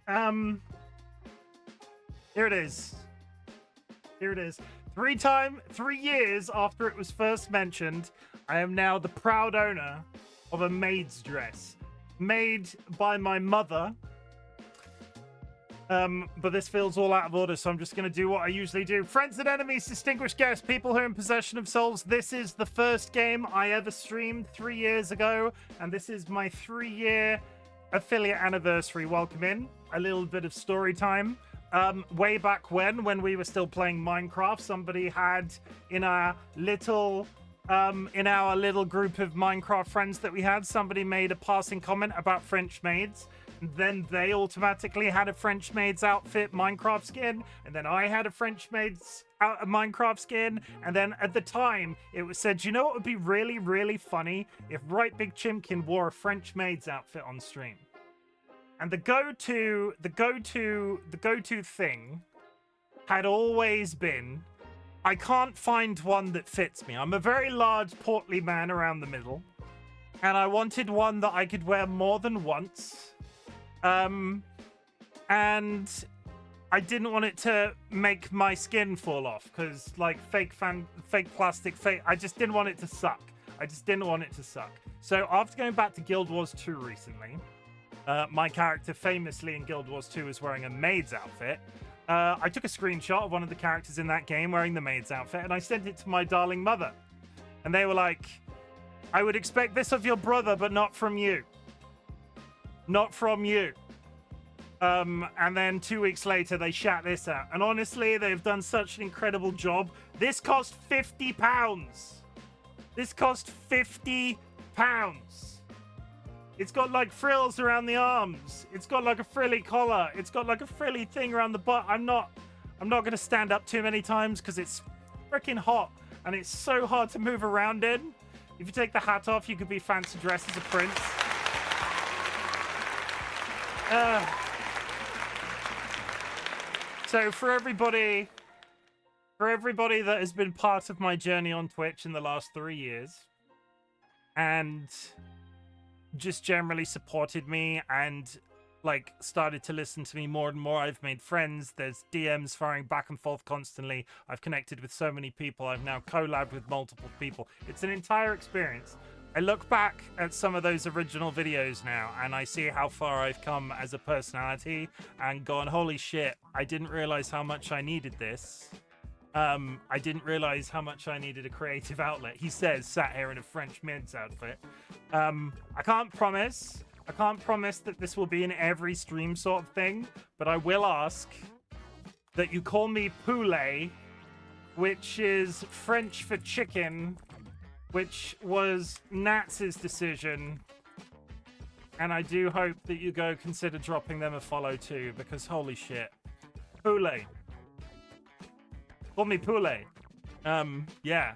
Here it is. Here it is. 3 years after it was first mentioned, I am now the proud owner of a maid's dress made by my mother. But this feels all out of order, so I'm just going to do what I usually do. Friends and enemies, distinguished guests, people who are in possession of souls. This is the first game I ever streamed 3 years ago, and this is my 3-year affiliate anniversary. Welcome in. A little bit of story time. Way back when we were still playing Minecraft, somebody had in our little group of Minecraft friends that we had, somebody made a passing comment about French maids. Then they automatically had a French maid's outfit Minecraft skin, and then I had a French maid's Minecraft skin, and then at the time it was said, you know what would be really, really funny if RightBigChimken wore a French maid's outfit on stream. And the go-to thing had always been, I can't find one that fits me. I'm a very large, portly man around the middle, and I wanted one that I could wear more than once. And I didn't want it to make my skin fall off, because like fake plastic, I just didn't want it to suck. So after going back to Guild Wars 2 recently, my character famously in Guild Wars 2 is wearing a maid's outfit. I took a screenshot of one of the characters in that game wearing the maid's outfit, and I sent it to my darling mother. And they were like, I would expect this of your brother, but not from you. Not from you. And then 2 weeks later, they shat this out. And honestly, they've done such an incredible job. This cost £50. This cost £50. It's got like frills around the arms. It's got like a frilly collar. It's got like a frilly thing around the butt. I'm not going to stand up too many times because it's freaking hot. And it's so hard to move around in. If you take the hat off, you could be fancy dressed as a prince. So for everybody that has been part of my journey on Twitch in the last 3 years and just generally supported me and like started to listen to me more and more, I've made friends. There's DMs firing back and forth constantly. I've connected with so many people. I've now collabed with multiple people. It's an entire experience. I look back at some of those original videos now and I see how far I've come as a personality and gone, holy shit, I didn't realize how much I needed this. I didn't realize how much I needed a creative outlet. He says, sat here in a French maid's outfit. I can't promise that this will be in every stream sort of thing, but I will ask that you call me poulet, which is French for chicken, which was Nats's decision, and I do hope that you go consider dropping them a follow too, because holy shit. Poulet. Call me poulet. Yeah.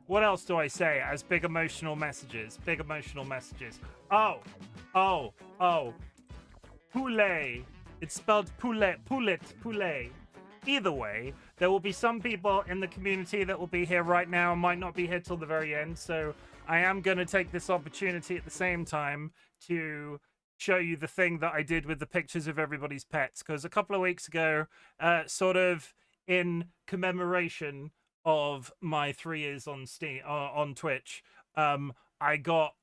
What else do I say as big emotional messages? Oh. Poulet. It's spelled poulet. Either way, there will be some people in the community that will be here right now and might not be here till the very end. So I am going to take this opportunity at the same time to show you the thing that I did with the pictures of everybody's pets. Because a couple of weeks ago, sort of in commemoration of my 3 years on Twitch, I got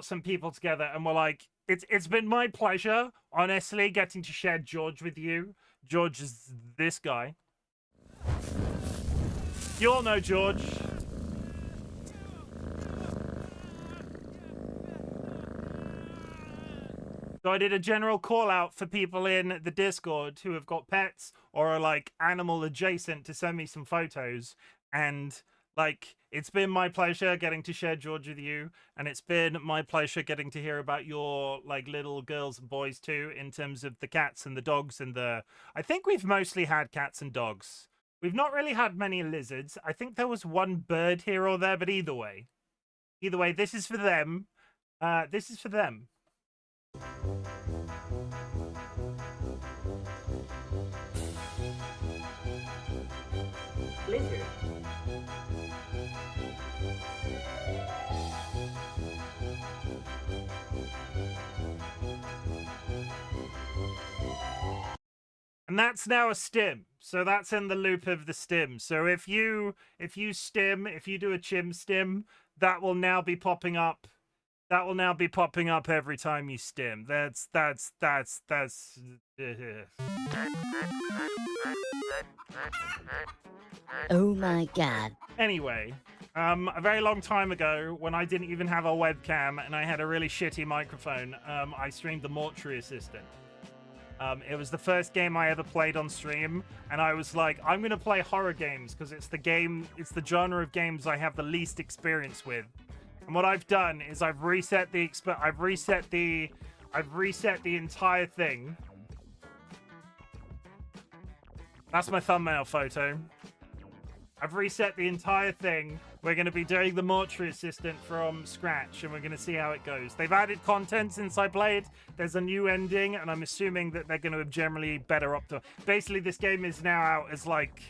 some people together and were like, it's been my pleasure, honestly, getting to share George with you. George is this guy. You all know George. So I did a general call out for people in the Discord who have got pets or are like animal adjacent to send me some photos. And like, it's been my pleasure getting to share George with you. And it's been my pleasure getting to hear about your like little girls and boys too, in terms of the cats and the dogs and the, I think we've mostly had cats and dogs. We've not really had many lizards. I think there was one bird here or there, but either way, this is for them. This is for them. Lizard. And that's now a stim. So that's in the loop of the stim. So if you stim, if you do a Chim stim, that will now be popping up. That will now be popping up every time you stim. That's Oh my god. Anyway, a very long time ago, when I didn't even have a webcam and I had a really shitty microphone, I streamed the Mortuary Assistant. It was the first game I ever played on stream, and I was like, I'm gonna play horror games because it's the genre of games I have the least experience with. And what I've done is I've reset the entire thing. That's my thumbnail photo. I've reset the entire thing. We're going to be doing the Mortuary Assistant from scratch, and we're going to see how it goes. They've added content since I played. There's a new ending, and I'm assuming that they're going to have generally better up to... Basically, this game is now out as, like,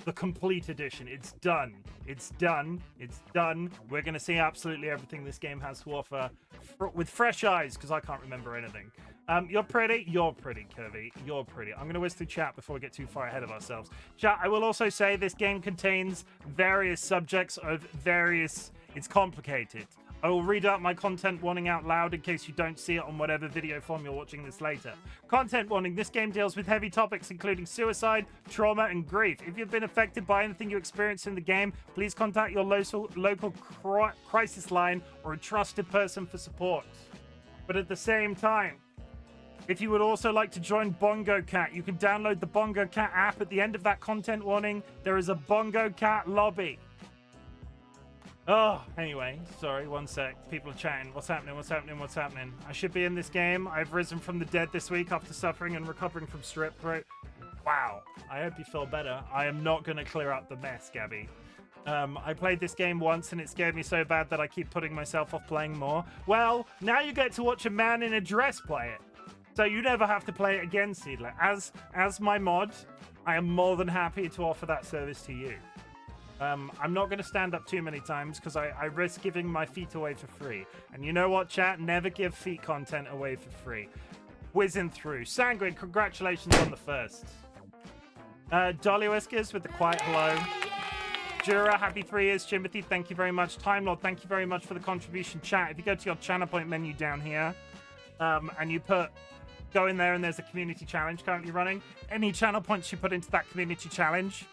the complete edition. It's done. It's done. It's done. We're going to see absolutely everything this game has to offer with fresh eyes, because I can't remember anything. You're pretty. You're pretty, Kirby. You're pretty. I'm going to whiz through chat before we get too far ahead of ourselves. Chat, I will also say this game contains various subjects of various... It's complicated. I will read out my content warning out loud in case you don't see it on whatever video form you're watching this later. Content warning. This game deals with heavy topics including suicide, trauma, and grief. If you've been affected by anything you experience in the game, please contact your local crisis line or a trusted person for support. But at the same time, if you would also like to join Bongo Cat, you can download the Bongo Cat app. At the end of that content warning, there is a Bongo Cat lobby. Oh, anyway, sorry, one sec. People are chatting. What's happening? What's happening? What's happening? I should be in this game. I've risen from the dead this week after suffering and recovering from strep throat. Wow. I hope you feel better. I am not going to clear up the mess, Gabby. I played this game once and it scared me so bad that I keep putting myself off playing more. Well, now you get to watch a man in a dress play it. So you never have to play it again, Seedler. As my mod, I am more than happy to offer that service to you. I'm not going to stand up too many times because I risk giving my feet away for free. And you know what, chat? Never give feet content away for free. Whizzing through. Sanguine, congratulations on the first. DollyWhiskers with the quiet hello. Jura, happy 3 years. Timothy, thank you very much. Time Lord, thank you very much for the contribution. Chat, if you go to your channel point menu down here, and you go in there and there's a community challenge currently running, any channel points you put into that community challenge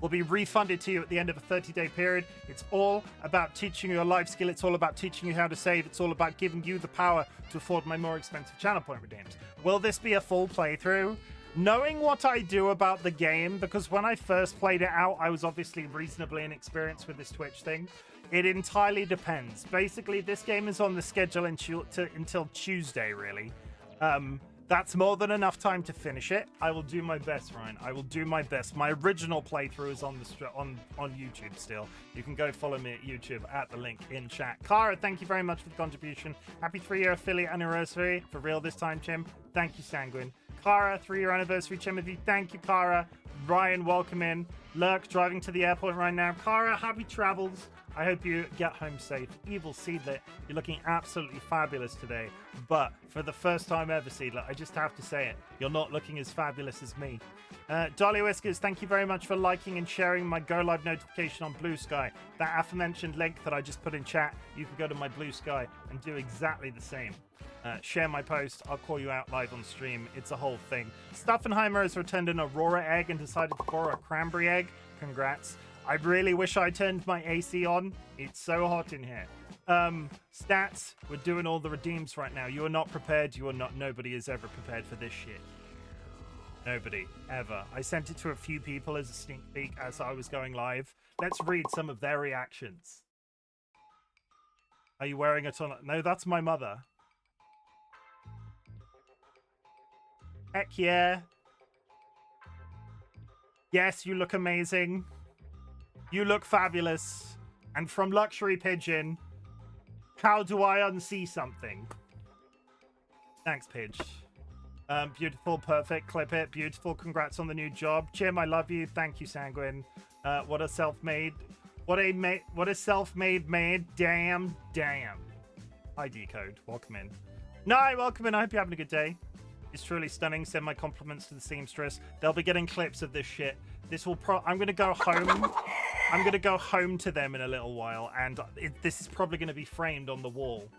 will be refunded to you at the end of a 30-day period. It's all about teaching you a life skill. It's all about teaching you how to save. It's all about giving you the power to afford my more expensive channel point redeems. Will this be a full playthrough? Knowing what I do about the game, because when I first played it out, I was obviously reasonably inexperienced with this Twitch thing. It entirely depends. Basically, this game is on the schedule until Tuesday, really. That's more than enough time to finish it. I will do my best, Ryan. I will do my best. My original playthrough is on YouTube still. You can go follow me at YouTube at the link in chat. Kara, thank you very much for the contribution. Happy 3-year affiliate anniversary. For real this time, Chim. Thank you, Sanguine. Kara, 3-year anniversary, Timothy. Thank you, Kara. Ryan, welcome in. Lurk, driving to the airport right now. Kara, happy travels. I hope you get home safe. Evil Seedler, you're looking absolutely fabulous today. But for the first time ever, Seedler, I just have to say it. You're not looking as fabulous as me. DollyWhiskers, thank you very much for liking and sharing my Go Live notification on Blue Sky. That aforementioned link that I just put in chat, you can go to my Blue Sky and do exactly the same. Share my post. I'll call you out live on stream. It's a whole thing. Stuffenheimer has returned an Aurora egg and decided to borrow a cranberry egg. Congrats. I really wish I turned my AC on. It's so hot in here. Stats, we're doing all the redeems right now. You are not prepared. You are not. Nobody is ever prepared for this shit. Nobody, ever. I sent it to a few people as a sneak peek as I was going live. Let's read some of their reactions. Are you wearing it on? No, that's my mother. Heck yeah. Yes, you look amazing. You look fabulous. And from Luxury Pigeon, how do I unsee something? Thanks, Pidge. Beautiful, perfect, clip it. Beautiful, congrats on the new job. Chim, I love you. Thank you, Sanguine. What a self-made... What a self-made made. Damn. Hi, Decode. Welcome in. No, welcome in. I hope you're having a good day. It's truly stunning. Send my compliments to the seamstress. They'll be getting clips of this shit. This will I'm going to go home. I'm going to go home to them in a little while, and this is probably going to be framed on the wall.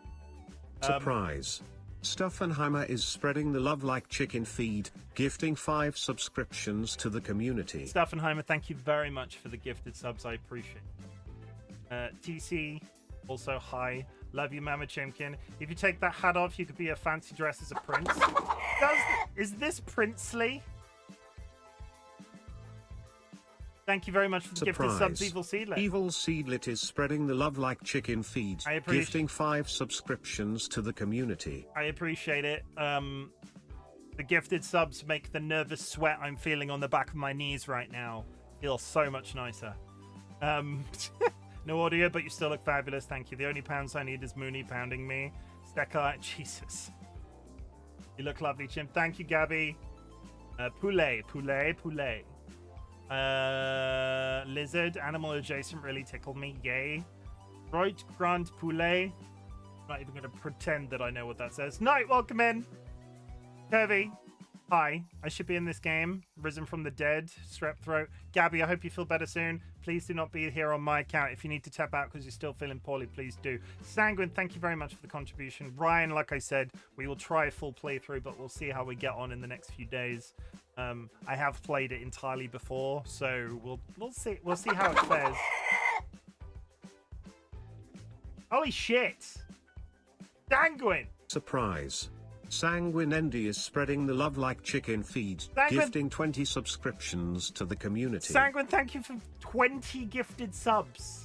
Surprise. Stuffenheimer is spreading the love like chicken feed, gifting 5 subscriptions to the community. Stuffenheimer, thank you very much for the gifted subs. I appreciate it. TC, also hi. Love you, Mama Chimken. If you take that hat off, you could be a fancy dress as a prince. Is this princely? Thank you very much for the gifted subs, Evil Seedlet. Evil Seedlet is spreading the love like chicken feed, gifting 5 subscriptions to the community. I appreciate it. The gifted subs make the nervous sweat I'm feeling on the back of my knees right now feel so much nicer. No audio, but you still look fabulous. Thank you. The only pounds I need is Mooney pounding me. Stecker, Jesus. You look lovely, Chim. Thank you, Gabby. Poulet. Lizard, animal adjacent really tickled me. Yay. Right, Grand Poulet. I'm not even going to pretend that I know what that says. Night, welcome in. Kirby. Hi, I should be in this game. Risen from the dead. Strep throat. Gabby, I hope you feel better soon. Please do not be here on my account. If you need to tap out because you're still feeling poorly, please do. Sanguine, thank you very much for the contribution. Ryan, like I said, we will try a full playthrough, but we'll see how we get on in the next few days. I have played it entirely before, so we'll see how it fares. Holy shit! Sanguine! Surprise. Sanguine Endy is spreading the love like chicken feed, gifting 20 subscriptions to the community. Sanguine, thank you for 20 gifted subs.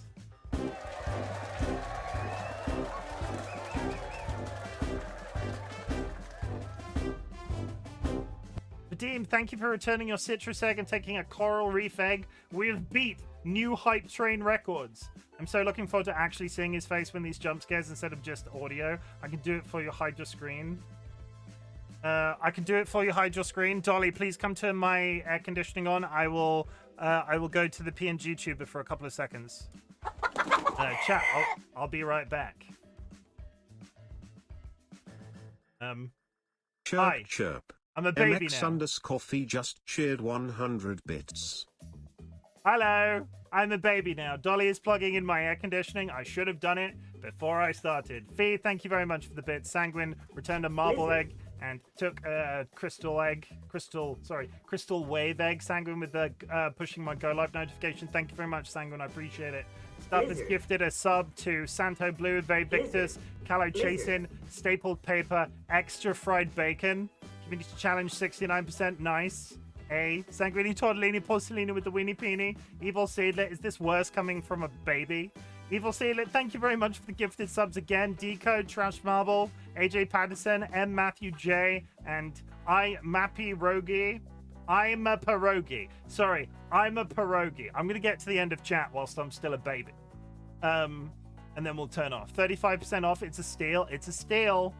Vadim, thank you for returning your citrus egg and taking a coral reef egg. We have beat new hype train records. I'm so looking forward to actually seeing his face when these jump scares instead of just audio. I can do it for you, hide your screen. I can do it for you, hide your screen. Dolly, please come to my air conditioning on. I will go to the PNG tuber for a couple of seconds. Chat, I'll be right back. Chirp, hi. chirp. I'm a baby MX now. _Coffee just cheered 100 bits. Hello, I'm a baby now. Dolly is plugging in my air conditioning. I should have done it before I started. Fee, thank you very much for the bit. Sanguine returned a marble egg and took a crystal wave egg. Sanguine with the pushing my go live notification. Thank you very much, Sanguine. I appreciate it. Stuff is gifted a sub to Santo Blue, Very Victus, Callow Chasin, Stapled Paper, Extra Fried Bacon. Community Challenge 69%. Nice. A. Sanguini Tortellini Porcellini with the Weenie Peenie. Evil Seedlet. Is this worse coming from a baby? Evil Seedlet, thank you very much for the gifted subs again. Decode, Trash Marble, AJ Patterson, M. Matthew J, and I. Mappy Rogi. I'm a pierogi. Sorry, I'm a pierogi. I'm going to get to the end of chat whilst I'm still a baby. And then we'll turn off. 35% off. It's a steal. It's a steal.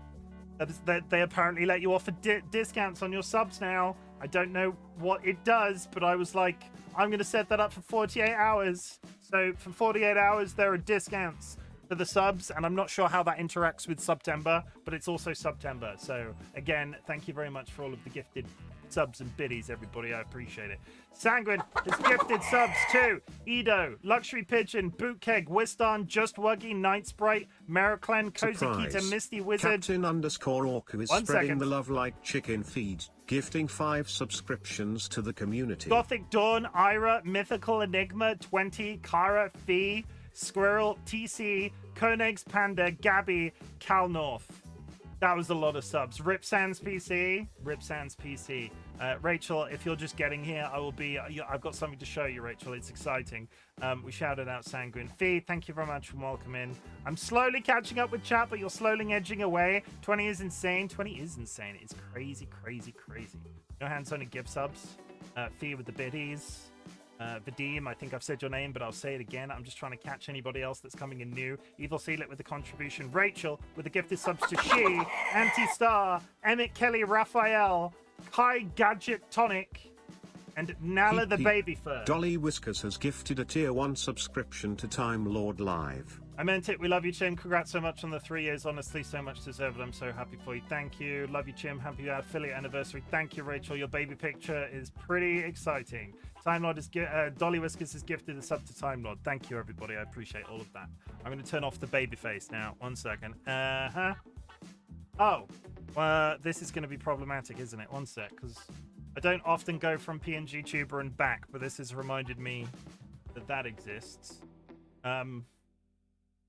They apparently let you offer discounts on your subs now. I don't know what it does, but I was like, I'm going to set that up for 48 hours. So for 48 hours, there are discounts for the subs, and I'm not sure how that interacts with September, but it's also September. So again, thank you very much for all of the gifted subs and biddies, everybody. I appreciate it. Sanguine has gifted subs to Edo, Luxury Pigeon, Bootkeg, Wiston, Just Wuggy, Night Sprite, Mericlen, Cozy Kita, Misty Wizard. Captain _Orca is spreading the love like chicken feed, gifting 5 subscriptions to the community. Gothic Dawn, Ira, Mythical Enigma, 20, Kara, Fee, Squirrel, TC, Koenigs Panda, Gabby, Cal North. That was a lot of subs. Rip Sans PC. Rachel, if you're just getting here, I've got something to show you, Rachel. It's exciting. We shouted out Sanguine. Fee, thank you very much for welcoming. I'm slowly catching up with chat, but you're slowly edging away. 20 is insane. 20 is insane. It's crazy, crazy, crazy. No hands on gift subs. Fee with the biddies. Vadim, I think I've said your name, but I'll say it again. I'm just trying to catch anybody else that's coming in new. Evil Sealet with the contribution. Rachel with the gifted subs to She. Anti-Star. Emmett Kelly Raphael. Kai Gadget Tonic. And Nala the Baby Fur. DollyWhiskers has gifted a tier 1 subscription to Time Lord Live. I meant it. We love you, Chim. Congrats so much on the 3 years. Honestly, so much deserved. I'm so happy for you. Thank you. Love you, Chim. Happy affiliate anniversary. Thank you, Rachel. Your baby picture is pretty exciting. Time Lord is DollyWhiskers is gifted a sub to Time Lord. Thank you, everybody. I appreciate all of that. I'm going to turn off the baby face now. 1 second. Oh, this is going to be problematic, isn't it? 1 sec, because I don't often go from PNG Tuber and back, but this has reminded me that that exists.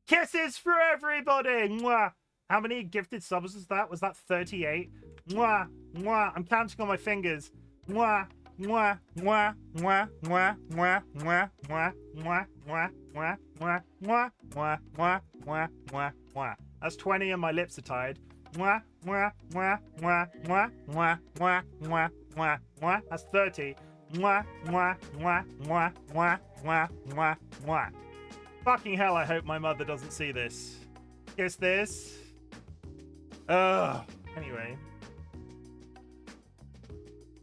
Kisses for everybody! Mwah! How many gifted subs was that? Was that 38? Mwah! Mwah! I'm counting on my fingers. Mwah! Mwah! Mwah! Mwah! Mwah! Mwah! Mwah! Mwah! Mwah! Mwah! Mwah! Mwah! Mwah! Mwah! Mwah! Mwah! Mwah! Mwah! That's 20 and my lips are tied. Mwah! Mwah! Mwah! Mwah! Mwah! Mwah! Mwah! Mwah! Mwah! Mwah! That's 30. Mwah! Mwah! Mwah! Mwah! Mwah! Mwah! Mwah! Mwah! Fucking hell, I hope my mother doesn't see this. Kiss this. Ugh. Anyway.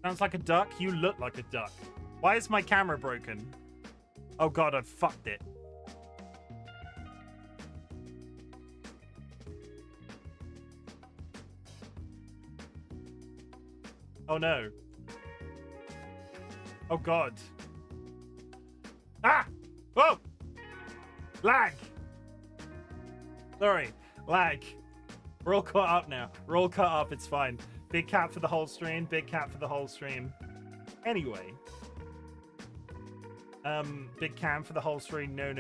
Sounds like a duck. You look like a duck. Why is my camera broken? Oh god, I fucked it. Oh no. Oh god. Ah! Whoa! Lag! Sorry, lag. We're all caught up now. We're all caught up, it's fine. Big cat for the whole stream, big cat for the whole stream. Anyway. Big cam for the whole stream. No.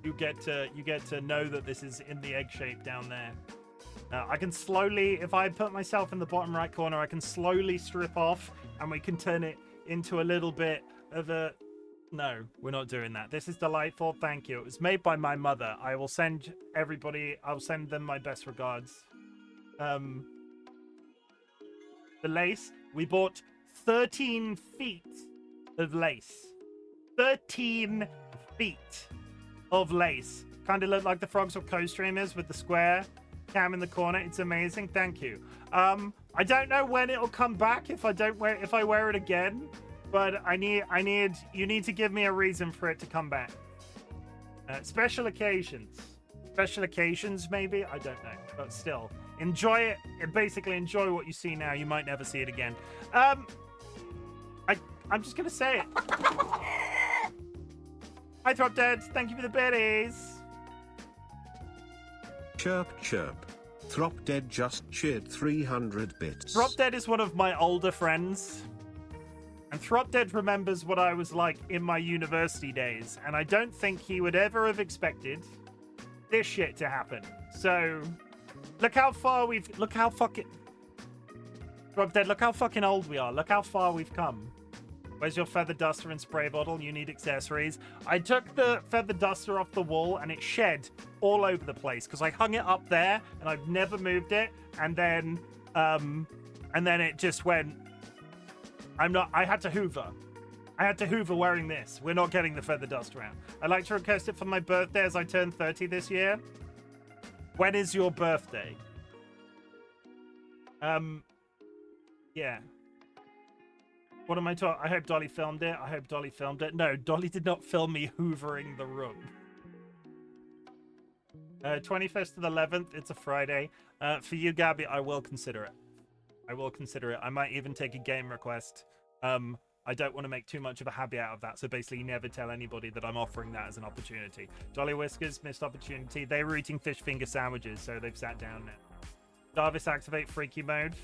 You get to know that this is in the egg shape down there. I can slowly, if I put myself in the bottom right corner, I can slowly strip off and we can turn it into a little bit of a... No, we're not doing that. This is delightful. Thank you. It was made by my mother. I will send everybody, I'll send them my best regards. The lace, we bought 13 feet of lace. 13 feet of lace. Kind of look like the Frogs of Co-streamers with the square cam in the corner. It's amazing. Thank you. I don't know when it'll come back if I wear it again. But you need to give me a reason for it to come back. Special occasions. Special occasions, maybe? I don't know. But still, enjoy it. Basically, enjoy what you see now. You might never see it again. I'm just going to say it. Hi, Throp Dead. Thank you for the biddies. Chirp, chirp. Throp Dead just cheered 300 bits. Throp Dead is one of my older friends. And Throp Dead remembers what I was like in my university days, and I don't think he would ever have expected this shit to happen. So, look how fucking Throp Dead, look how fucking old we are. Look how far we've come. Where's your feather duster and spray bottle? You need accessories. I took the feather duster off the wall and it shed all over the place because I hung it up there and I've never moved it. And then it just went. I had to hoover. I had to hoover wearing this. We're not getting the feather dust around. I'd like to request it for my birthday as I turn 30 this year. When is your birthday? Yeah. What am I talking? I hope Dolly filmed it. I hope Dolly filmed it. No, Dolly did not film me hoovering the room. 21st to the 11th. It's a Friday. For you, Gabby, I will consider it. I will consider it. I might even take a game request. I don't want to make too much of a habit out of that, so basically never tell anybody that I'm offering that as an opportunity. DollyWhiskers, missed opportunity. They were eating fish finger sandwiches, so they've sat down now. Jarvis, activate freaky mode.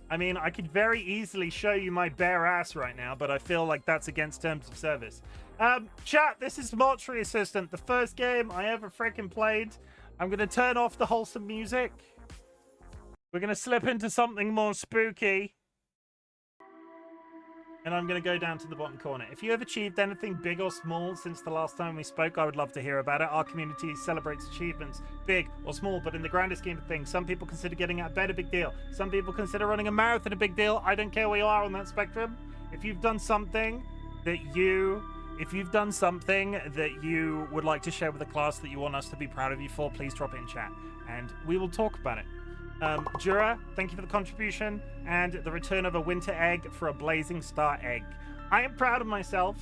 I mean, I could very easily show you my bare ass right now, but I feel like that's against terms of service. Chat, this is Mortuary Assistant, the first game I ever freaking played. I'm going to turn off the wholesome music. We're going to slip into something more spooky. And I'm going to go down to the bottom corner. If you have achieved anything big or small since the last time we spoke, I would love to hear about it. Our community celebrates achievements, big or small, but in the grander scheme of things, some people consider getting out of bed a big deal. Some people consider running a marathon a big deal. I don't care where you are on that spectrum. If you've done something that you would like to share with the class that you want us to be proud of you for, please drop it in chat and we will talk about it. Jura, thank you for the contribution and the return of a winter egg for a blazing star egg. I am proud of myself.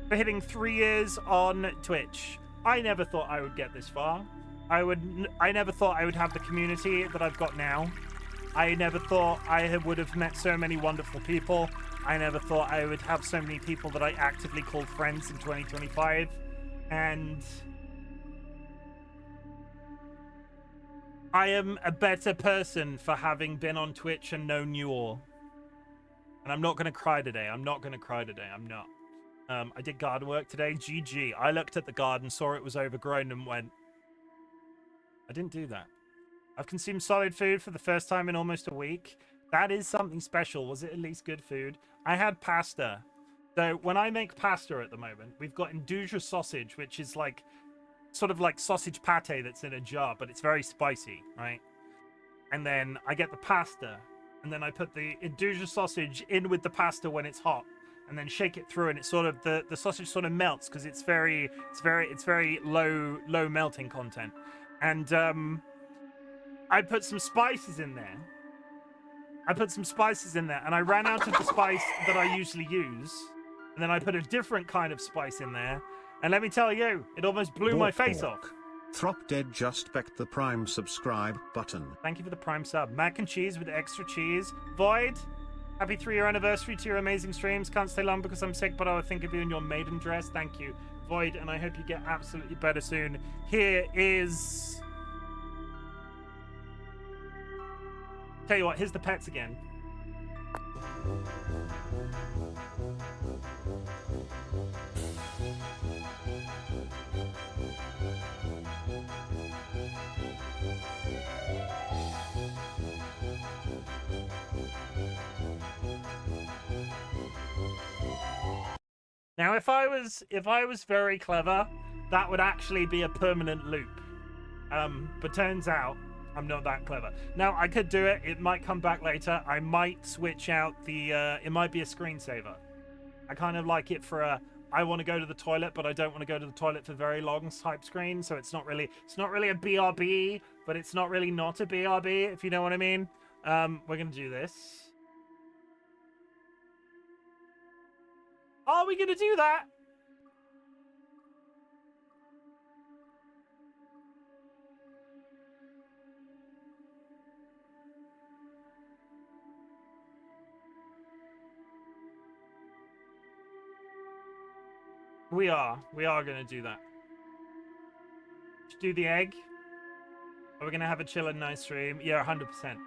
for hitting 3 years on Twitch. I never thought I would get this far. I never thought I would have the community that I've got now. I never thought I would have met so many wonderful people. I never thought I would have so many people that I actively called friends in 2025. And I am a better person for having been on Twitch and known you all. And I'm not going to cry today. I'm not. I did garden work today. GG. I looked at the garden, saw it was overgrown, and went, I didn't do that. I've consumed solid food for the first time in almost a week. That is something special. Was it at least good food? I had pasta. So when I make pasta at the moment, we've got induja sausage, which is like sort of like sausage pate that's in a jar, but it's very spicy, right? And then I get the pasta, and then I put the induja sausage in with the pasta when it's hot, and then shake it through, and it's sort of the sausage sort of melts because it's very low melting content. And I put some spices in there. And I ran out of the spice that I usually use. And then I put a different kind of spice in there. And let me tell you, it almost blew my face off. Throp Dead just pecked the Prime subscribe button. Thank you for the Prime sub. Mac and cheese with extra cheese. Void, happy 3-year anniversary to your amazing streams. Can't stay long because I'm sick, but I will think of you in your maiden dress. Thank you, Void, and I hope you get absolutely better soon. Here is... Tell you what, here's the pets again. Now, if I was very clever, that would actually be a permanent loop. But turns out I'm not that clever. Now, I could do it. It might come back later. I might switch out the... it might be a screensaver. I kind of like it for a... I want to go to the toilet, but I don't want to go to the toilet for very long type screen. So it's not really a BRB, but it's not really not a BRB, if you know what I mean. We're going to do this. Are we going to do that? We are going to do that. Should do the egg. Are we going to have a chill and nice stream? Yeah, 100%.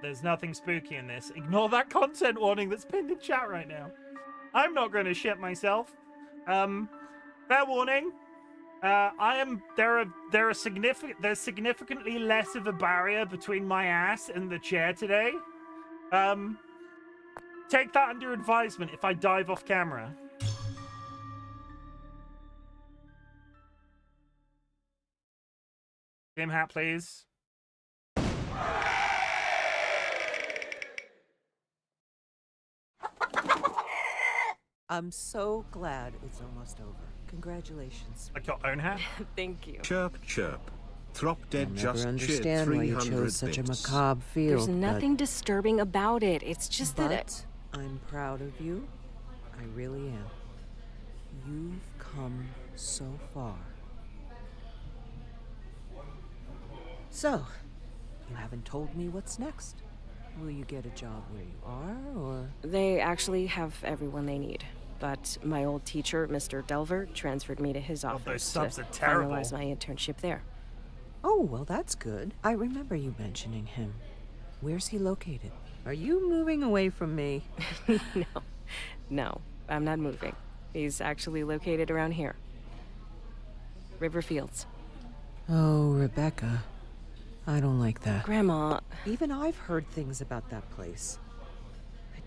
There's nothing spooky in this. Ignore that content warning that's pinned in chat right now. I'm not going to shit myself. Fair warning. There's significantly less of a barrier between my ass and the chair today. Take that under advisement if I dive off camera. Game hat, please. I'm so glad it's almost over. Congratulations. Like your own hat? Thank you. Chirp, chirp. Throp Dead I'll just never cheered understand why you 300 chose such a bits. macabre field. There's nothing disturbing about it. It's just that But I'm proud of you. I really am. You've come so far. So, you haven't told me what's next. Will you get a job where you are, or...? they actually have everyone they need. But my old teacher, Mr. Delver, transferred me to his office those subs to are terrible. finalize my internship there. Oh, well, that's good. I remember you mentioning him. Where's he located? Are you moving away from me? No, I'm not moving. He's actually located around here. Riverfields. Oh, Rebecca. I don't like that. Grandma, Even I've heard things about that place. I'd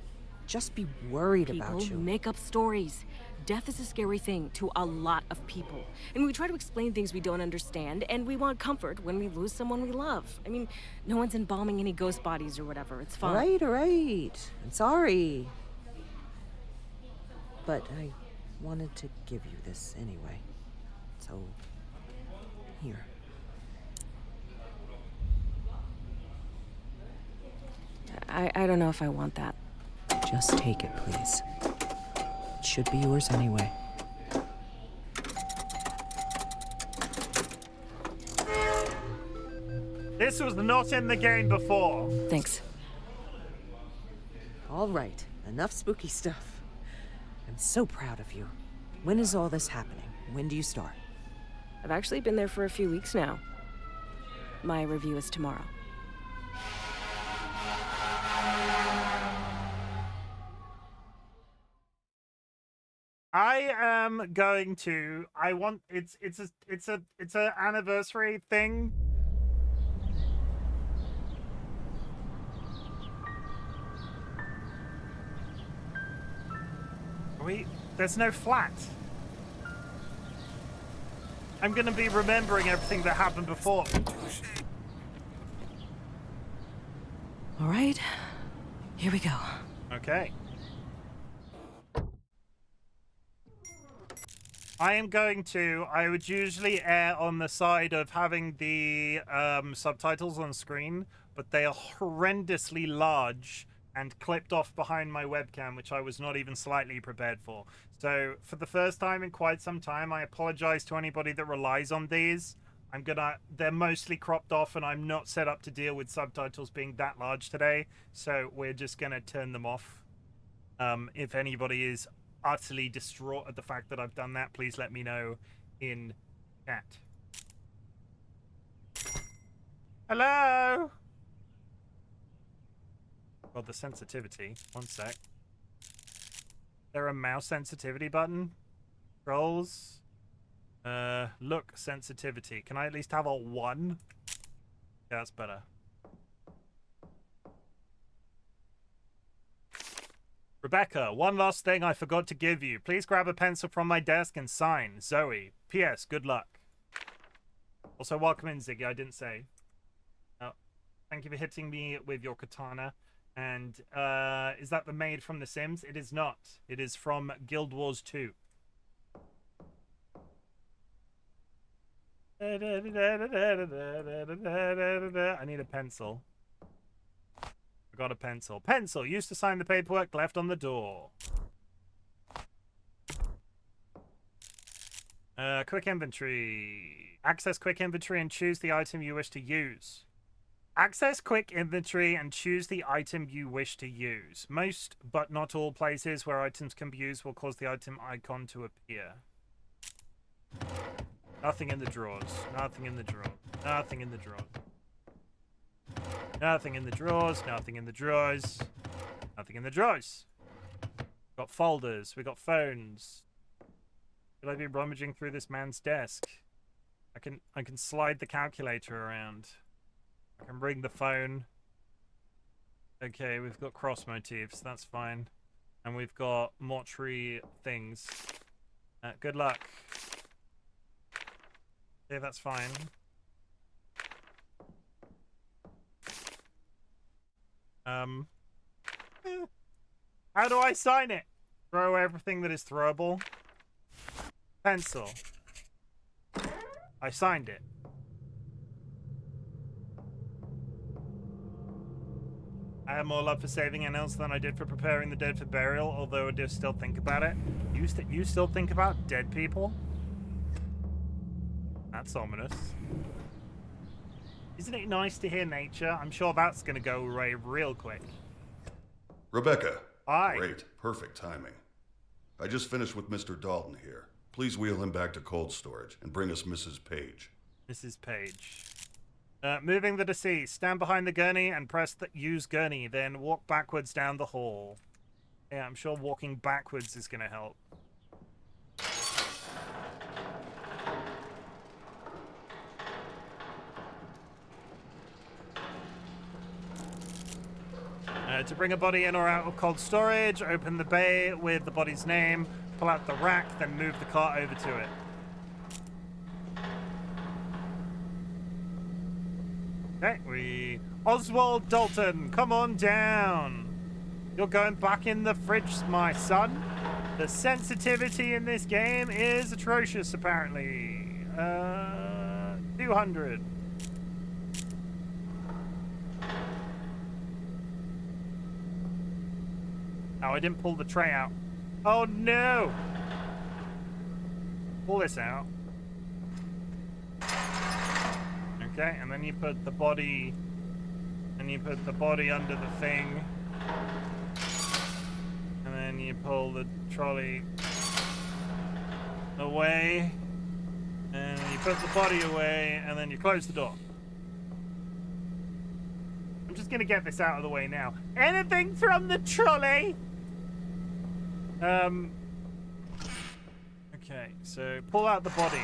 just be worried about people you. make up stories. Death is a scary thing to a lot of people. And we try to explain things we don't understand, and we want comfort when we lose someone we love. I mean, no one's embalming any ghost bodies or whatever. It's fine. All right. I'm sorry. But I wanted to give you this anyway. So, here. I don't know if I want that. Just take it, please. It should be yours anyway. This was not in the game before. Thanks. All right, enough spooky stuff. I'm so proud of you. When is all this happening? When do you start? I've actually been there for a few weeks now. My review is tomorrow. I am going to. I want. It's a anniversary thing. There's no flat. I'm gonna be remembering everything that happened before. All right, here we go. Okay. I would usually err on the side of having the subtitles on screen, but they are horrendously large and clipped off behind my webcam, which I was not even slightly prepared for. So for the first time in quite some time, I apologize to anybody that relies on these. They're mostly cropped off and I'm not set up to deal with subtitles being that large today. So we're just gonna turn them off. If anybody is utterly distraught at the fact that I've done that, please let me know in chat. Hello? Well, the sensitivity. One sec. Is there a mouse sensitivity button? Controls. Look, sensitivity. Can I at least have a 1? Yeah, that's better. Rebecca, one last thing I forgot to give you. Please grab a pencil from my desk and sign. Zoe. P.S. Good luck. Also, welcome in, Ziggy. I didn't say. Thank you for hitting me with your katana. And is that the maid from The Sims? It is not. It is from Guild Wars 2. I need a pencil. I got a pencil. Pencil! Used to sign the paperwork left on the door. Quick inventory. Access quick inventory and choose the item you wish to use. Access quick inventory and choose the item you wish to use. Most, but not all places where items can be used will cause the item icon to appear. Nothing in the drawers. Nothing in the drawers. Nothing in the drawers. Nothing in the drawers. Nothing in the drawers. Nothing in the drawers. Got folders. We got phones. Could I be rummaging through this man's desk? I can slide the calculator around. I can bring the phone. Okay, we've got cross motifs. That's fine. And we've got mortuary things. Good luck. Yeah, that's fine. How do I sign it? Throw everything that is throwable. Pencil. I signed it. I have more love for saving animals than I did for preparing the dead for burial, although I do still think about it. You still think about dead people? That's ominous. Isn't it nice to hear nature? I'm sure that's going to go away real quick. Rebecca. Hi. Great. Perfect timing. I just finished with Mr. Dalton here. Please wheel him back to cold storage and bring us Mrs. Page. Mrs. Page. Moving the deceased. Stand behind the gurney and press the use gurney, then walk backwards down the hall. Yeah, I'm sure walking backwards is going to help. To bring a body in or out of cold storage, open the bay with the body's name, pull out the rack, then move the cart over to it. Okay, Oswald Dalton, come on down. You're going back in the fridge, my son. The sensitivity in this game is atrocious, apparently. 200. Oh, I didn't pull the tray out. Oh, no! Pull this out. Okay, and then you put the body, and you put the body under the thing, and then you pull the trolley away, and you put the body away, and then you close the door. I'm just gonna get this out of the way now. Anything from the trolley? Okay, so pull out the body.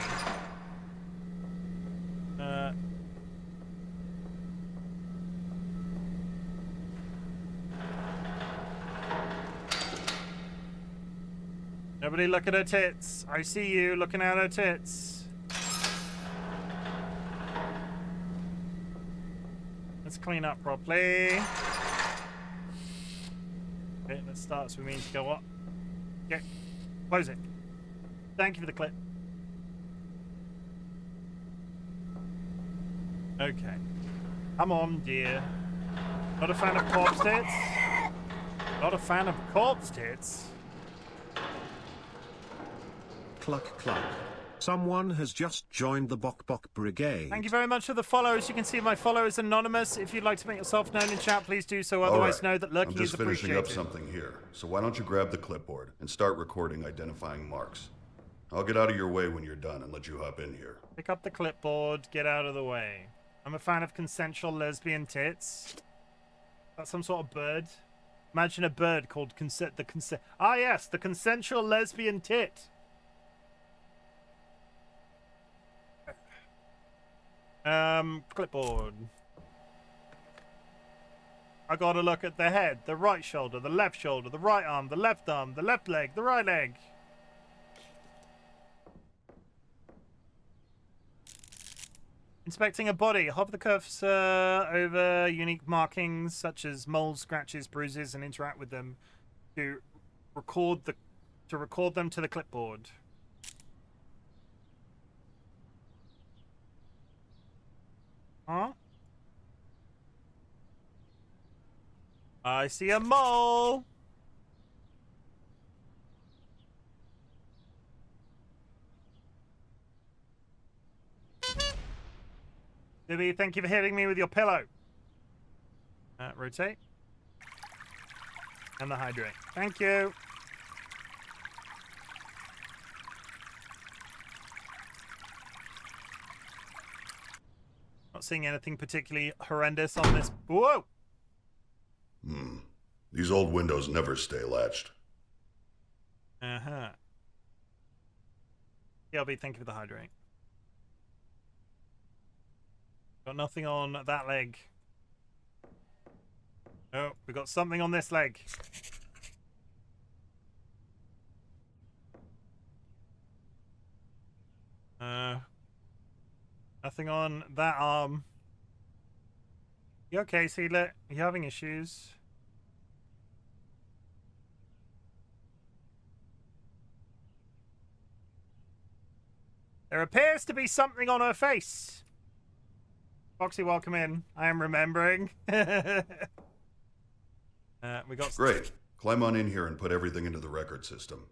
Nobody look at her tits. I see you looking at her tits. Let's clean up properly. Okay, let's start so we mean to go up. Okay, close it. Thank you for the clip. Okay. Come on, dear. Not a fan of corpse tits? Not a fan of corpse tits? Cluck cluck. Someone has just joined the Bok Bok Brigade. Thank you very much for the follow. As you can see, my follow is anonymous. If you'd like to make yourself known in chat, please do so. Otherwise, know that lurking is appreciated. I'm just finishing up something here. So why don't you grab the clipboard and start recording identifying marks? I'll get out of your way when you're done and let you hop in here. Pick up the clipboard, get out of the way. I'm a fan of consensual lesbian tits. That's some sort of bird. Imagine a bird called Ah yes, the consensual lesbian tit. Clipboard. I gotta look at the head, the right shoulder, the left shoulder, the right arm, the left leg, the right leg. Inspecting a body. Hover the cuffs over unique markings such as moles, scratches, bruises, and interact with them to record them to the clipboard. Huh? I see a mole. Libby, thank you for hitting me with your pillow. Rotate. And the hydrate. Thank you. Not seeing anything particularly horrendous on this. Whoa! These old windows never stay latched. Uh-huh. TLB, thank you for the hydrate. Got nothing on that leg. Oh, we got something on this leg. Nothing on that arm. You okay, Seedlet? You having issues? There appears to be something on her face. Foxy, welcome in. I am remembering. We got Great. Climb on in here and put everything into the record system.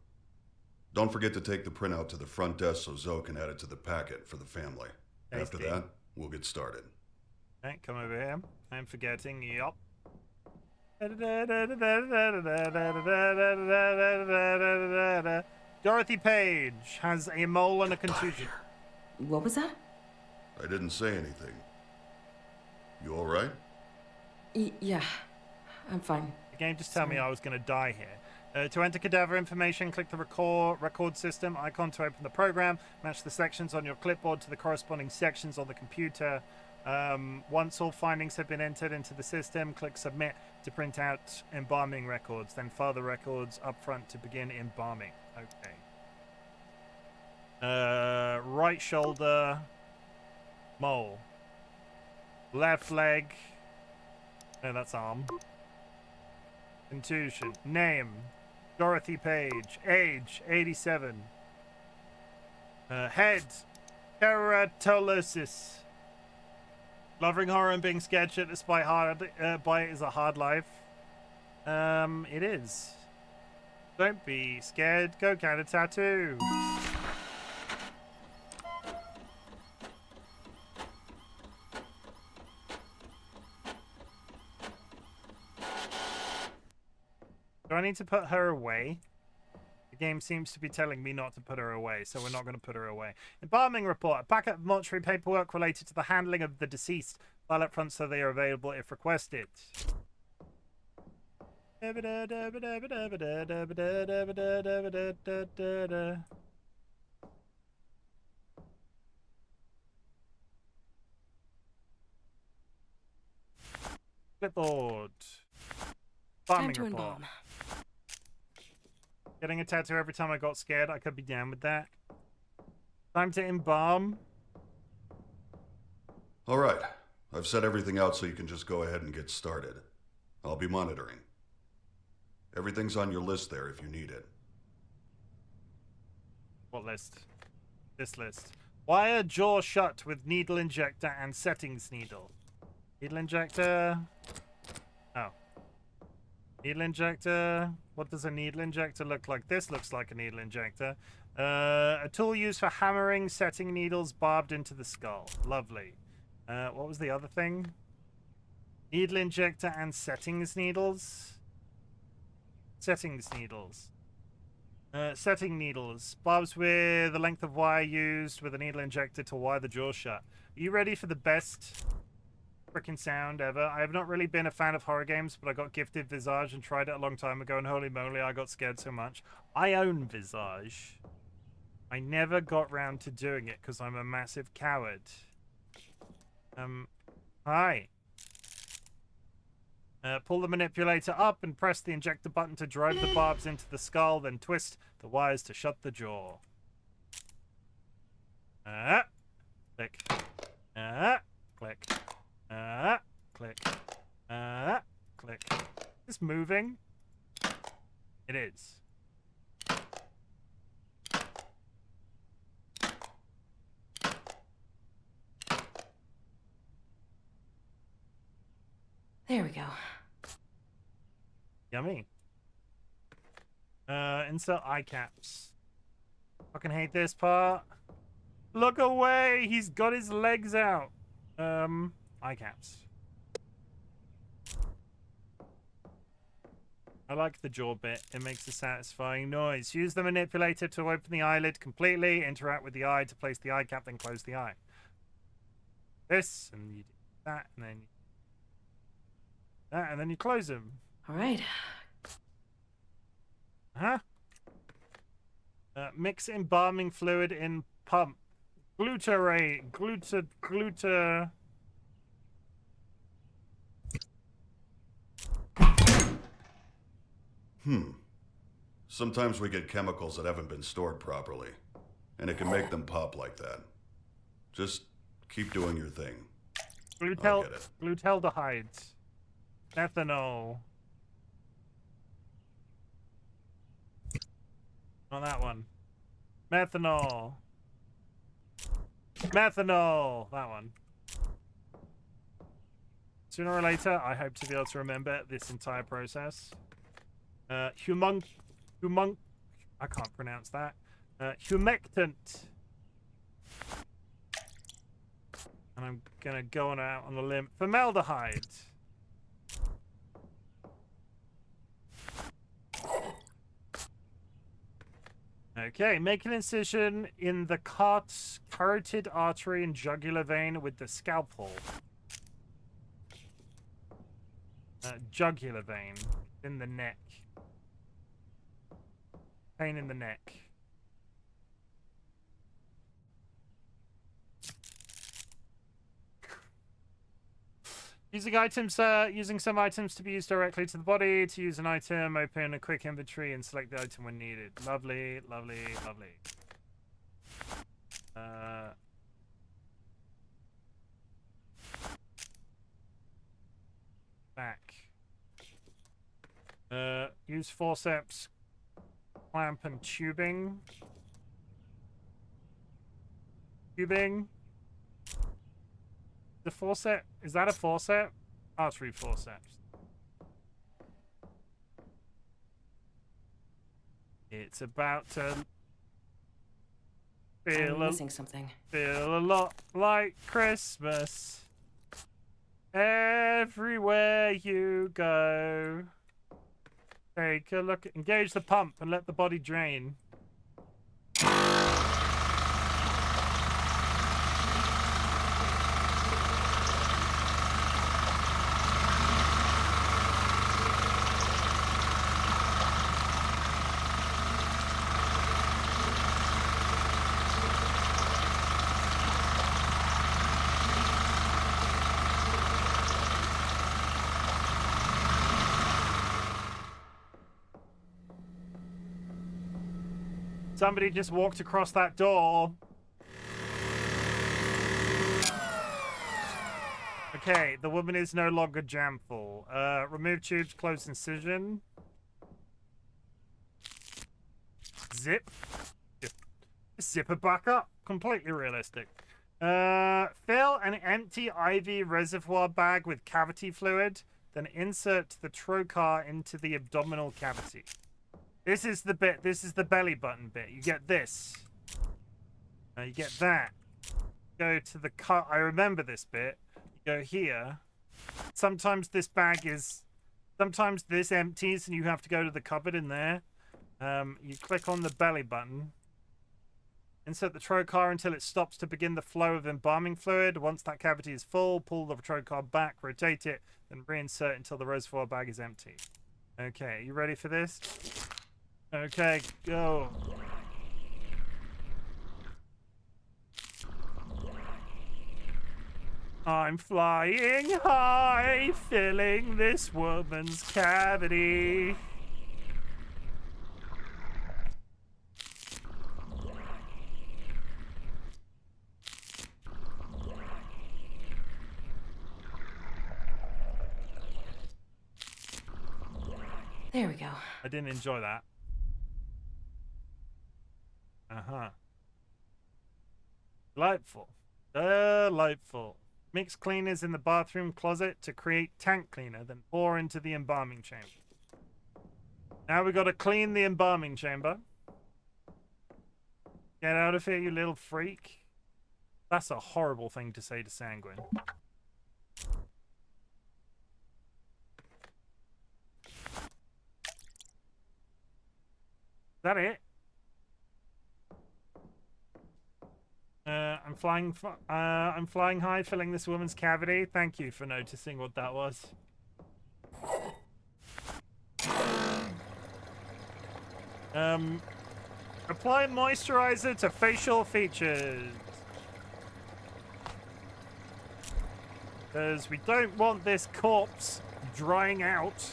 Don't forget to take the printout to the front desk so Zoe can add it to the packet for the family. After that, we'll get started. Okay, come over here. I'm forgetting. Yup. Dorothy Page has a mole and a contusion. What was that? I didn't say anything. You all right? Yeah, I'm fine. The game just told me I was going to die here. To enter cadaver information, click the record system icon to open the program. Match the sections on your clipboard to the corresponding sections on the computer. Once all findings have been entered into the system, click submit to print out embalming records. Then file the records up front to begin embalming. Okay. Right shoulder, mole. Left leg. No, that's arm. Contusion. Name. Dorothy Page. Age. 87. Head. Keratosis. Loving horror and being scared shitless by it is a hard life. It is. Don't be scared. Go get a tattoo. Do I need to put her away? The game seems to be telling me not to put her away, so we're not going to put her away. Embalming report. A packet of mortuary paperwork related to the handling of the deceased. File up front so they are available if requested. Clipboard. Time Embalming to report. embalm. Getting a tattoo every time I got scared. I could be down with that. Time to embalm. All right. I've set everything out so you can just go ahead and get started. I'll be monitoring. Everything's on your list there if you need it. What list? This list. Wire jaw shut with needle injector and settings needle. Needle injector. Oh. Needle injector. What does a needle injector look like? This looks like a needle injector. A tool used for hammering setting needles barbed into the skull. Lovely. What was the other thing? Needle injector and settings needles. Settings needles. Setting needles. Barbs with the length of wire used with a needle injector to wire the jaw shut. Are you ready for the best freaking sound ever? I have not really been a fan of horror games, but I got gifted Visage and tried it a long time ago, and holy moly, I got scared so much. I own Visage. I never got round to doing it because I'm a massive coward. Hi. Pull the manipulator up and press the injector button to drive the barbs into the skull, then twist the wires to shut the jaw. Click. Click. Click. Click. Is this moving? It is. There we go. Yummy. Insert eye caps. Fucking hate this part. Look away! He's got his legs out. Eye caps. I like the jaw bit. It makes a satisfying noise. Use the manipulator to open the eyelid completely. Interact with the eye to place the eye cap, then close the eye. This, and you do that, and then that, and then you close them. All right. Huh? Mix embalming fluid in pump. Glutarate. Gluta. Sometimes we get chemicals that haven't been stored properly, and it can make them pop like that. Just keep doing your thing. I'll get it. Glutaldehydes. Ethanol. On that one. Methanol. Methanol. That one. Sooner or later, I hope to be able to remember this entire process. I can't pronounce that. Humectant. And I'm gonna go out on a limb. Formaldehyde. Okay, make an incision in the carotid artery and jugular vein with the scalpel. Jugular vein in the neck. Pain in the neck. Using some items to be used directly to the body. To use an item, open a quick inventory and select the item when needed. Lovely, lovely, lovely. Back. Use forceps, clamp, and tubing. Tubing. The forceps, is that a forceps? Artery forceps. It's about to I'm missing something. feel a lot like Christmas. Everywhere you go, take look. Engage the pump and let the body drain. Somebody just walked across that door. Okay, the woman is no longer jam full. Remove tubes, close incision. Zip. Zip it back up. Completely realistic. Fill an empty IV reservoir bag with cavity fluid, then insert the trocar into the abdominal cavity. This is the bit, this is the belly button bit. You get this. You get that. Go to the cut. I remember this bit. You go here. Sometimes this bag is, sometimes this empties and you have to go to the cupboard in there. You click on the belly button. Insert the trocar until it stops to begin the flow of embalming fluid. Once that cavity is full, pull the trocar back, rotate it, then reinsert until the reservoir bag is empty. Okay, you ready for this? Okay, go. I'm flying high, filling this woman's cavity. There we go. I didn't enjoy that. Uh-huh. Delightful. Delightful. Mix cleaners in the bathroom closet to create tank cleaner, then pour into the embalming chamber. Now we got to clean the embalming chamber. Get out of here, you little freak. That's a horrible thing to say to Sanguine. Is that it? I'm flying high, filling this woman's cavity. Thank you for noticing what that was. Apply moisturizer to facial features. Because we don't want this corpse drying out.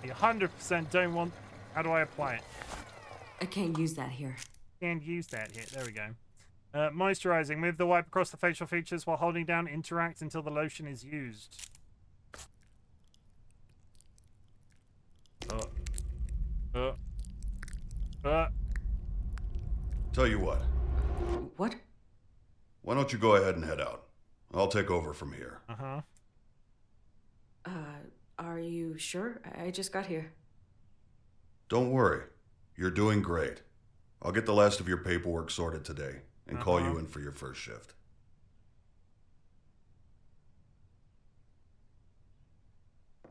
We 100% don't want... How do I apply it? I can't use that here. Can't use that here. There we go. Moisturizing. Move the wipe across the facial features while holding down interact until the lotion is used. Tell you what. What? Why don't you go ahead and head out? I'll take over from here. Uh-huh. Are you sure? I just got here. Don't worry. You're doing great. I'll get the last of your paperwork sorted today and call you in for your first shift.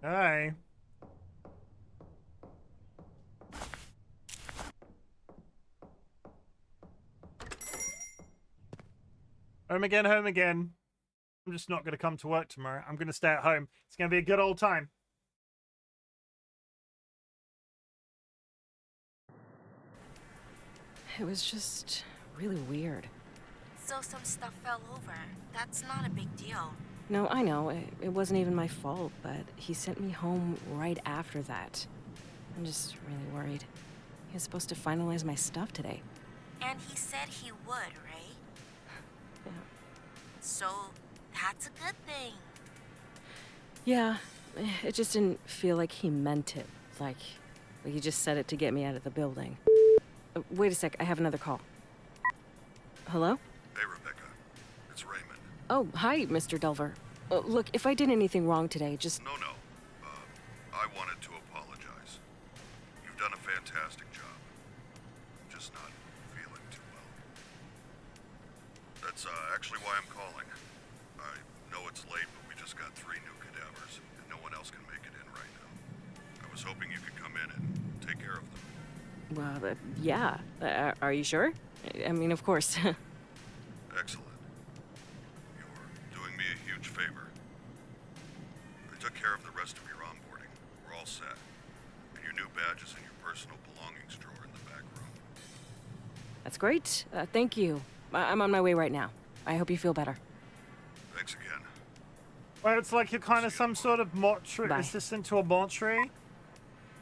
Hi. Home again, home again. I'm just not going to come to work tomorrow. I'm going to stay at home. It's going to be a good old time. It was just really weird. So some stuff fell over. That's not a big deal. No, I know. It wasn't even my fault, but he sent me home right after that. I'm just really worried. He was supposed to finalize my stuff today. And he said he would, right? Yeah. So that's a good thing. Yeah, it just didn't feel like he meant it. Like he just said it to get me out of the building. Wait a sec, I have another call. Hello? Hey, Rebecca. It's Raymond. Oh, hi, Mr. Delver. Look, if I did anything wrong today, just... No. I wanted to apologize. You've done a fantastic job. Just not feeling too well. That's actually why I'm calling. I know it's late, but we just got 3 new cadavers, and no one else can make it in right now. Well, yeah. Are you sure? I mean, of course. Excellent. You're doing me a huge favor. I took care of the rest of your onboarding. We're all set. And your new badge is in your personal belongings drawer in the back room. That's great. Thank you. I'm on my way right now. I hope you feel better. Thanks again. Well, it's like you're kind of some sort of mortuary Bye. assistant to a mortuary.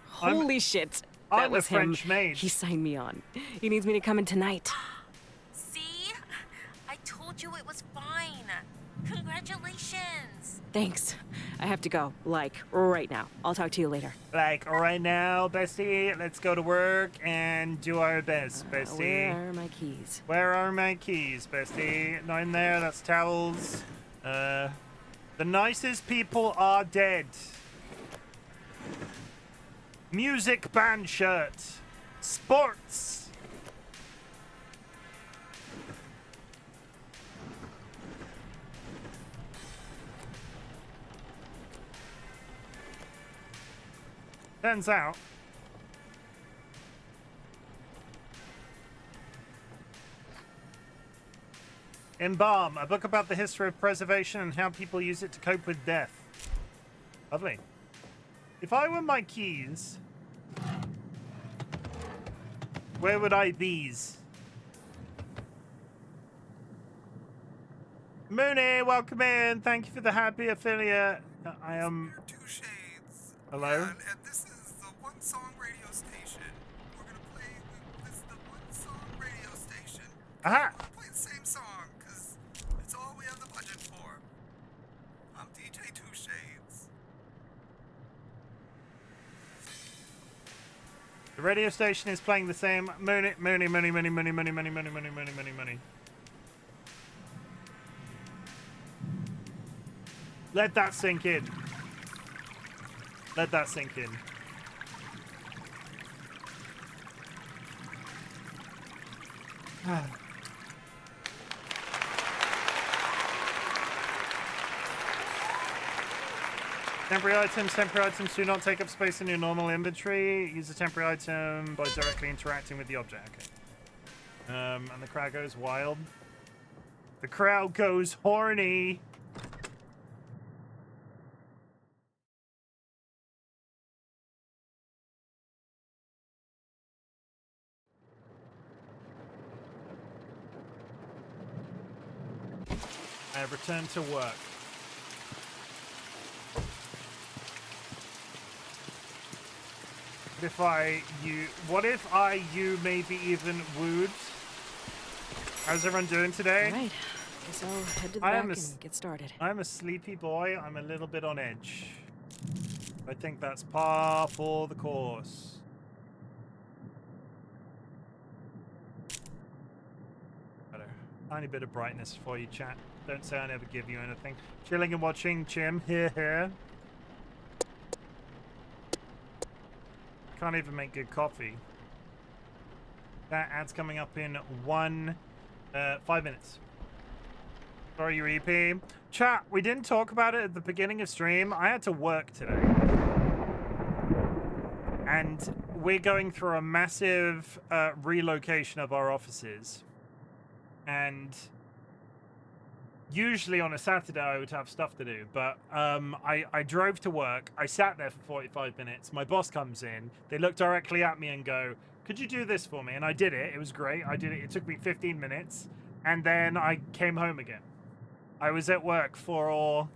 Holy shit. That I'm was a French him. maid. He signed me on. He needs me to come in tonight. See? I told you it was fine. Congratulations. Thanks. I have to go. Like, right now. I'll talk to you later. Like, right now, bestie, let's go to work and do our best, bestie. Where are my keys? Where are my keys, bestie? Not in there, that's towels. The nicest people are dead. Music band shirt. Sports. Turns out Embalm, a book about the history of preservation and how people use it to cope with death. Lovely. If I were my keys, where would I bees? Mooney, welcome in. Thank you for the happy affiliate. I am. Two Shades. Hello? And this is the One Song radio station. We're gonna play this is the One Song radio station. Aha! We're gonna play the same song because it's all we have the budget for. I'm DJ Two Shades. The radio station is playing the same. Mooney. Let that sink in. Let that sink in. Temporary items do not take up space in your normal inventory. Use a temporary item by directly interacting with the object. Okay. And the crowd goes wild. The crowd goes horny. I return to work. What if you, maybe even wooed? How's everyone doing today? All right. Guess I'll head to the I back am and get started. I'm a sleepy boy. I'm a little bit on edge. I think that's par for the course. Got a tiny bit of brightness for you, chat. Don't say I never give you anything. Chilling and watching Chim. Here. Can't even make good coffee. That ad's coming up in 5 minutes. Sorry, EP. Chat, we didn't talk about it at the beginning of stream. I had to work today. And we're going through a massive relocation of our offices. And usually on a Saturday I would have stuff to do, but I drove to work. I sat there for 45 minutes. My boss comes in. They look directly at me and go, "Could you do this for me?" And I did it. It was great. I did it. It took me 15 minutes. And then I came home again. I was at work I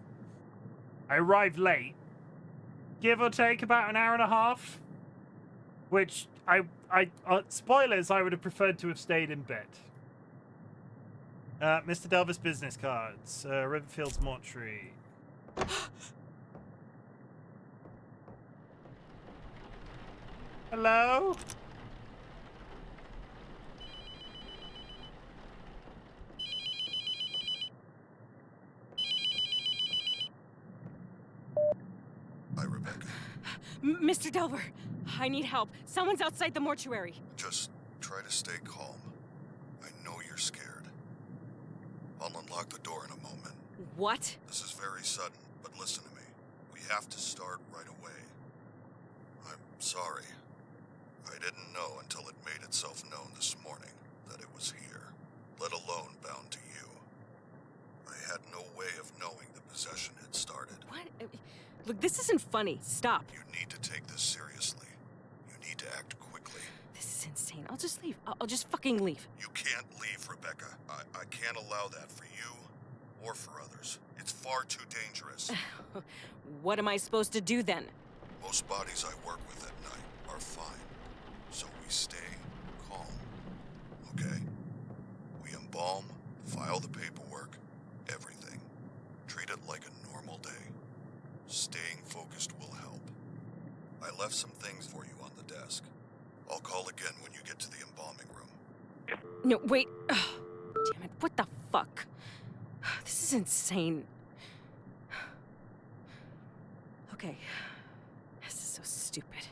arrived late, give or take about an hour and a half, which spoilers, I would have preferred to have stayed in bed. Mr. Delvis business cards. Riverfield's Mortuary. Hello? Hi, Rebecca. Mr. Delver, I need help. Someone's outside the mortuary. Just try to stay calm. I know you're scared. I'll unlock the door in a moment. What? This is very sudden, but listen to me. We have to start right away. I'm sorry. I didn't know until it made itself known this morning that it was here, let alone bound to you. I had no way of knowing the possession had started. What? Look, this isn't funny. Stop. You need to take this seriously. You need to act quickly. This is insane. I'll just leave. I'll just fucking leave. You can't leave, Rebecca. I can't allow that for you or for others. It's far too dangerous. What am I supposed to do then? Most bodies I work with at night are fine, so we stay calm, okay? We embalm, file the paperwork, everything. Treat it like a normal day. Staying focused will help. I left some things for you on the desk. I'll call again when you get to the embalming room. No, wait. Ugh, damn it. What the fuck? This is insane. Okay. This is so stupid.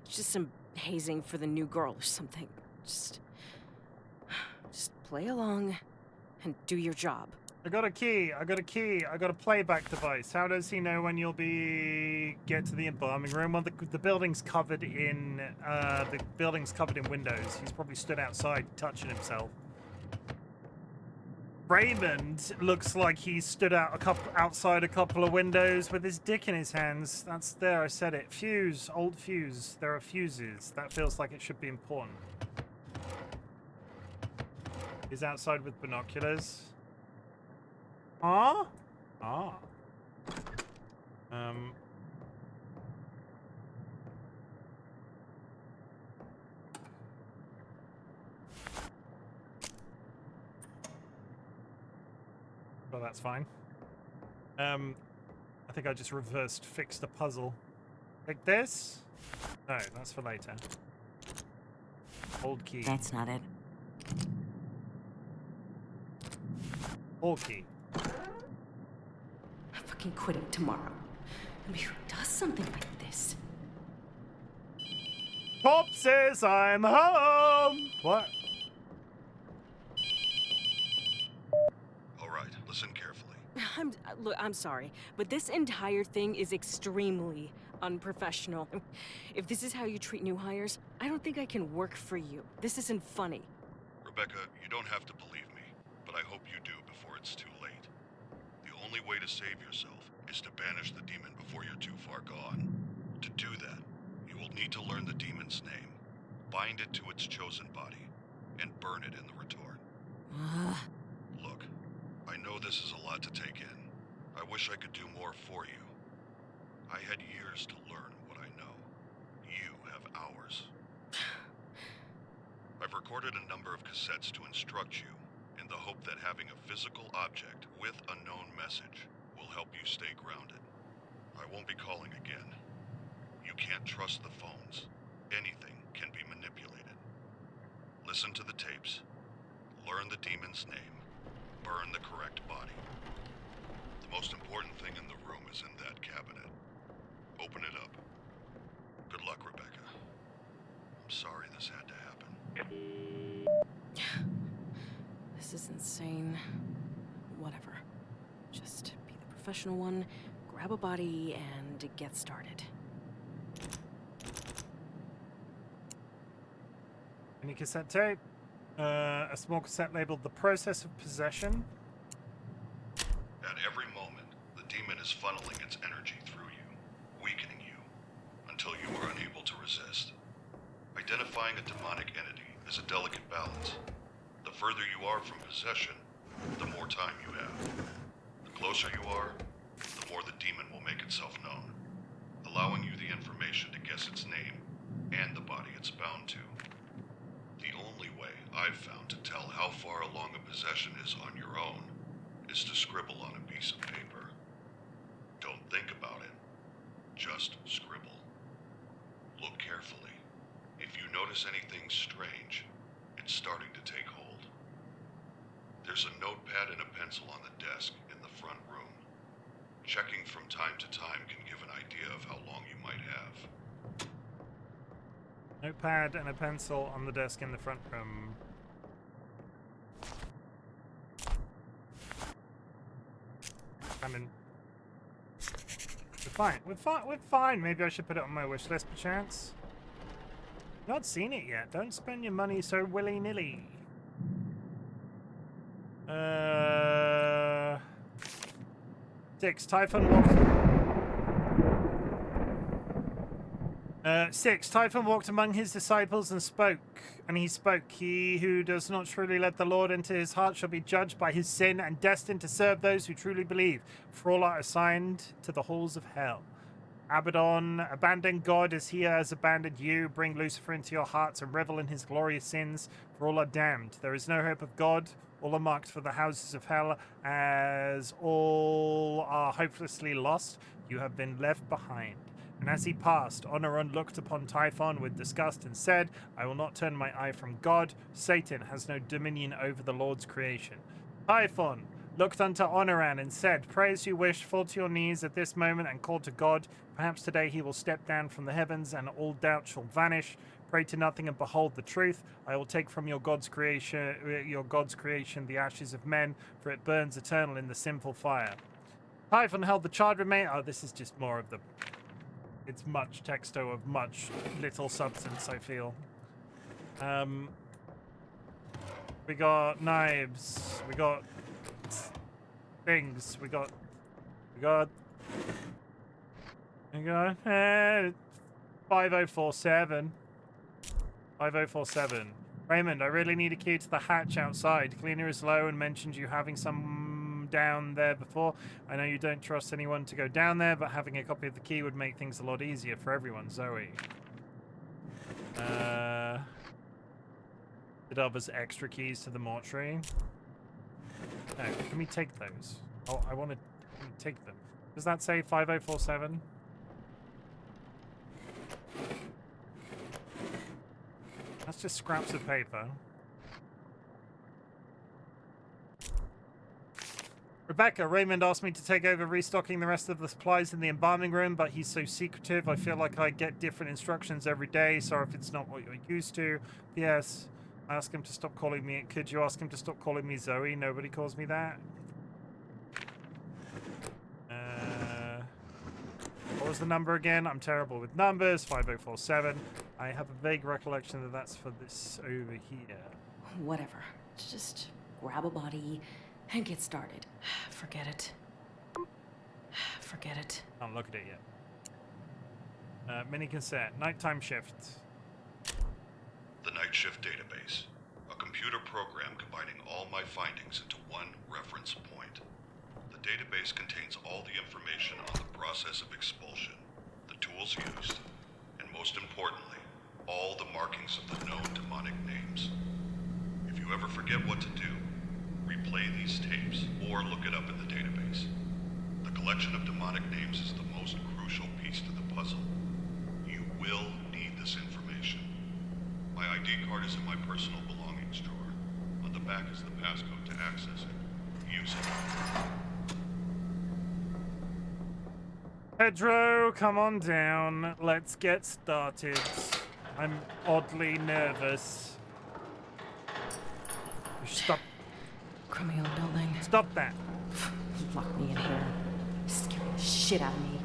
It's just some hazing for the new girl or something. Just play along and do your job. I got a key. I got a playback device. How does he know when you'll get to the embalming room? Well, the building's covered in windows. He's probably stood outside touching himself. Raymond looks like he stood outside a couple of windows with his dick in his hands. That's there. I said it. Fuse, old fuse. There are fuses. That feels like it should be important. He's outside with binoculars. Ah. Well, that's fine. I think I just fixed a puzzle. Like this? No, that's for later. Old key. That's not it. Old key. I'm fucking quitting tomorrow. I mean, who does something like this? Corpses, I'm home! What? All right, listen carefully. Look, I'm sorry, but this entire thing is extremely unprofessional. If this is how you treat new hires, I don't think I can work for you. This isn't funny. Rebecca, you don't have to believe me, but I hope you do before it's too late. The only way to save yourself is to banish the demon before you're too far gone. To do that, you will need to learn the demon's name, bind it to its chosen body, and burn it in the retort. Look, I know this is a lot to take in. I wish I could do more for you. I had years to learn what I know. You have hours. I've recorded a number of cassettes to instruct you in the hope that having a physical object with a known message will help you stay grounded. I won't be calling again. You can't trust the phones. Anything can be manipulated. Listen to the tapes. Learn the demon's name. Burn the correct body. The most important thing in the room is in that cabinet. Open it up. Good luck, Rebecca. I'm sorry this had to happen. This is insane. Whatever. Just be the professional one, grab a body, and get started. Any cassette tape? A small cassette labeled The Process of Possession. At every moment, the demon is funneling its energy through you, weakening you, until you are unable to resist. Identifying a demonic entity is a delicate balance. The further you are from possession, the more time you have. The closer you are, the more the demon will make itself known, allowing you the information to guess its name and the body it's bound to. The only way I've found to tell how far along a possession is on your own is to scribble on a piece of paper. Don't think about it. Just scribble. Look carefully. If you notice anything strange, it's starting to take hold. There's a notepad and a pencil on the desk in the front room. Checking from time to time can give an idea of how long you might have. Notepad and a pencil on the desk in the front room. I mean, we're fine. We're fine. Maybe I should put it on my wish list, perchance. Not seen it yet. Don't spend your money so willy-nilly. 6. Typhon walked. 6. Typhon walked among his disciples and spoke. And he spoke. He who does not truly let the Lord into his heart shall be judged by his sin and destined to serve those who truly believe. For all are assigned to the halls of hell. Abaddon, abandon God as he has abandoned you. Bring Lucifer into your hearts and revel in his glorious sins, for all are damned. There is no hope of God. All are marked for the houses of hell, as all are hopelessly lost. You have been left behind. And as he passed, Oneron looked upon Typhon with disgust and said, I will not turn my eye from God. Satan has no dominion over the Lord's creation. Typhon looked unto Oneron and said, Pray as you wish, fall to your knees at this moment and call to God. Perhaps today he will step down from the heavens and all doubt shall vanish. Pray to nothing and behold the truth. I will take from your God's creation, the ashes of men, for it burns eternal in the sinful fire. Typhon held the child remain. Oh, this is just more of the. It's much texto of much little substance, I feel. We got knives. We got things. We got 5047. 5047. Raymond, I really need a key to the hatch outside. Cleaner is low and mentioned you having some down there before. I know you don't trust anyone to go down there, but having a copy of the key would make things a lot easier for everyone. Zoe. Did others extra keys to the mortuary? No, can we take those? Oh, I want to take them. Does that say 5047? That's just scraps of paper. Rebecca, Raymond asked me to take over restocking the rest of the supplies in the embalming room, but he's so secretive. I feel like I get different instructions every day. Sorry if it's not what you're used to. Yes, ask him to stop calling me. Could you ask him to stop calling me Zoe? Nobody calls me that. What was the number again? I'm terrible with numbers. 5047. I have a vague recollection that that's for this over here. Whatever. Just grab a body and get started. Forget it. Forget it. Can't look at it yet. Mini cassette. Nighttime shift. The Night Shift Database. A computer program combining all my findings into one reference point. The database contains all the information on the process of expulsion, the tools used, and most importantly, all the markings of the known demonic names. If you ever forget what to do, replay these tapes or look it up in the database. The collection of demonic names is the most crucial piece to the puzzle. You will need this information. My ID card is in my personal belongings drawer. On the back is the passcode to access it. Use it. Pedro, come on down. Let's get started. I'm oddly nervous. Stop. Crummy old building. Stop that. Lock me in here. Scaring the shit out of me.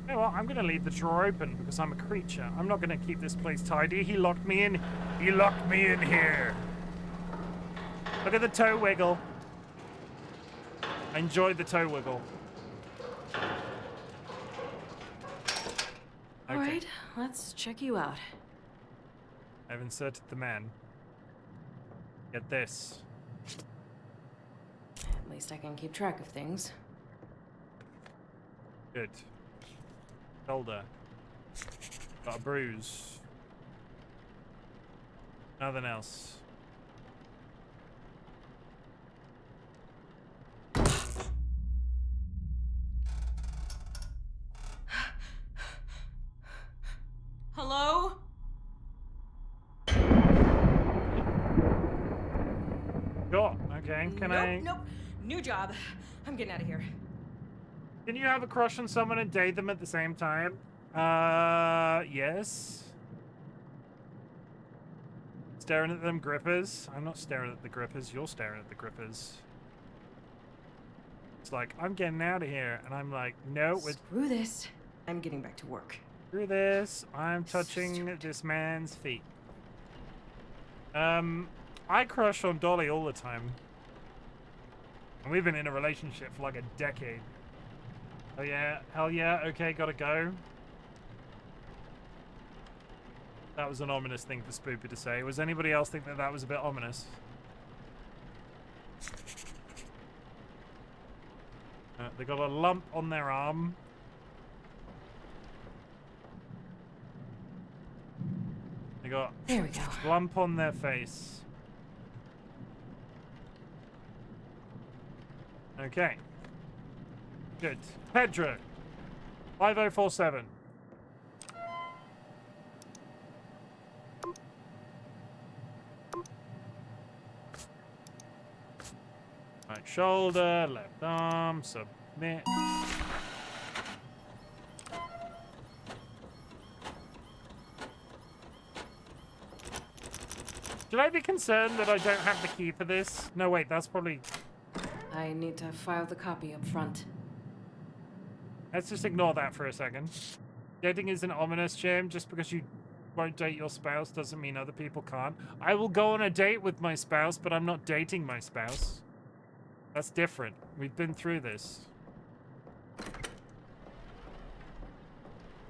You know what? I'm going to leave the drawer open because I'm a creature. I'm not going to keep this place tidy. He locked me in. He locked me in here. Look at the toe wiggle. I enjoyed the toe wiggle. All right, let's check you out. I've inserted the man. Get this. At least I can keep track of things. Good. Shoulder. Got a bruise. Nothing else. Hello? Sure. Okay. Can I? Nope. New job. I'm getting out of here. Can you have a crush on someone and date them at the same time? Yes. Staring at them grippers. I'm not staring at the grippers. You're staring at the grippers. It's like, I'm getting out of here. And I'm like, no, Screw this. I'm getting back to work. Screw this. I'm touching this man's feet. I crush on Dolly all the time. And we've been in a relationship for like a decade. Oh yeah, hell yeah, okay, gotta go. That was an ominous thing for Spoopy to say. Was anybody else think that that was a bit ominous? They got a lump on their arm. They got There we go. a lump on their face. Okay. Good. Pedro. 5047. Right shoulder, left arm, submit. Should I be concerned that I don't have the key for this? No, wait, that's probably... I need to file the copy up front. Let's just ignore that for a second. Dating isn't ominous, Chim. Just because you won't date your spouse doesn't mean other people can't. I will go on a date with my spouse, but I'm not dating my spouse. That's different. We've been through this.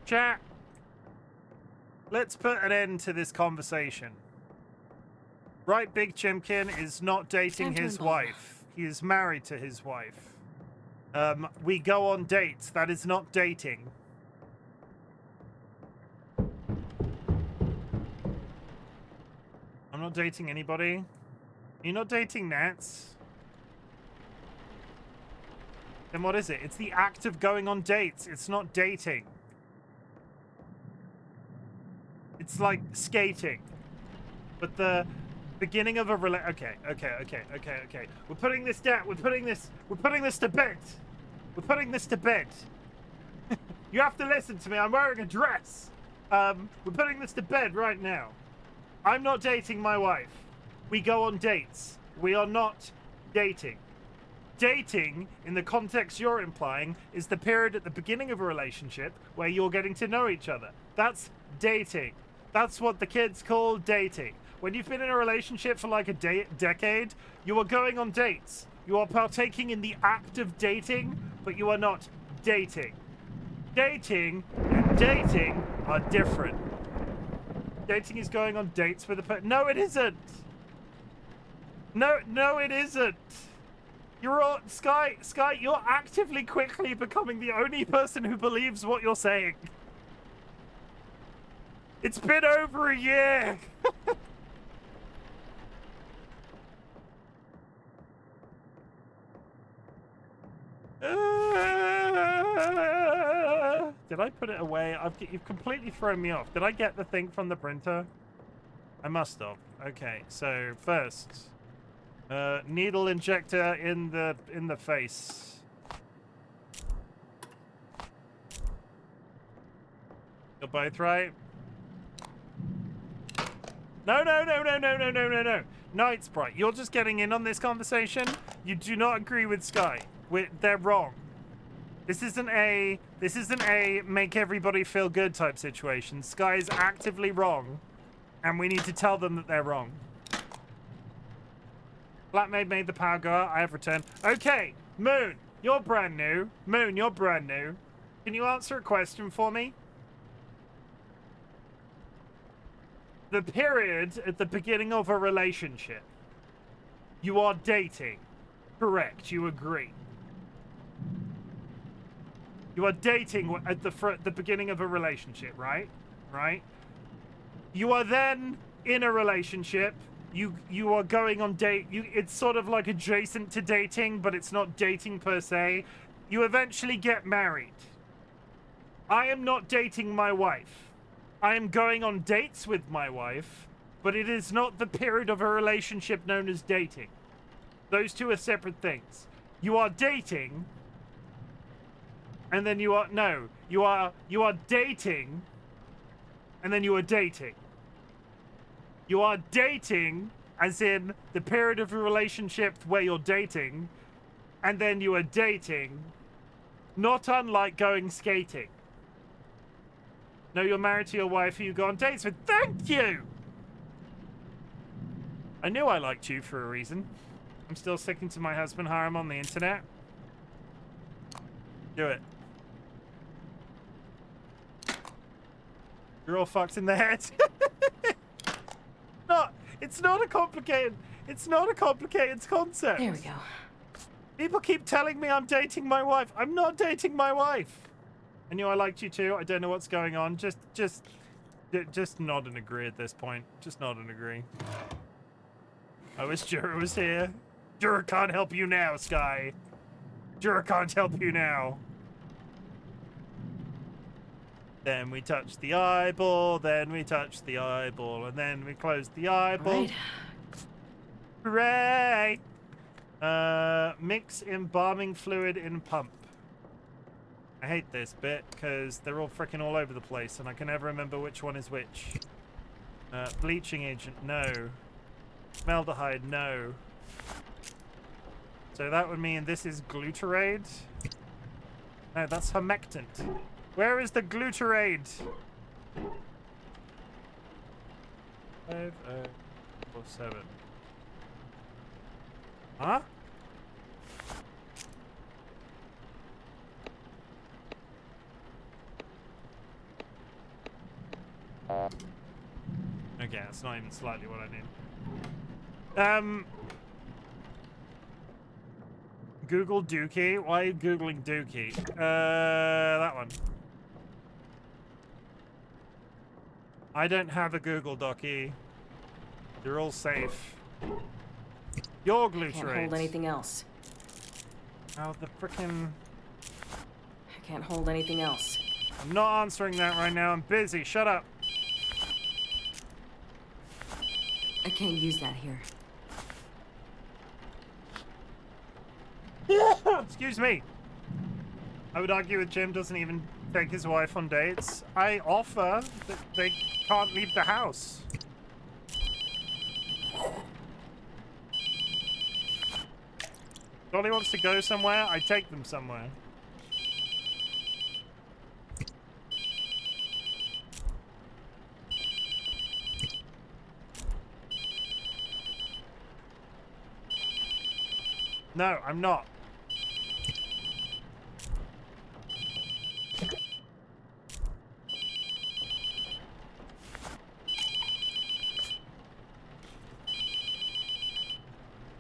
Chat. Let's put an end to this conversation. RightBigChimken is not dating his wife. He is married to his wife. We go on dates. That is not dating. I'm not dating anybody. You're not dating Nats. Then what is it? It's the act of going on dates. It's not dating. It's like skating. But the beginning of a okay. We're putting this down. We're putting this to bed. We're putting this to bed. You have to listen to me. I'm wearing a dress. We're putting this to bed right now. I'm not dating my wife. We go on dates. We are not dating. Dating, in the context you're implying, is the period at the beginning of a relationship where you're getting to know each other. That's dating. That's what the kids call dating. When you've been in a relationship for like a decade, you are going on dates. You are partaking in the act of dating, but you are not dating. Dating and dating are different. Dating is going on dates with a person. No, it isn't. No, it isn't. You're all, Sky, you're actively quickly becoming the only person who believes what you're saying. It's been over a year. Did I put it away? You've completely thrown me off. Did I get the thing from the printer? I must have. Okay, so first, needle injector in the face. You're both right. No. Night Sprite, you're just getting in on this conversation. You do not agree with Sky. They're wrong. This isn't a make everybody feel good type situation. Sky is actively wrong, and we need to tell them that they're wrong. Flatmate made the power go out. I have returned. Okay, Moon, you're brand new. Moon, you're brand new. Can you answer a question for me? The period at the beginning of a relationship. You are dating. Correct, you agree. You are dating at the beginning of a relationship, right? Right? You are then in a relationship. You are going on date. It's sort of like adjacent to dating, but it's not dating per se. You eventually get married. I am not dating my wife. I am going on dates with my wife, but it is not the period of a relationship known as dating. Those two are separate things. You are dating, and then you are dating, and then you are dating. You are dating, as in the period of a relationship where you're dating, and then you are dating, not unlike going skating. No, you're married to your wife who you go on dates with. Thank you! I knew I liked you for a reason. I'm still sticking to my husband harem on the internet. Do it. You're all fucked in the head. It's not a complicated concept. There we go. People keep telling me I'm dating my wife. I'm not dating my wife. I knew I liked you too. I don't know what's going on. Just nod and agree at this point. Just nod and agree. I wish Jura was here. Jura can't help you now, Sky. Jura can't help you now. Then we touch the eyeball, then we touch the eyeball, and then we close the eyeball. Right. Hooray! Mix embalming fluid in pump. I hate this bit, because they're all freaking all over the place, and I can never remember which one is which. Bleaching agent, no. Formaldehyde, no. So that would mean this is glutarate? No, that's humectant. Where is the glutarate? 5047. Huh? Okay, that's not even slightly what I need. Google Dookie? Why are you Googling Dookie? That one. I don't have a Google Docky. You're all safe. Your glutarate. Can't hold anything else. Oh, the frickin'... I can't hold anything else. I'm not answering that right now. I'm busy. Shut up. I can't use that here. Excuse me. I would argue with Chim doesn't even take his wife on dates. I offer that they can't leave the house. Dolly wants to go somewhere, I take them somewhere. No, I'm not.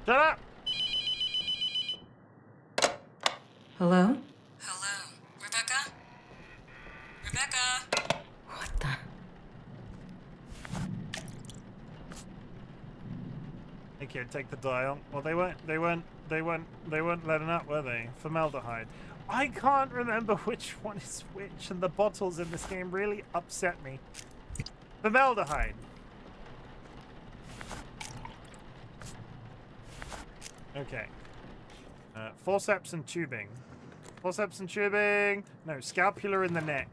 Shut up! Hello? Hello, Rebecca? Rebecca? What the? Hey kid, take the dial. Well, they weren't letting up, were they? Formaldehyde. I can't remember which one is which, and the bottles in this game really upset me. Formaldehyde. Okay. Forceps and tubing. Forceps and tubing. No, scalpula in the neck.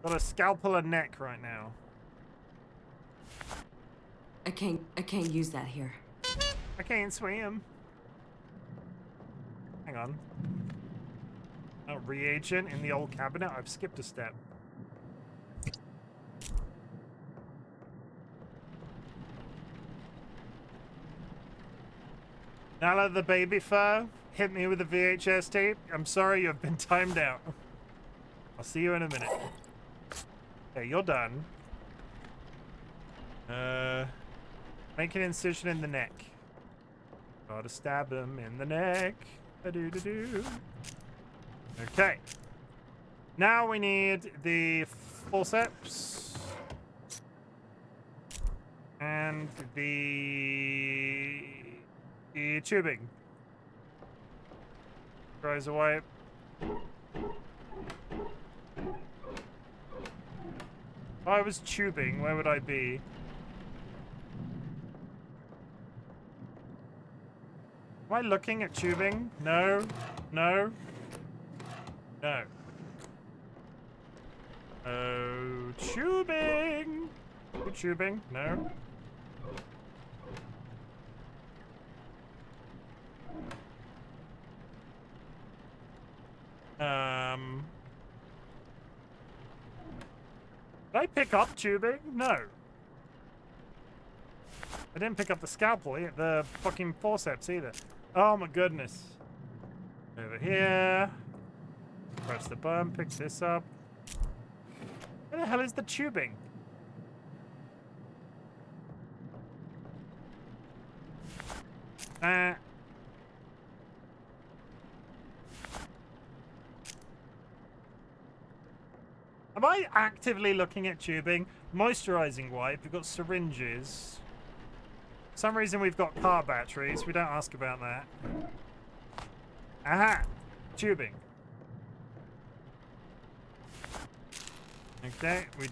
Got a scalpula neck right now. I can't use that here. I can't swim. Hang on. Oh, reagent in the old cabinet. I've skipped a step. Nala the baby fur hit me with a VHS tape. I'm sorry, you've been timed out. I'll see you in a minute. Okay, you're done. Make an incision in the neck. Gotta stab him in the neck. A-doo-doo-doo. Okay. Now we need the forceps. And the tubing. Tries a wipe. If I was tubing, where would I be? Am I looking at tubing? No. No. No. Oh, tubing! Oh, tubing? No. Did I pick up tubing? No. I didn't pick up the scalpel, the fucking forceps either. Oh my goodness. Over here. Press the button, pick this up. Where the hell is the tubing? Am I actively looking at tubing? Moisturizing wipe. We've got syringes. For some reason we've got car batteries. We don't ask about that. Aha! Tubing. Okay, we...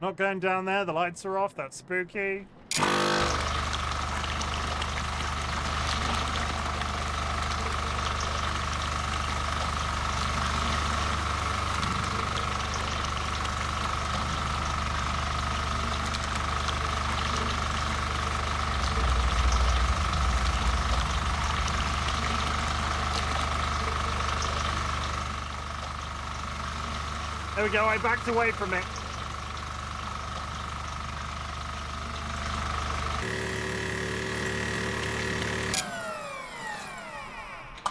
Not going down there. The lights are off. That's spooky. There we go, I backed away from it.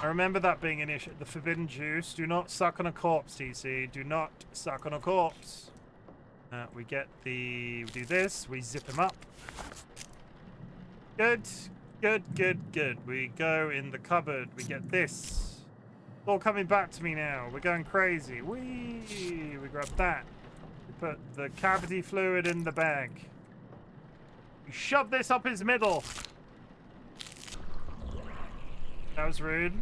I remember that being an issue. The forbidden juice. Do not suck on a corpse, TC. Do not suck on a corpse. We get the... We do this. We zip him up. Good. Good, good, good. We go in the cupboard. We get this. It's all coming back to me now. We're going crazy. Whee! We grab that. We put the cavity fluid in the bag. We shove this up his middle. That was rude.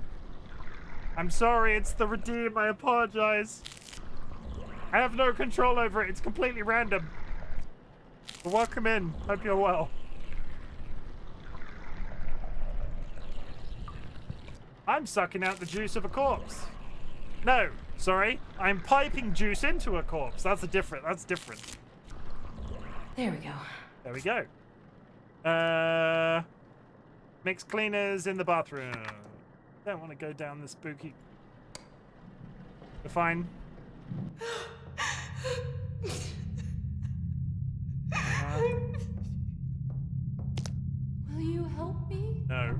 I'm sorry, it's the redeem. I apologize. I have no control over it. It's completely random. But welcome in. Hope you're well. I'm sucking out the juice of a corpse. No, sorry. I'm piping juice into a corpse. That's different. There we go. There we go. Mix cleaners in the bathroom. Don't want to go down the spooky... We're fine. Will you help me? No.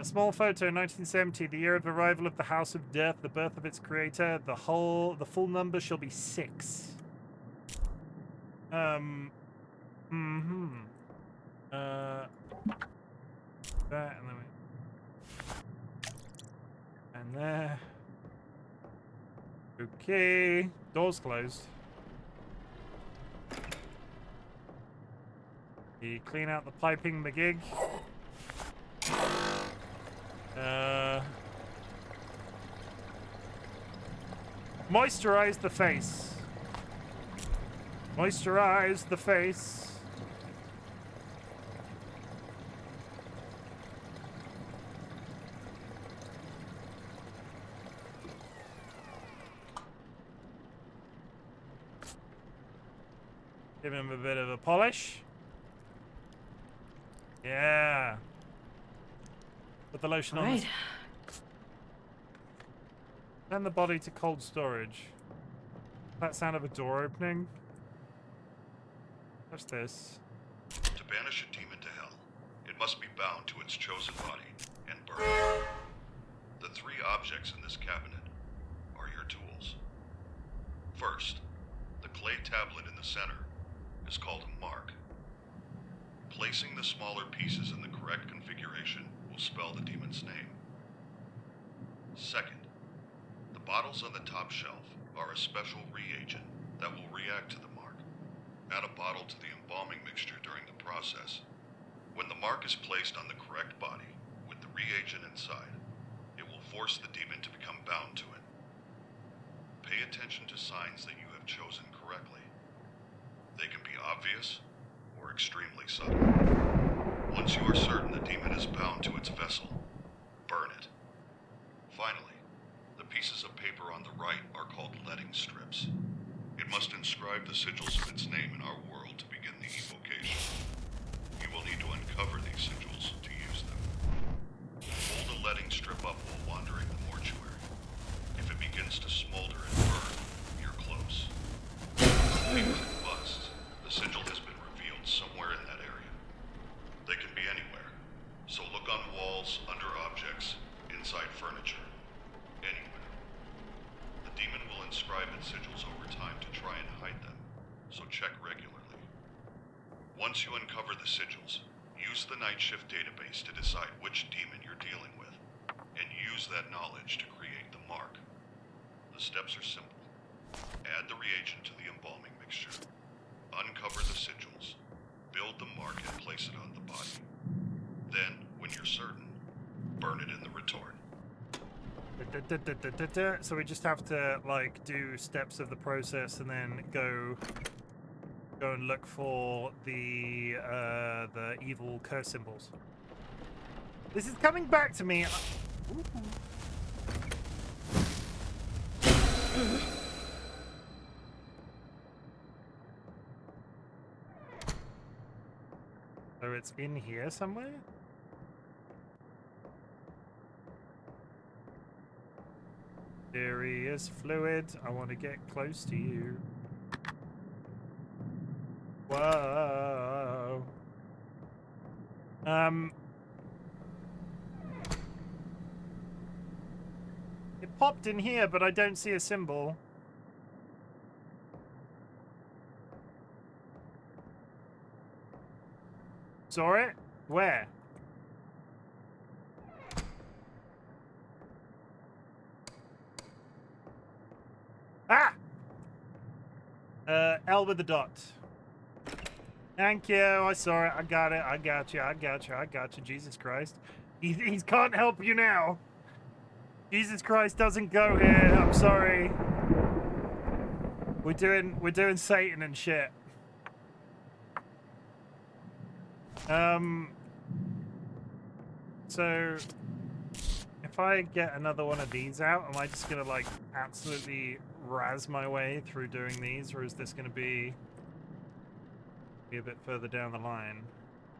Small photo, 1970, the year of arrival of the House of Death, the birth of its creator. The full number shall be 6. That and then and there. Okay, doors closed. You clean out the piping, McGig. Moisturize the face. Moisturize the face. Give him a bit of a polish. Yeah. Put the lotion on. Right. Send the body to cold storage. That sound of a door opening. What's this? To banish a demon to hell, it must be bound to its chosen body and burned. The 3 objects in this cabinet are your tools. First, the clay tablet in the center is called a mark. Placing the smaller pieces in the correct configuration will spell the demon's name. Second, the bottles on the top shelf are a special reagent that will react to the mark. Add a bottle to the embalming mixture during the process. When the mark is placed on the correct body with the reagent inside, it will force the demon to become bound to it. Pay attention to signs that you have chosen correctly. They can be obvious or extremely subtle. Once you are certain the demon is bound to its vessel, burn it. Finally, the pieces of paper on the right are called letting strips. It must inscribe the sigils of its name in our world to begin the evocation. kindling strip up while wandering the mortuary. If it begins to smolder and burn, you're close. Even if it busts, the sigil has been revealed somewhere in that area. They can be anywhere, so look on walls, under objects, inside furniture, anywhere. The demon will inscribe its sigils over time to try and hide them, so check regularly. Once you uncover the sigils, use the night shift database to decide which demon you're dealing with, and use that knowledge to create the mark. The steps are simple. Add the reagent to the embalming mixture, uncover the sigils, build the mark and place it on the body. Then, when you're certain, burn it in the retort. So we just have to, like, do steps of the process and then go and look for the evil curse symbols. This is coming back to me. So it's in here somewhere? Serious fluid. I want to get close to you. Whoa. It popped in here, but I don't see a symbol. Saw it? Where? Ah! L with the dot. Thank you. I saw it. I got it. I got you. I got you. I got you. Jesus Christ. He can't help you now. Jesus Christ doesn't go here. I'm sorry. We're doing Satan and shit. So if I get another one of these out, am I just gonna like absolutely razz my way through doing these, or is this gonna be a bit further down the line?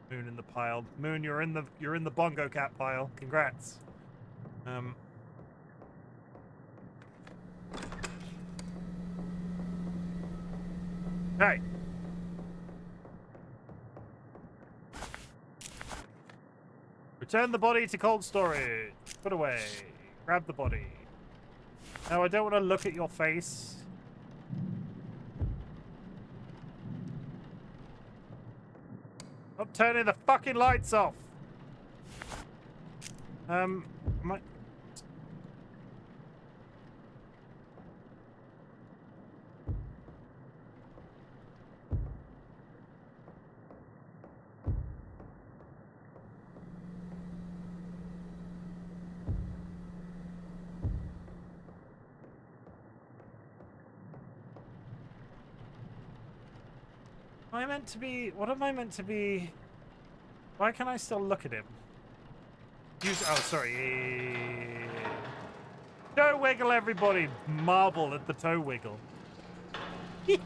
Moon in the pile. Moon, you're in the bongo cat pile. Congrats. Hey. Return the body to cold storage. Put away. Grab the body. No, I don't want to look at your face. I'm turning the fucking lights off. Am I meant to be? What am I meant to be? Why can I still look at him? Use. Oh, sorry. Toe wiggle, everybody. Marble at the toe wiggle. Now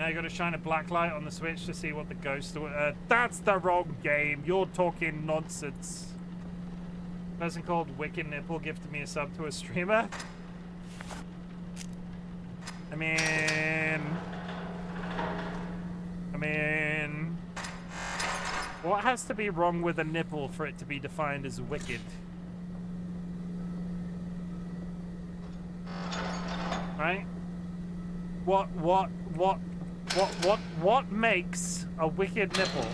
you got to shine a black light on the switch to see what the ghost. That's the wrong game. You're talking nonsense. Person called Wicked Nipple gifted me a sub to a streamer. I mean, what has to be wrong with a nipple for it to be defined as wicked? Right? What makes a wicked nipple?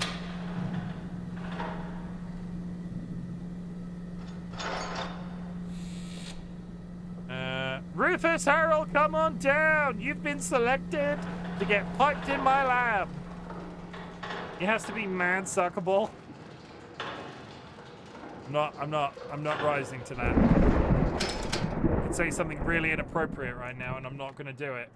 Rufus Harold, come on down. You've been selected to get piped in my lab. It has to be mad suckable. I'm not rising to that. I could say something really inappropriate right now, and I'm not gonna do it.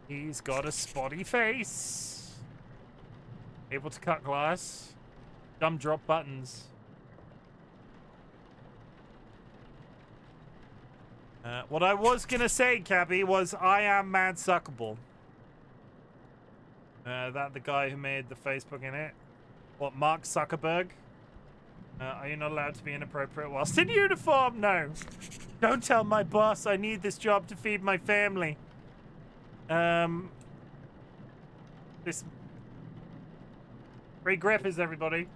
He's got a spotty face. Able to cut glass. Dumb drop buttons. What I was gonna say, Cabby, was I am mad suckable. That the guy who made the Facebook in it. What, Mark Zuckerberg? Are you not allowed to be inappropriate whilst in uniform? No. Don't tell my boss I need this job to feed my family. This... Free Griffiths, everybody.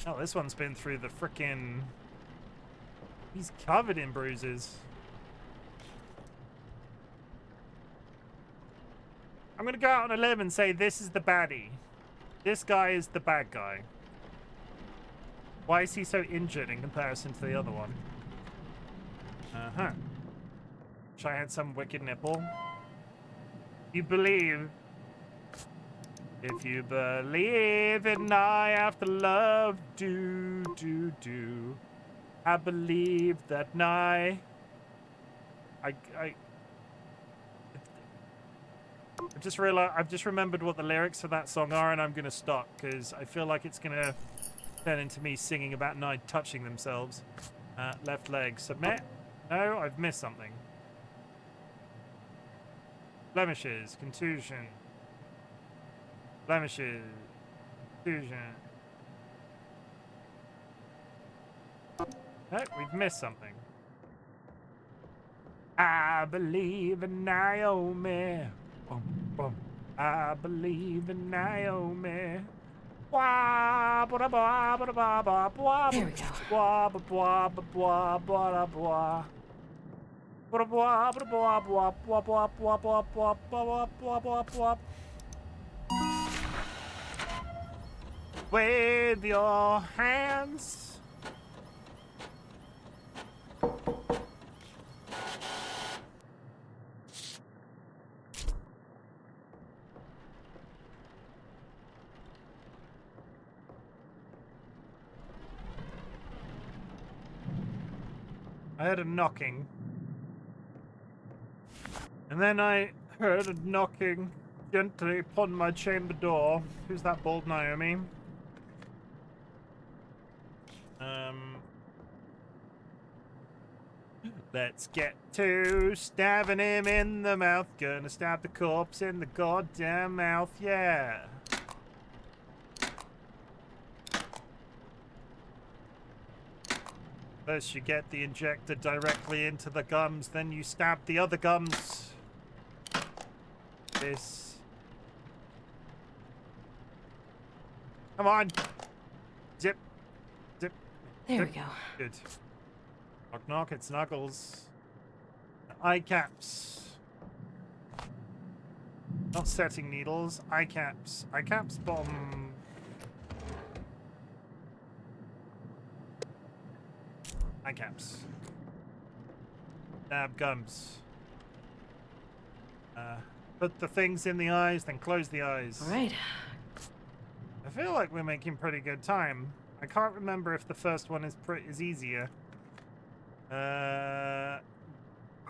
Oh, this one's been through the frickin'... He's covered in bruises. I'm gonna go out on a limb and say this is the baddie. This guy is the bad guy. Why is he so injured in comparison to the other one? Uh-huh. Wish I had some wicked nipple. You believe... If you believe in I after love, do. I believe that I just realized, I've just remembered what the lyrics for that song are, and I'm gonna stop because I feel like it's gonna turn into me singing about Nye touching themselves. Left leg, submit. No, I've missed something. Blemishes, contusion. Blemishes, contusion. No, we've missed something. I believe in Naomi. Boom, boom. I believe in Naomi. There we go. With your hands. I heard a knocking. And then I heard a knocking gently upon my chamber door. Who's that bald Naomi? Let's get to stabbing him in the mouth. Gonna stab the corpse in the goddamn mouth, yeah. First you get the injector directly into the gums, then you stab the other gums. This. Come on. Zip. Zip. There zip. we go. Good. Knock knock, it's Snuggles. Eye caps. Not setting needles, eye caps. Eye caps, bomb. Eye caps. Dab gums. Put the things in the eyes, then close the eyes. All right. I feel like we're making pretty good time. I can't remember if the first one is easier.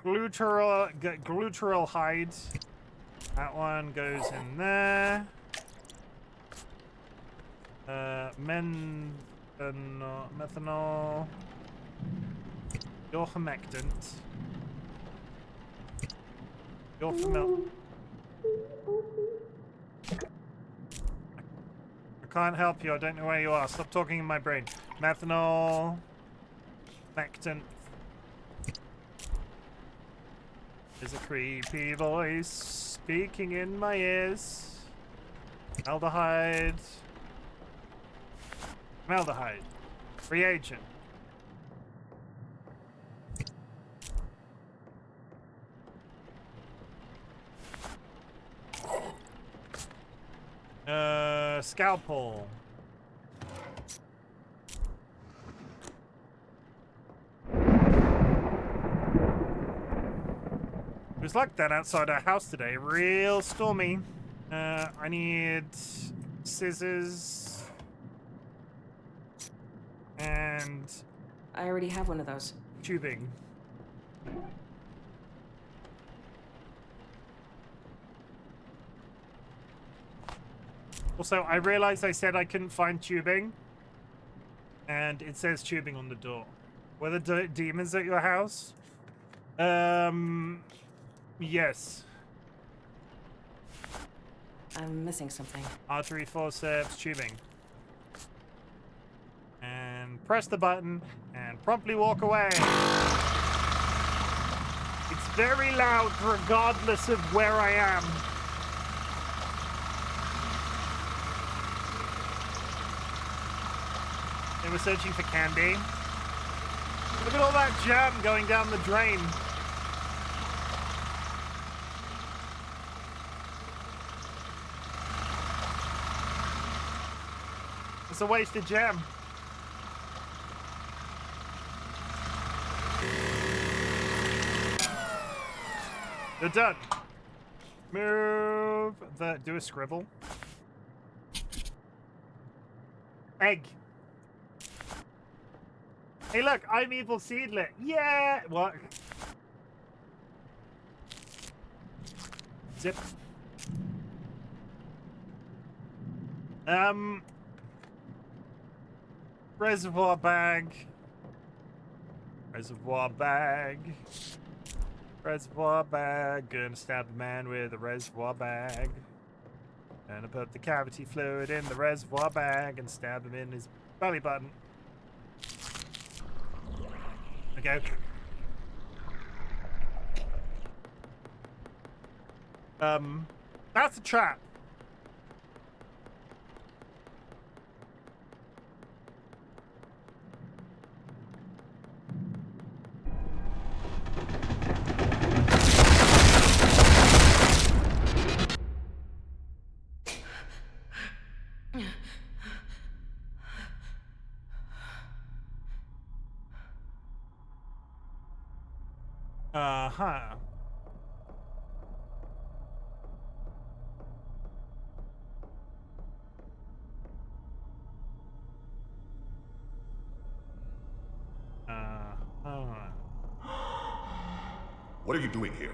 Gluteral hide. That one goes in there. Methanol. Dorfamectant. Dorfamil. I can't help you. I don't know where you are. Stop talking in my brain. Methanol. Mectant. There's a creepy voice speaking in my ears. Aldehyde. Aldehyde. Reagent. Scalpel. It was like that outside our house today. Real stormy. I need scissors. And I already have one of those. tubing. Also, I realized I said I couldn't find tubing. And it says tubing on the door. Were the demons at your house? Yes. I'm missing something. Artery, forceps, tubing. And press the button and promptly walk away. It's very loud regardless of where I am. They were searching for candy. Look at all that jam going down the drain. It's a wasted jam. They're done. Move the... Do a scribble. Egg. Hey, look, I'm evil seedlet. Yeah. What? Zip. Reservoir bag. Reservoir bag. Reservoir bag. Gonna stab the man with a reservoir bag. Gonna put the cavity fluid in the reservoir bag and stab him in his belly button. Okay. That's a trap. Uh-huh. What are you doing here?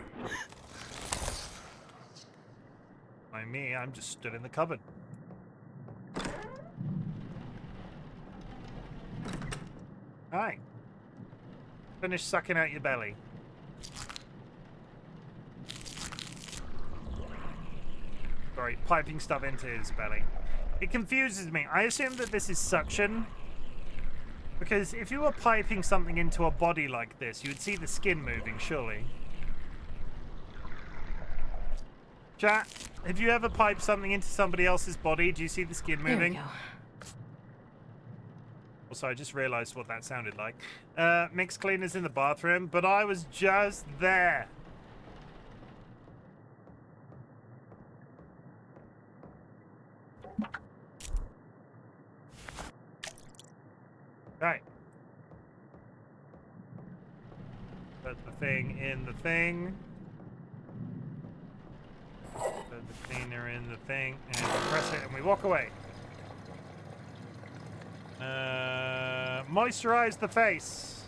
By me, I'm just stood in the cupboard. Hi. Finish sucking out your belly. Sorry, piping stuff into his belly. It confuses me. I assume that this is suction. Because if you were piping something into a body like this, you would see the skin moving, surely. Chat, have you ever piped something into somebody else's body? Do you see the skin moving? There we go. Also, I just realized what that sounded like. Mix cleaners in the bathroom, but I was just there. Right. Put the thing in the thing. Put the cleaner in the thing, and we press it, and we walk away. Moisturize the face.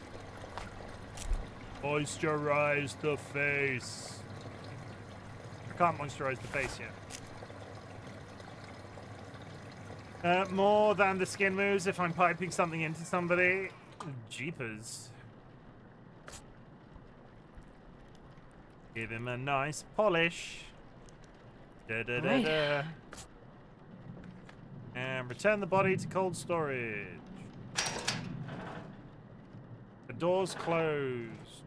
Moisturize the face. I can't moisturize the face yet. More than the skin moves if I'm piping something into somebody. Jeepers. Give him a nice polish. Da da da da. And return the body to cold storage. The door's closed.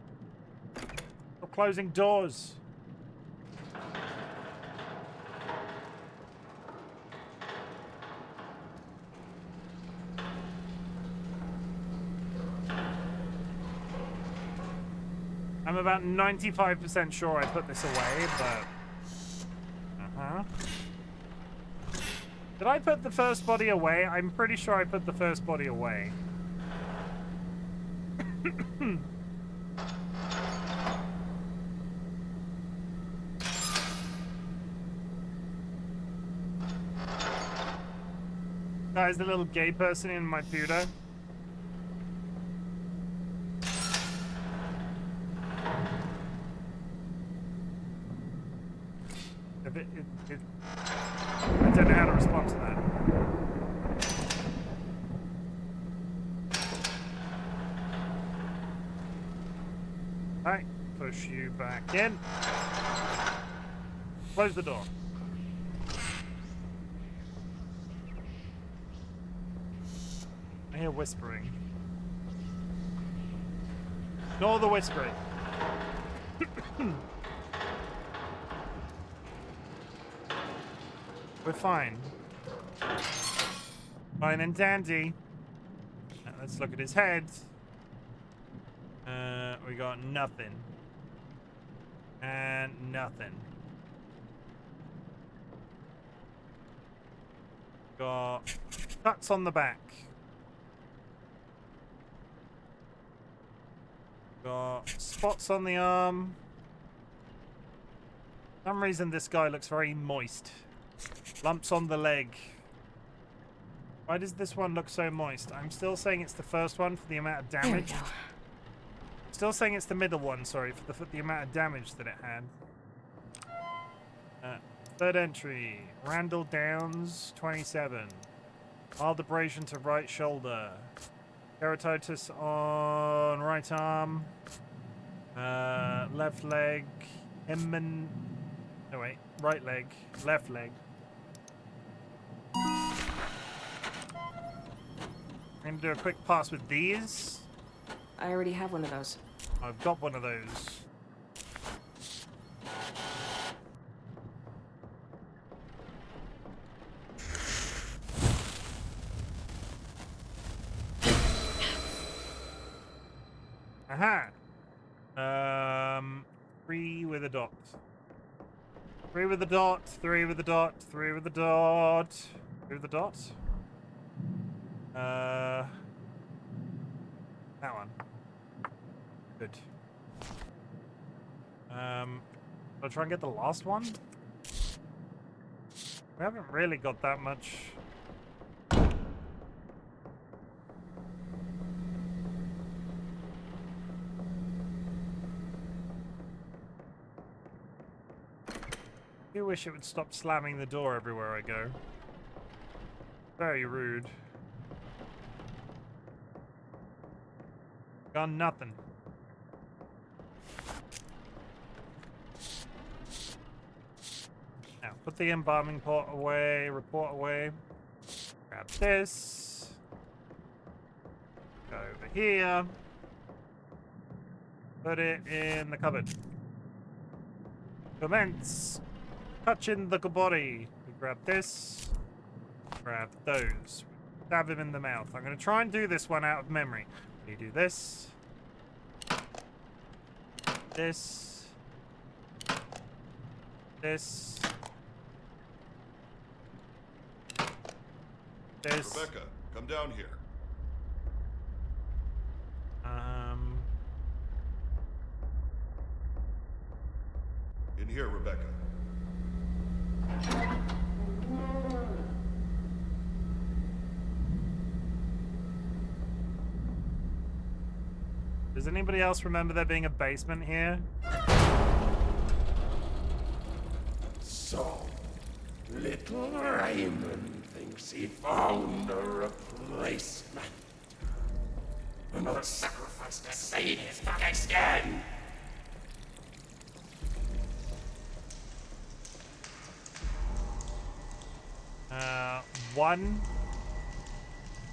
Stop closing doors. I'm about 95% sure I put this away, but... Uh-huh. Did I put the first body away? I'm pretty sure I put the first body away. That is the little gay person in my pewter. I don't know how to respond to that. Alright, push you back in. Close the door. I hear whispering. Ignore the whispering. We're fine. Fine and dandy. Now let's look at his head. We got nothing. And nothing. Got cuts on the back. Got spots on the arm. For some reason this guy looks very moist. Lumps on the leg. Why does this one look so moist? I'm still saying it's the first one for the amount of damage. There we go. Still saying it's the middle one, sorry, for the amount of damage that it had. Third entry. Randall Downs, 27. Mild abrasion to right shoulder. Keratitis on right arm. Left leg. No, wait. Right leg. Left leg. I'm going to do a quick pass with these. I already have one of those. I've got one of those. Aha! 3 with a dot. 3 with a dot, 3 with a dot, 3 with a dot. 3 with a dot? That one. Good. I'll try and get the last one. We haven't really got that much. I do wish it would stop slamming the door everywhere I go. Very rude. Got nothing. Now, put the embalming pot away, report away. Grab this. Go over here. Put it in the cupboard. Commence. Touching the body. We grab this. Grab those. Stab him in the mouth. I'm going to try and do this one out of memory. You do this. This. This. This. Rebecca, come down here. In here, Rebecca. Does anybody else remember there being a basement here? So, little Raymond thinks he found a replacement. Another sacrifice to save his fucking skin! One.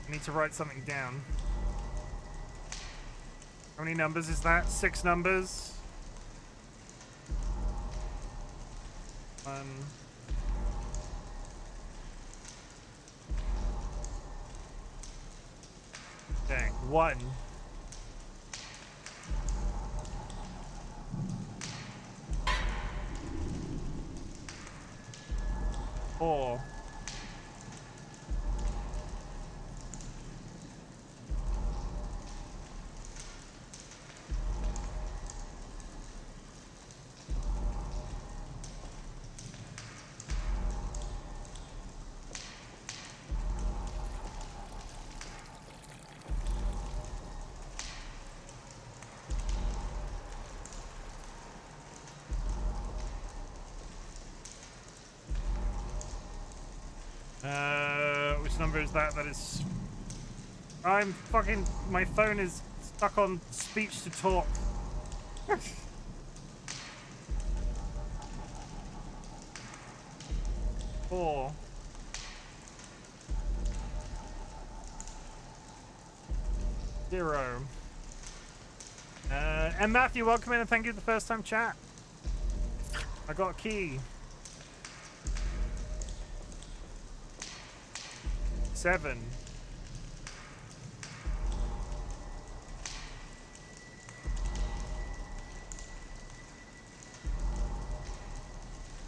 I need to write something down. How many numbers is that? 6 numbers. 1. Okay, 1. 4. 5. number is that? That is... I'm fucking... My phone is stuck on speech to talk. 4. Zero. And Matthew, welcome in and thank you for the first time chat. I got a key. 7.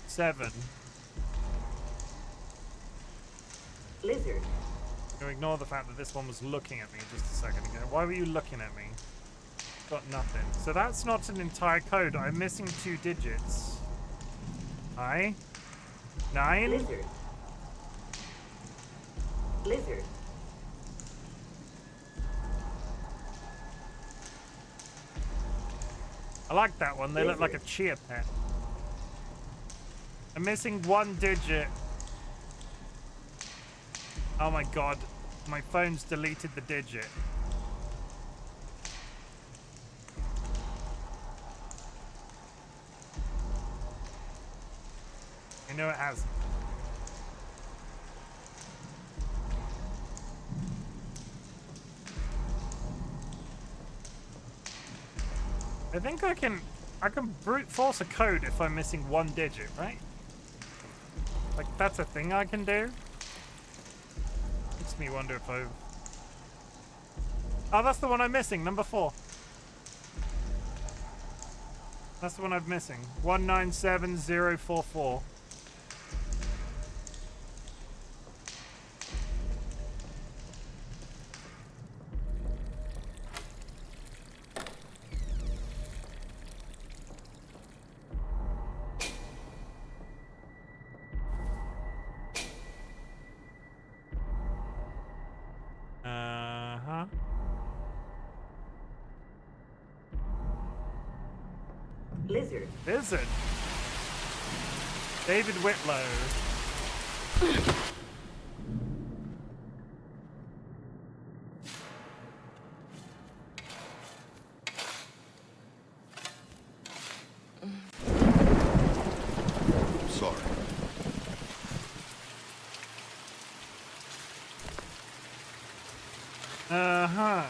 7. Lizard. You ignore the fact that this one was looking at me just a second ago. Why were you looking at me? Got nothing. So that's not an entire code. I'm missing 2 digits. 9. Lizard. Lizard. I like that one. They look like a chia pet. I'm missing 1 digit. Oh my god. My phone's deleted the digit. I know it has. I think I can brute force a code if I'm missing 1 digit, right? Like that's a thing I can do. Makes me wonder if I've... Oh, that's the one I'm missing, number 4. That's the one I'm missing. 197044. Lizard. Lizard. David Whitlow. Sorry. Uh-huh.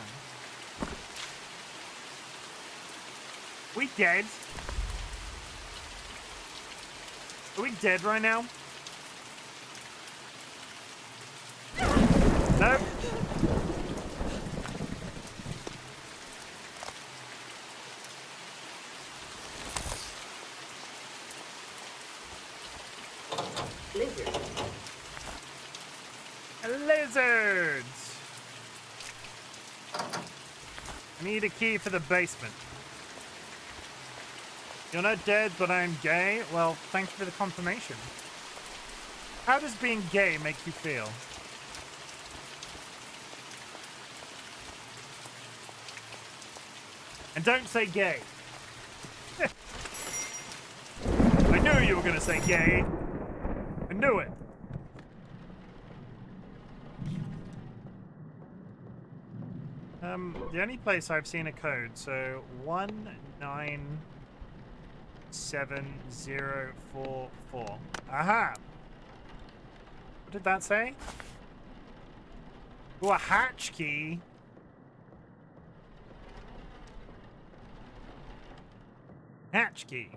We dead? Are we dead right now? No. Lizard. Lizards. I need a key for the basement. You're not dead, but I'm gay? Well, thank you for the confirmation. How does being gay make you feel? And don't say gay. I knew you were going to say gay. I knew it. The only place I've seen a code, so 197044. Aha! What did that say? Oh, a hatch key. Hatch key.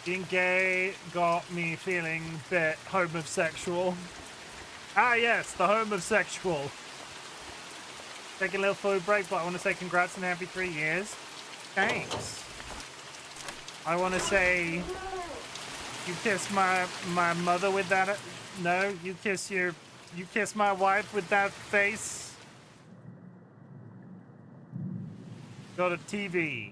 Being gay got me feeling a bit homosexual. Ah yes, the homosexual. Taking a little food break, but I want to say congrats and happy 3 years. Thanks. I want to say you kiss my mother with that. No, you kiss my wife with that face. Got a TV.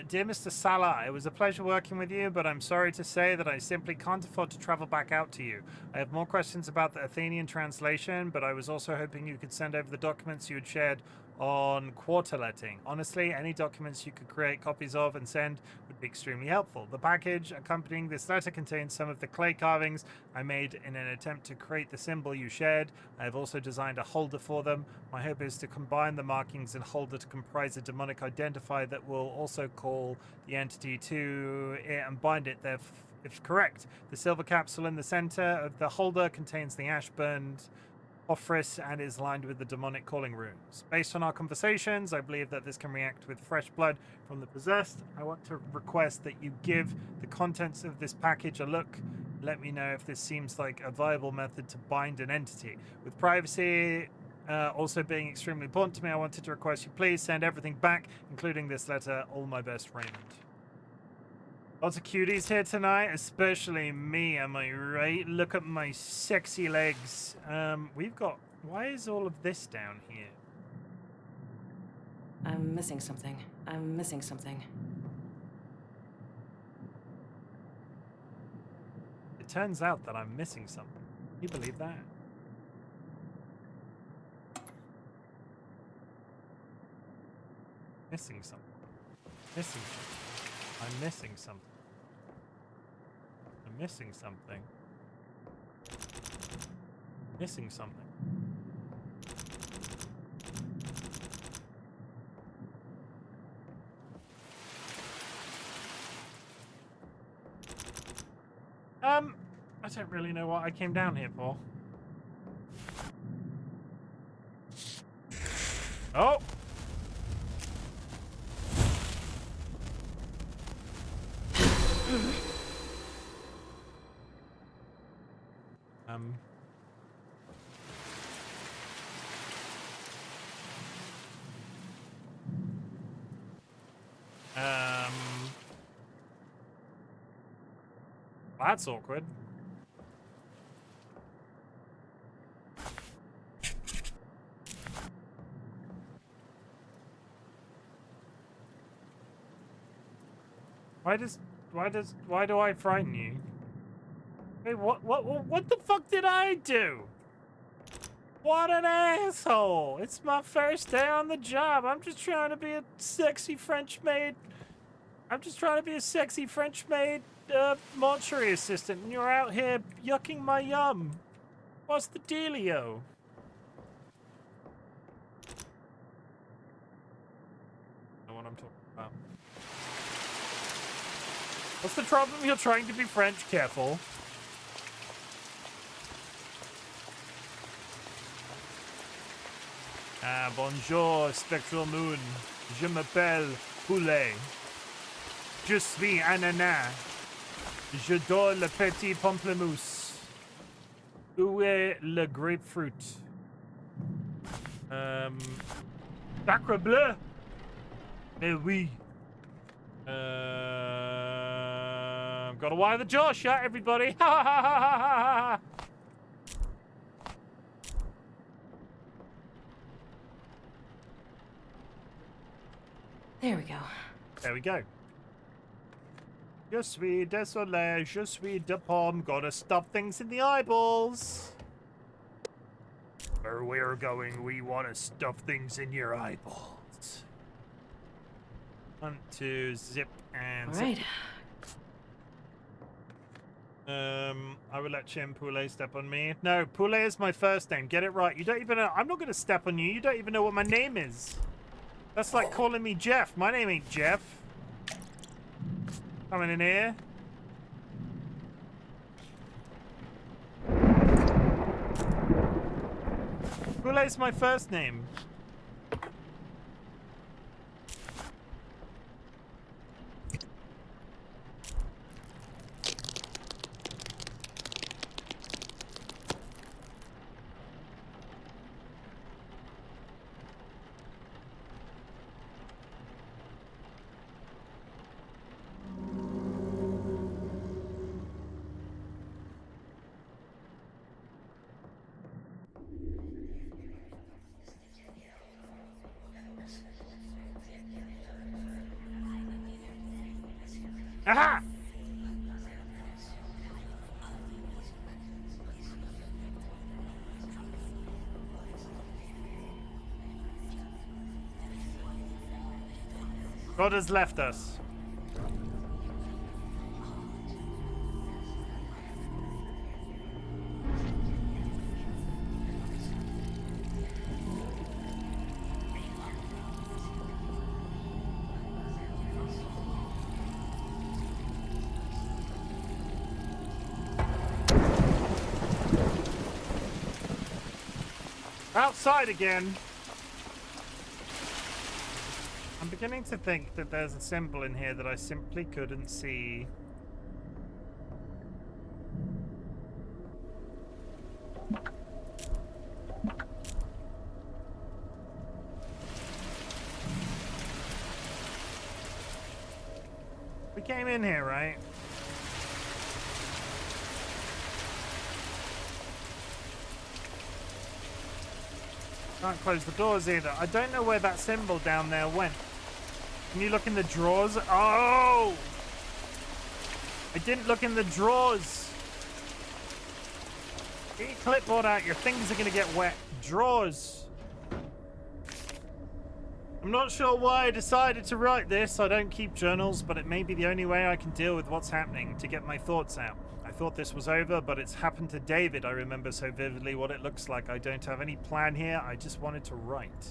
Dear Mr. Salah, it was a pleasure working with you, but I'm sorry to say that I simply can't afford to travel back out to you. I have more questions about the Athenian translation, but I was also hoping you could send over the documents you had shared on quarterletting. Honestly, any documents you could create copies of and send would be extremely helpful. The package accompanying this letter contains some of the clay carvings I made in an attempt to create the symbol you shared. I have also designed a holder for them. My hope is to combine the markings and holder to comprise a demonic identifier that will also call the entity to it and bind it there if correct. The silver capsule in the center of the holder contains the ash-burned Offris and is lined with the demonic calling runes. Based on our conversations, I believe that this can react with fresh blood from the possessed. I want to request that you give the contents of this package a look. Let me know if this seems like a viable method to bind an entity. With privacy also being extremely important to me, I wanted to request you please send everything back, including this letter. All my best, Raymond. Lots of cuties here tonight, especially me, am I right? Look at my sexy legs. We've got... Why is all of this down here? I'm missing something. I'm missing something. It turns out that I'm missing something. Can you believe that? Missing something. Missing something. I'm missing something. I'm missing something. Missing something. I don't really know what I came down here for. Oh! That's awkward. Why do I frighten you? Wait, what the fuck did I do? What an asshole! It's my first day on the job. I'm just trying to be a sexy French maid. I'm just trying to be a sexy French maid mortuary assistant, and you're out here yucking my yum. What's the dealio? I know what I'm talking about. What's the problem? You're trying to be French. Careful. Ah, bonjour, Spectral Moon. Je m'appelle Poulet. Je suis ananas. Je dors le petit pamplemousse. Où est le grapefruit? Sacre bleu! Mais oui. Gotta wire the jaw shut, everybody. Ha ha ha ha ha ha. There we go. There we go. Je suis désolé, je suis de pomme. Gotta stuff things in the eyeballs. Where we're going, we want to stuff things in your eyeballs. 1, 2, zip, and All zip. right. I will let Chim Poulet step on me. No, Poulet is my first name. Get it right. You don't even know. I'm not going to step on you. You don't even know what my name is. That's like calling me Jeff. My name ain't Jeff. Coming in here. Poulet's my first name. Aha! God has left us. Outside again. I'm beginning to think that there's a symbol in here that I simply couldn't see. We came in here, right? Can't close the doors either. I don't know where that symbol down there went. Can you look in the drawers? Oh! I didn't look in the drawers. Get your clipboard out. Your things are going to get wet. Drawers. I'm not sure why I decided to write this. I don't keep journals, but it may be the only way I can deal with what's happening, to get my thoughts out. I thought this was over, but it's happened to David. I remember so vividly what it looks like. I don't have any plan here. I just wanted to write.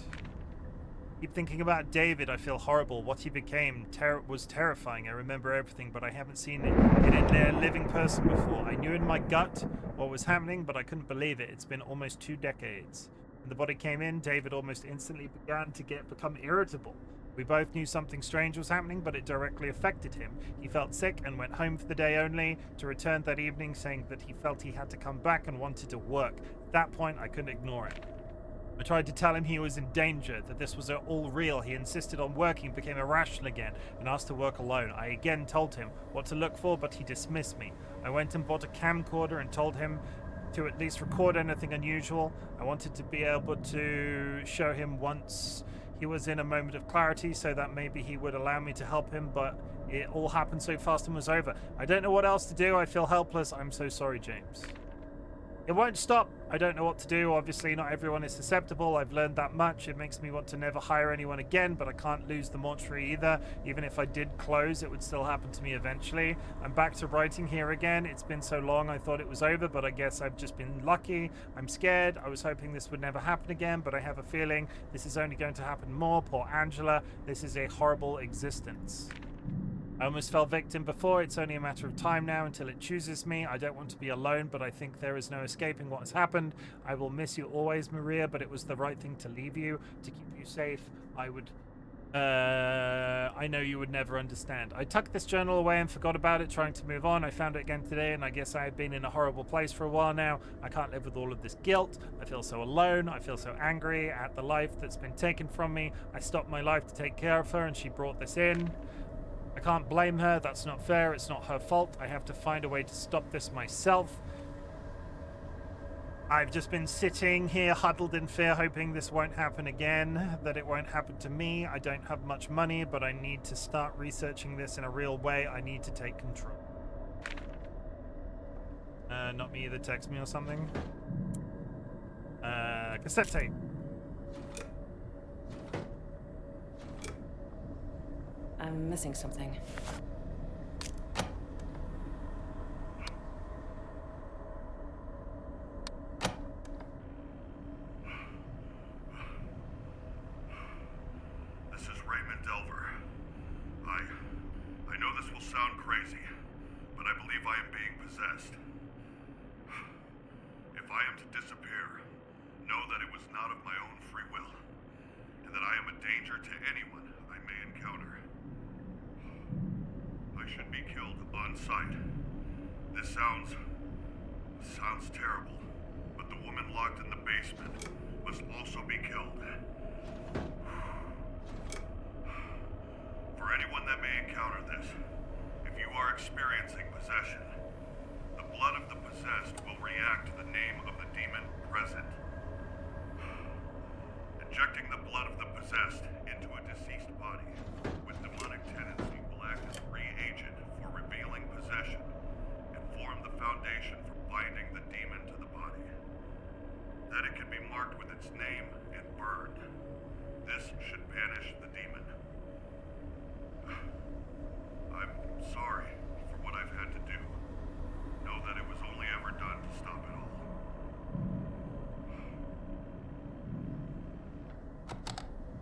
Keep thinking about David. I feel horrible. What he became was terrifying. I remember everything, but I haven't seen it in a living person before. I knew in my gut what was happening, but I couldn't believe it. It's been almost 2 decades. When the body came in, David almost instantly began to become irritable. We both knew something strange was happening, but it directly affected him. He felt sick and went home for the day only, to return that evening saying that he felt he had to come back and wanted to work. At that point, I couldn't ignore it. I tried to tell him he was in danger, that this was all real. He insisted on working, became irrational again, and asked to work alone. I again told him what to look for, but he dismissed me. I went and bought a camcorder and told him to at least record anything unusual. I wanted to be able to show him once he was in a moment of clarity, so that maybe he would allow me to help him, but it all happened so fast and was over. I don't know what else to do. I feel helpless. I'm so sorry, James. It won't stop. I don't know what to do. Obviously, not everyone is susceptible. I've learned that much. It makes me want to never hire anyone again, but I can't lose the mortuary either. Even if I did close, it would still happen to me eventually. I'm back to writing here again. It's been so long, I thought it was over, but I guess I've just been lucky. I'm scared. I was hoping this would never happen again, but I have a feeling this is only going to happen more. Poor Angela. This is a horrible existence. I almost fell victim before. It's only a matter of time now until it chooses me. I don't want to be alone, but I think there is no escaping what has happened. I will miss you always, Maria, but it was the right thing to leave you, to keep you safe. I know you would never understand. I tucked this journal away and forgot about it, trying to move on. I found it again today, and I guess I have been in a horrible place for a while now. I can't live with all of this guilt. I feel so alone. I feel so angry at the life that's been taken from me. I stopped my life to take care of her, and she brought this in. I can't blame her. That's not fair. It's not her fault. I have to find a way to stop this myself. I've just been sitting here huddled in fear, hoping this won't happen again, that it won't happen to me. I don't have much money, but I need to start researching this in a real way. I need to take control. Not me either. Text me or something. Cassette tape. I'm missing something. This is Raymond Delver. I know this will sound crazy, but I believe I am being possessed. If I am to disappear, know that it was not of my own free will, and that I am a danger to anyone I may encounter. I should be killed on sight. This sounds terrible, but the woman locked in the basement must also be killed. For anyone that may encounter this, if you are experiencing possession, the blood of the possessed will react to the name of the demon present. Injecting the blood of the possessed into a deceased body with demonic tendency will act as free agent for revealing possession and form the foundation for binding the demon to the body. That it can be marked with its name and burned. This should banish the demon.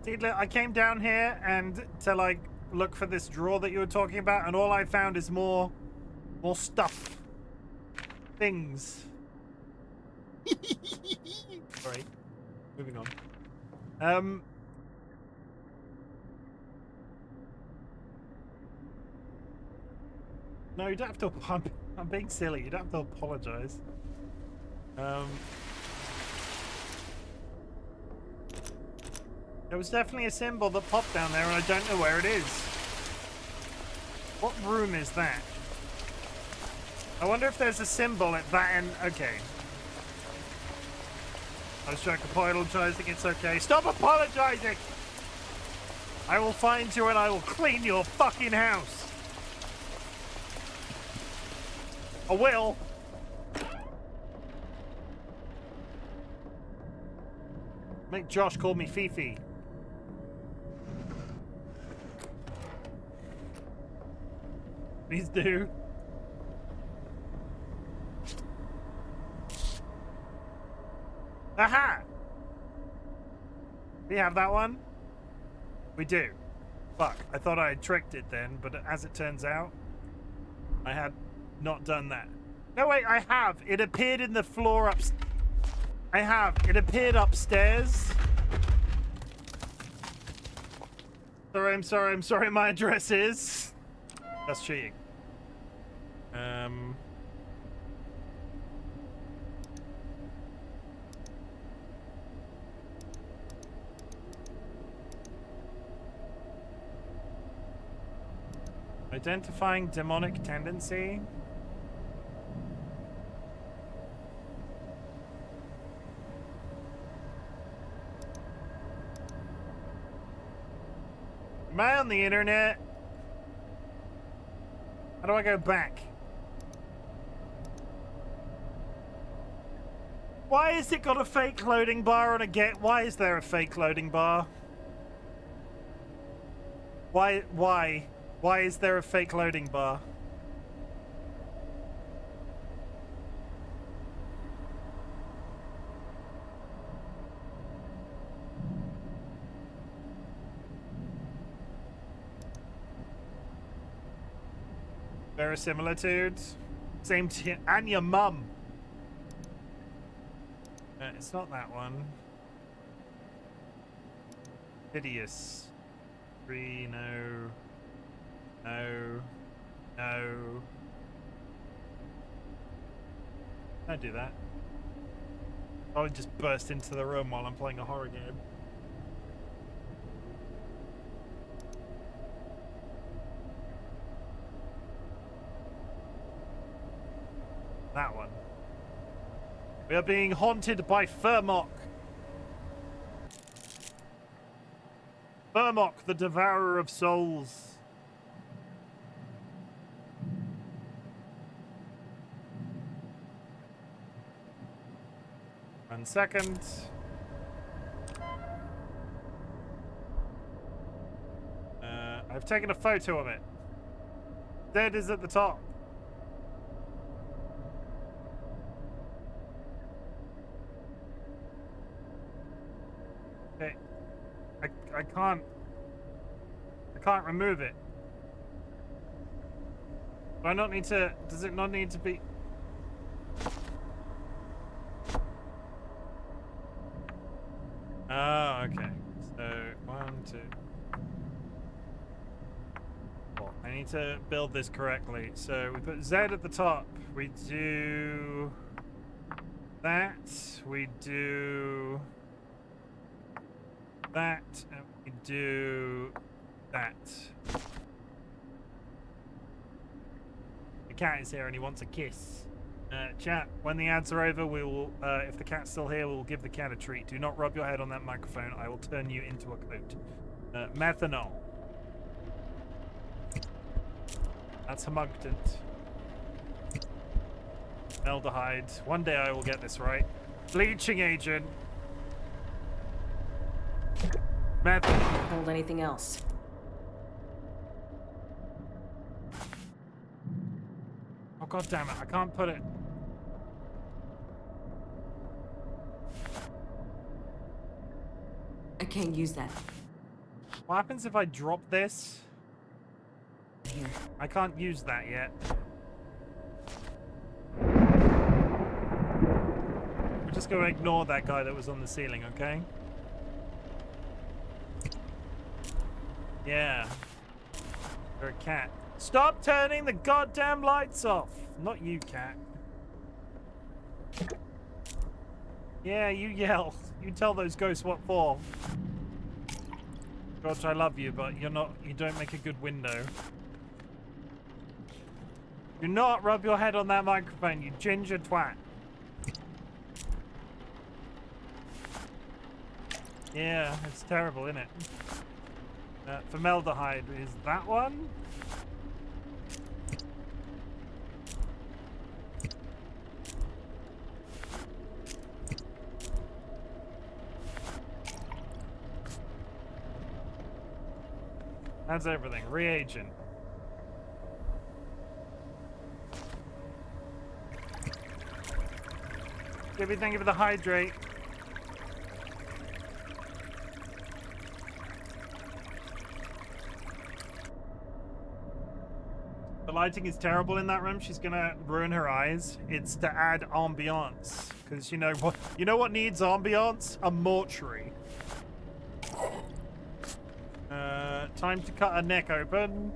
Deedler, I came down here and to like look for this drawer that you were talking about, and all I found is more stuff. Things. Sorry. Moving on. No, you don't have to. I'm being silly. You don't have to apologize. There was definitely a symbol that popped down there, and I don't know where it is. What room is that? I wonder if there's a symbol at that end. Okay. I was trying to apologizing. It's okay. Stop apologizing! I will find you and I will clean your fucking house. I will. Make Josh call me Fifi. Please do. Aha! We have that one? We do. Fuck, I thought I had tricked it then, but as it turns out, I had not done that. No, wait, I have. It appeared in the floor upstairs. I have. It appeared upstairs. I'm sorry, my address is... That's cheating. Identifying demonic tendency. Am I on the internet? How do I go back? Why has it got a fake loading bar on a get? Why is there a fake loading bar? Why is there a fake loading bar? Verisimilitudes. Same to and your mum. It's not that one. Hideous. 3, no. No. No. Don't do that. I'll just burst into the room while I'm playing a horror game. That one. We are being haunted by Furmok. Furmok, the devourer of souls. One second. I've taken a photo of it. Dead is at the top. Okay. I can't remove it. Do I not need to, does it not need to be? Oh, okay. So, 1, 2. Well, I need to build this correctly. So, we put Z at the top. We do that. We do that. And we do that. The cat is here and he wants a kiss. Chat, when the ads are over, we will, if the cat's still here, we'll give the cat a treat. Do not rub your head on that microphone. I will turn you into a coat. Methanol. That's humectant. Aldehyde. One day I will get this right. Bleaching agent. Methanol. Hold anything else. Oh, god damn it. I can't put it. I can't use that. What happens if I drop this? Here. I can't use that yet. We're just going to ignore that guy that was on the ceiling, okay? Yeah. You're a cat. Stop turning the goddamn lights off! Not you, cat. Yeah, you yell. You tell those ghosts what for. George, I love you, but you don't make a good window. Do not rub your head on that microphone, you ginger twat. Yeah, it's terrible, isn't it? Formaldehyde is that one? That's everything. Reagent. Gibby, thank you for the hydrate. The lighting is terrible in that room. She's gonna ruin her eyes. It's to add ambiance. Because you know what needs ambiance? A mortuary. Time to cut her neck open.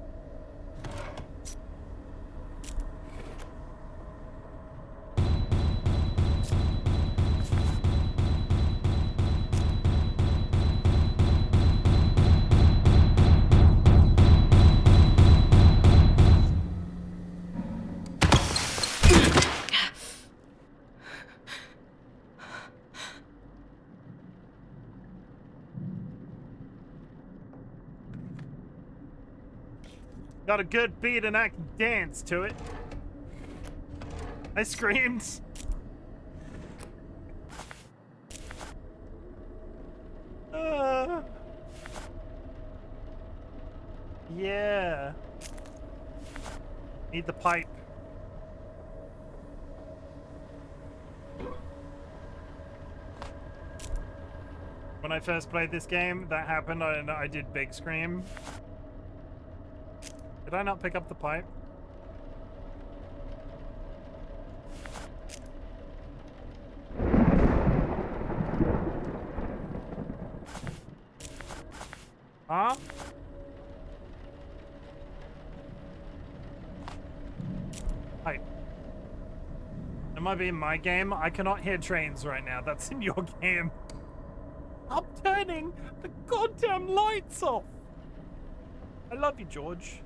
Got a good beat and I can dance to it. I screamed. Yeah. Need the pipe. When I first played this game, that happened. I did big scream. Did I not pick up the pipe? Huh? Pipe. It might be in my game. I cannot hear trains right now. That's in your game. I'm turning the goddamn lights off. I love you, George.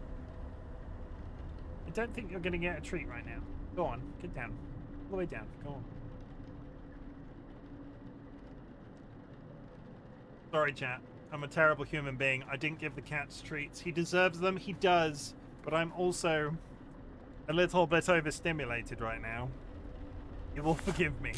I don't think you're going to get a treat right now. Go on, get down. All the way down, go on. Sorry, chat. I'm a terrible human being. I didn't give the cats treats. He deserves them, he does. But I'm also a little bit overstimulated right now. You will forgive me.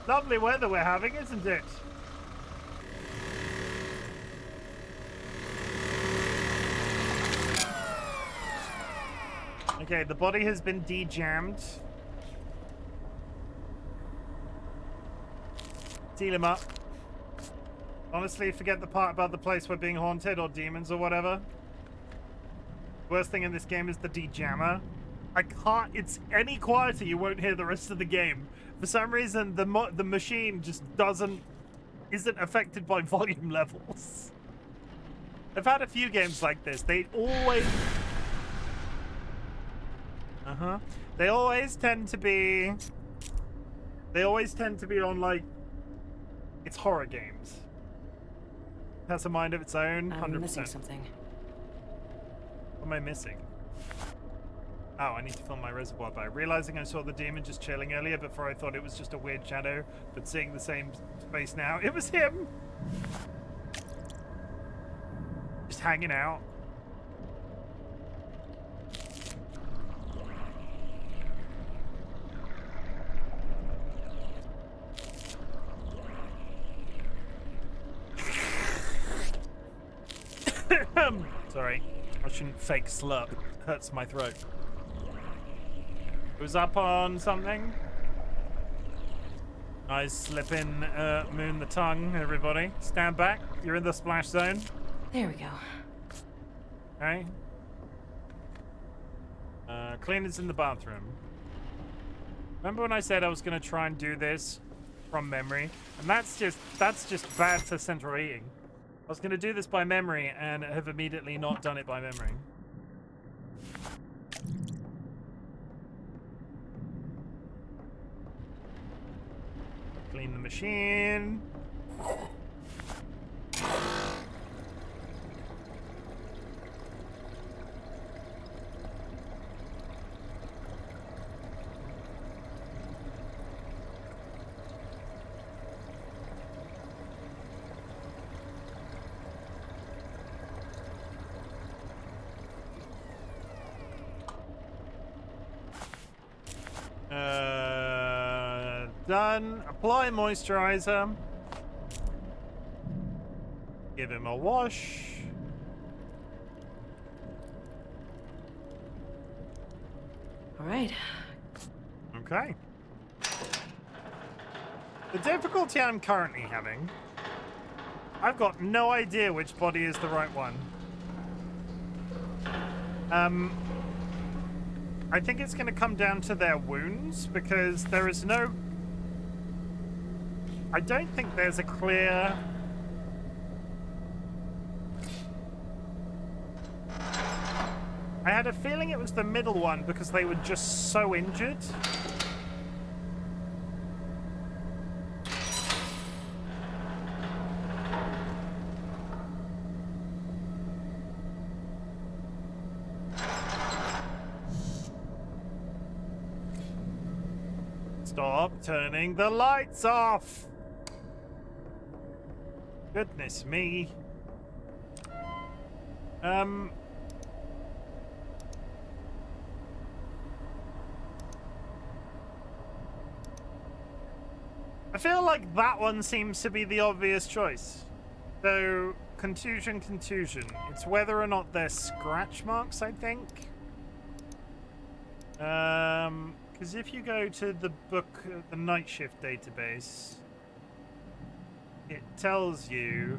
Lovely weather we're having, isn't it? Okay, the body has been de-jammed. Seal him up. Honestly, forget the part about the place we're being haunted or demons or whatever. Worst thing in this game is the de-jammer. I can't, it's any quieter, you won't hear the rest of the game. For some reason, the machine just isn't affected by volume levels. I've had a few games like this. They always... They always tend to be on, like... It's horror games. It has a mind of its own, 100%. I'm missing something. What am I missing? Oh, I need to fill my reservoir by realizing I saw the demon just chilling earlier before I thought it was just a weird shadow, but seeing the same space now, it was him! just hanging out. Sorry, I shouldn't fake slurp. Hurts my throat. Who's up on something? Nice slipping moon the tongue, everybody. Stand back. You're in the splash zone. There we go. Okay. Cleaners in the bathroom. Remember when I said I was gonna try and do this from memory? And that's just bad for central heating. I was gonna do this by memory and have immediately not done it by memory. Clean the machine. Done. Apply moisturizer. Give him a wash. All right. Okay. The difficulty I'm currently having, I've got no idea which body is the right one. I think it's going to come down to their wounds, because there is no... I don't think there's a clear... I had a feeling it was the middle one because they were just so injured. Stop turning the lights off! Goodness me. I feel like that one seems to be the obvious choice. So, contusion. It's whether or not they're scratch marks, I think. Because if you go to the book, the night shift database, it tells you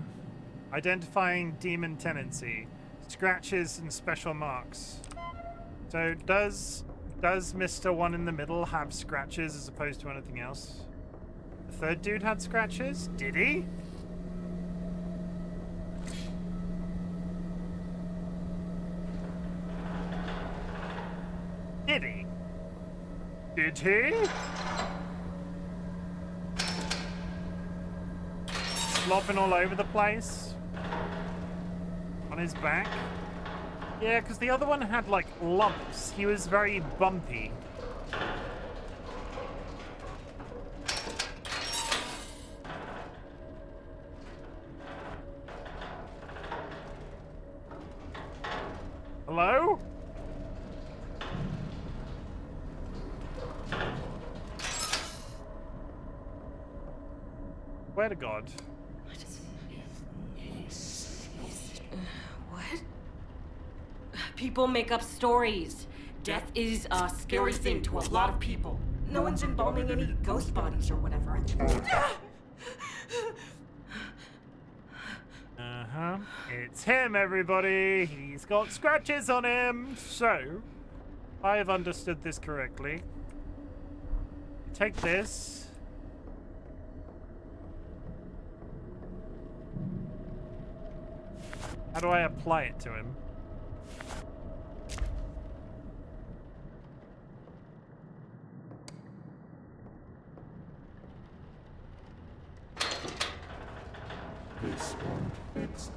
identifying demon tendency, scratches and special marks. So does Mr. One in the middle have scratches as opposed to anything else? The third dude had scratches? Did he? Did he? Did he? Slopping all over the place? On his back? Yeah, because the other one had, like, lumps. He was very bumpy. Hello? Swear to God. What? People make up stories. Death is a scary thing to a lot of people. No one's embalming any ghost bodies or whatever. Uh-huh. It's him, everybody. He's got scratches on him. So, I have understood this correctly. Take this. How do I apply it to him? This one fits.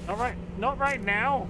All right, not right now.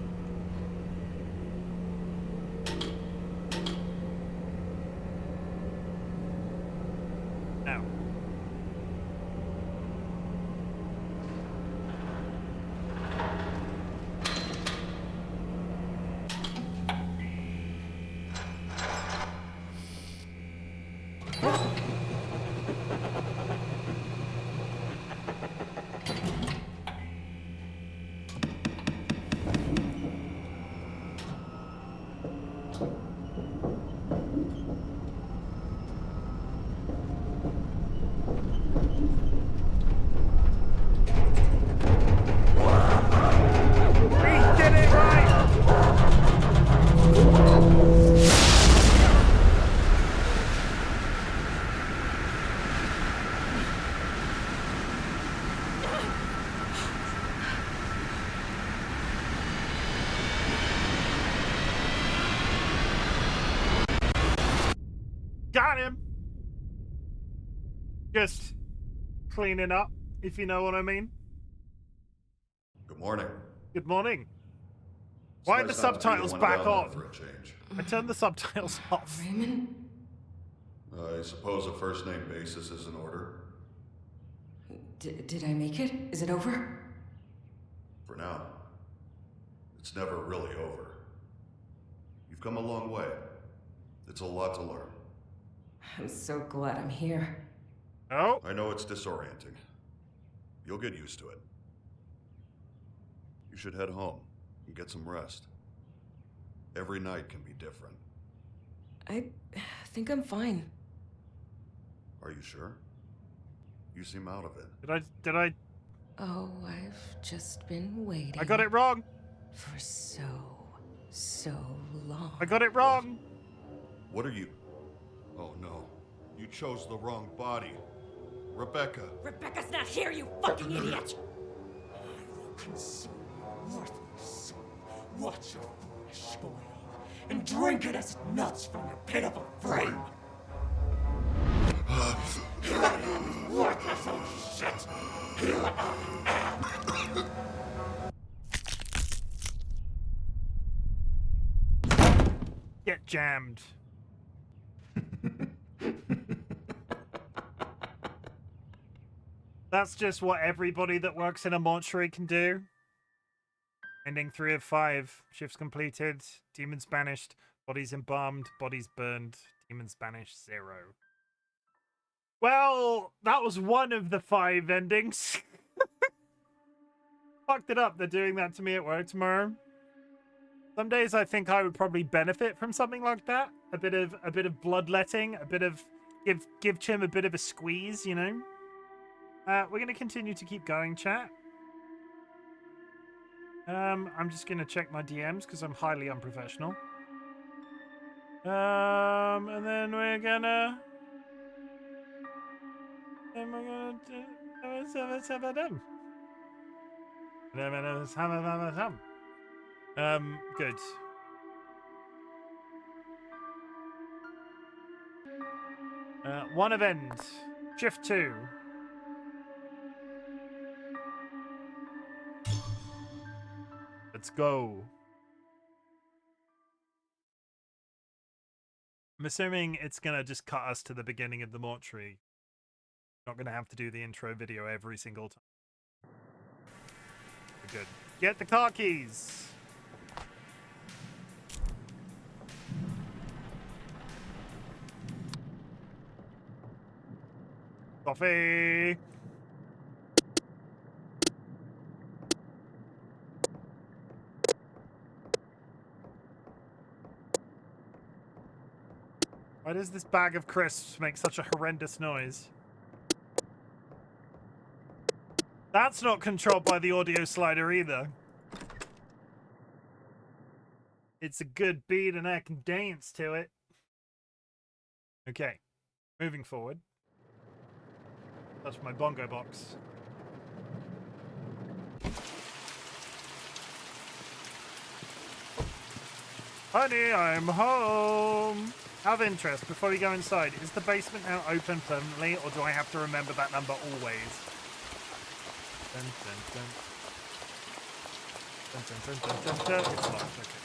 Just cleaning up, if you know what I mean. Good morning. Good morning. Why are the It's nice not to be subtitles one back down there on? for a change. I turned the subtitles off. Raymond? I suppose a first name basis is in order. Did I make it? Is it over? For now. It's never really over. You've come a long way. It's a lot to learn. I'm so glad I'm here. Oh. I know it's disorienting. You'll get used to it. You should head home and get some rest. Every night can be different. I think I'm fine. Are you sure? You seem out of it. Did I? Oh, I've just been waiting. I got it wrong. For so long. I got it wrong. What are you? Oh no. You chose the wrong body. Rebecca. Rebecca's not here, you fucking idiot! I will consume you, worthless soul. Watch your flesh boil and drink it as nuts from your pitiful frame. Worthless old shit. Get jammed. That's just what everybody that works in a mortuary can do. Ending 3 of 5. Shifts completed. Demons banished. Bodies embalmed. Bodies burned. Demons banished. 0. Well, that was one of the 5 endings. Fucked it up. They're doing that to me at work tomorrow. Some days I think I would probably benefit from something like that. A bit of bloodletting. A bit of give Chim a bit of a squeeze, you know. We're going to continue to keep going, chat. I'm just going to check my DMs because I'm highly unprofessional. And then we're gonna... Good. One event. Shift 2. Let's go. I'm assuming it's gonna just cut us to the beginning of the mortuary. Not gonna have to do the intro video every single time. We're good. Get the car keys. Coffee. Why does this bag of crisps make such a horrendous noise? That's not controlled by the audio slider either. It's a good beat and I can dance to it. Okay, moving forward. That's my bongo box. Honey, I'm home. Out of interest, before we go inside, is the basement now open permanently, or do I have to remember that number always? Dun, dun, dun. Dun, dun, dun, dun, dun, dun. It's locked, okay.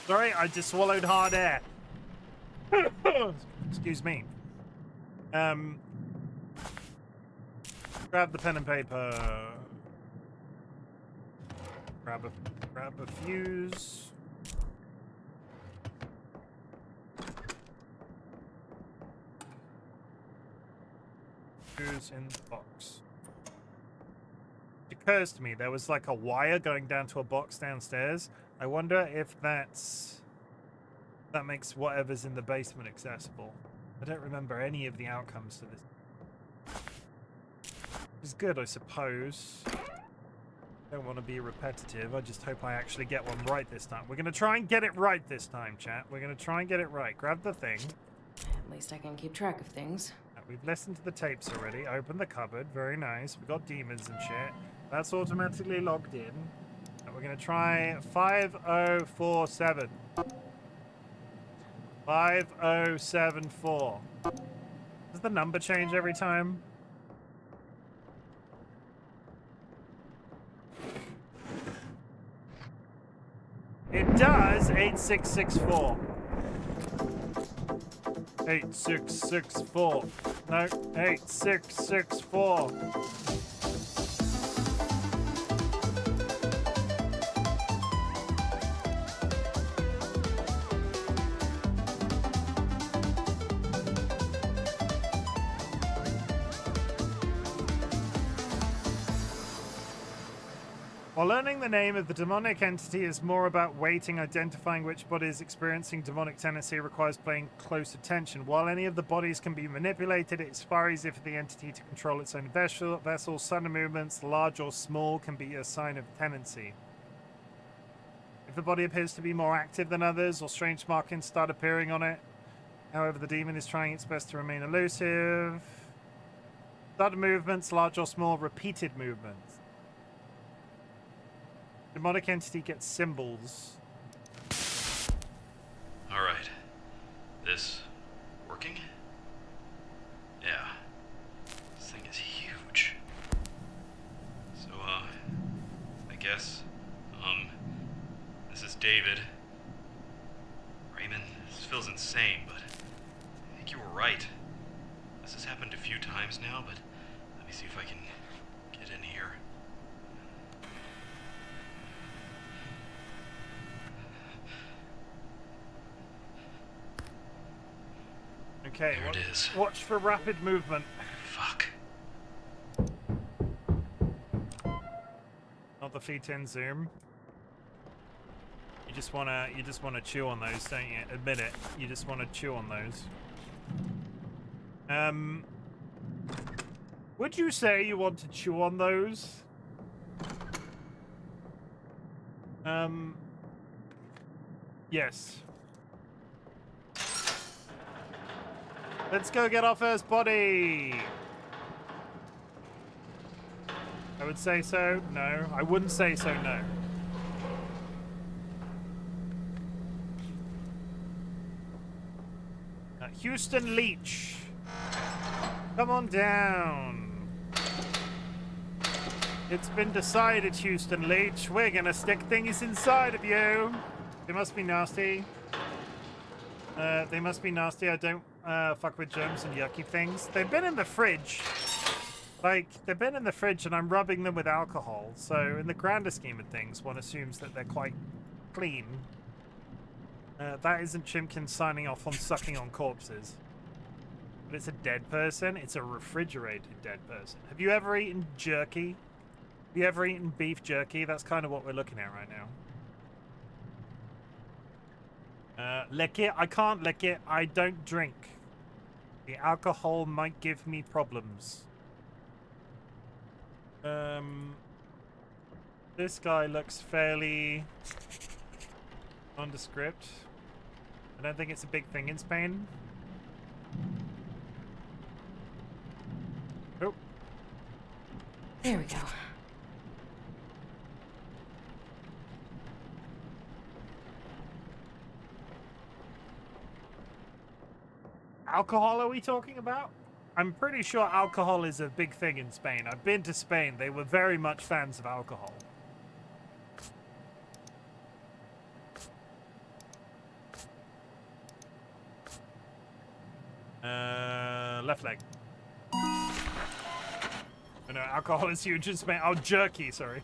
Sorry, I just swallowed hard air. Excuse me. Grab the pen and paper. Grab a fuse. Fuse in the box. It occurs to me there was like a wire going down to a box downstairs. I wonder if that makes whatever's in the basement accessible. I don't remember any of the outcomes to this. It's good, I suppose. Don't want to be repetitive. I just hope I actually get one right this time. We're going to try and get it right this time, chat. We're going to try and get it right. Grab the thing. At least I can keep track of things. We've listened to the tapes already. Opened the cupboard. Very nice. We got demons and shit. That's automatically logged in. And we're going to try 5047. 5074. Does the number change every time? It does. 8664. 8664. No, 8664. While learning the name of the demonic entity is more about waiting, identifying which body is experiencing demonic tendency requires paying close attention. While any of the bodies can be manipulated, it's far easier for the entity to control its own vessel. Sudden movements, large or small, can be a sign of tendency. If the body appears to be more active than others, or strange markings start appearing on it, however, the demon is trying its best to remain elusive. Sudden movements, large or small, repeated movements. Demonic entity gets symbols. Alright. This working? Yeah. This thing is huge. So, I guess, this is David. Raymond, this feels insane, but I think you were right. This has happened a few times now, but let me see if I can get in here. Okay, there it is. Watch for rapid movement. Fuck. Not the feet in zoom. You just wanna chew on those, don't you? Admit it. You just wanna chew on those. Would you say you want to chew on those? Yes. Let's go get our first body. I would say so. No, I wouldn't say so. No. Houston Leach. Come on down. It's been decided, Houston Leach. We're gonna stick things inside of you. They must be nasty. They must be nasty. I don't fuck with germs and yucky things. They've been in the fridge. Like, they've been in the fridge and I'm rubbing them with alcohol. So in the grander scheme of things, one assumes that they're quite clean. That isn't Chimken signing off on sucking on corpses. But it's a dead person. It's a refrigerated dead person. Have you ever eaten jerky? Have you ever eaten beef jerky? That's kind of what we're looking at right now. Lick it? I can't lick it. I don't drink. The alcohol might give me problems. This guy looks fairly nondescript. I don't think it's a big thing in Spain. Oh. There we go. Alcohol are we talking about? I'm pretty sure alcohol is a big thing in Spain. I've been to Spain. They were very much fans of alcohol. Left leg. Oh no, alcohol is huge in Spain. Oh, jerky, sorry.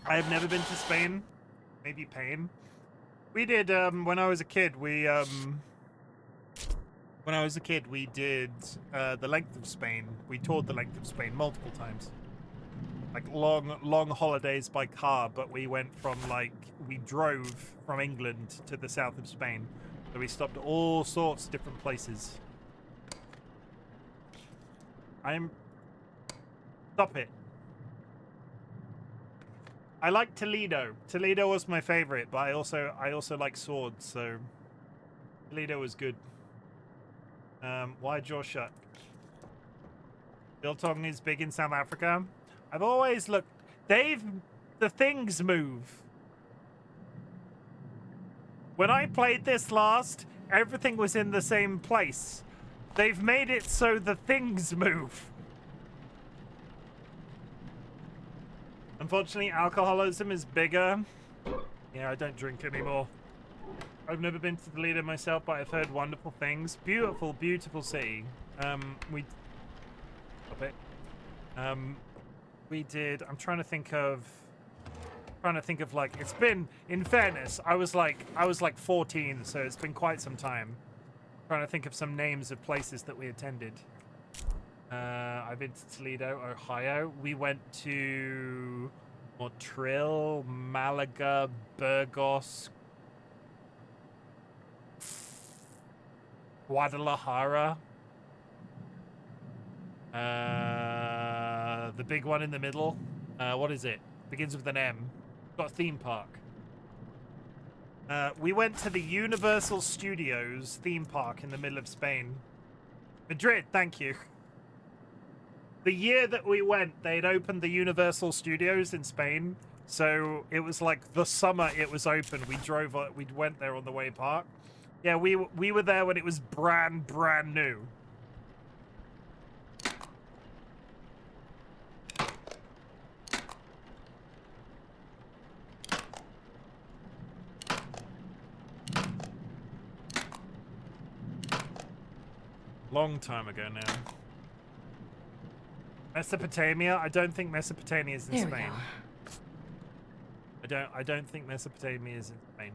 I have never been to Spain. Maybe pain. We did, when I was a kid, we did, the length of Spain. We toured the length of Spain multiple times. Like, long holidays by car, but we went from, like, we drove from England to the south of Spain. So we stopped at all sorts of different places. Stop it. I like Toledo. Toledo was my favorite, but I also like swords, so Toledo was good. Why jaw shut? Biltong is big in South Africa. I've always looked. The things move. When I played this last, everything was in the same place. They've made it so the things move. Unfortunately, alcoholism is bigger. Yeah, I don't drink anymore. I've never been to Toledo myself, but I've heard wonderful things. Beautiful, beautiful city. We did. I'm trying to think of like, it's been, in fairness, I was like 14, so it's been quite some time. Trying to think of some names of places that we attended. I've been to Toledo, Ohio. We went to Montreal, Malaga, Burgos, Guadalajara. The big one in the middle. What is it? Begins with an M. Got a theme park. We went to the Universal Studios theme park in the middle of Spain. Madrid, thank you. The year that we went, they'd opened the Universal Studios in Spain. So it was like the summer it was open. We went there on the way park. Yeah, we were there when it was brand new. Long time ago now. Mesopotamia? I don't think Mesopotamia is in Spain. I don't think Mesopotamia is in Spain.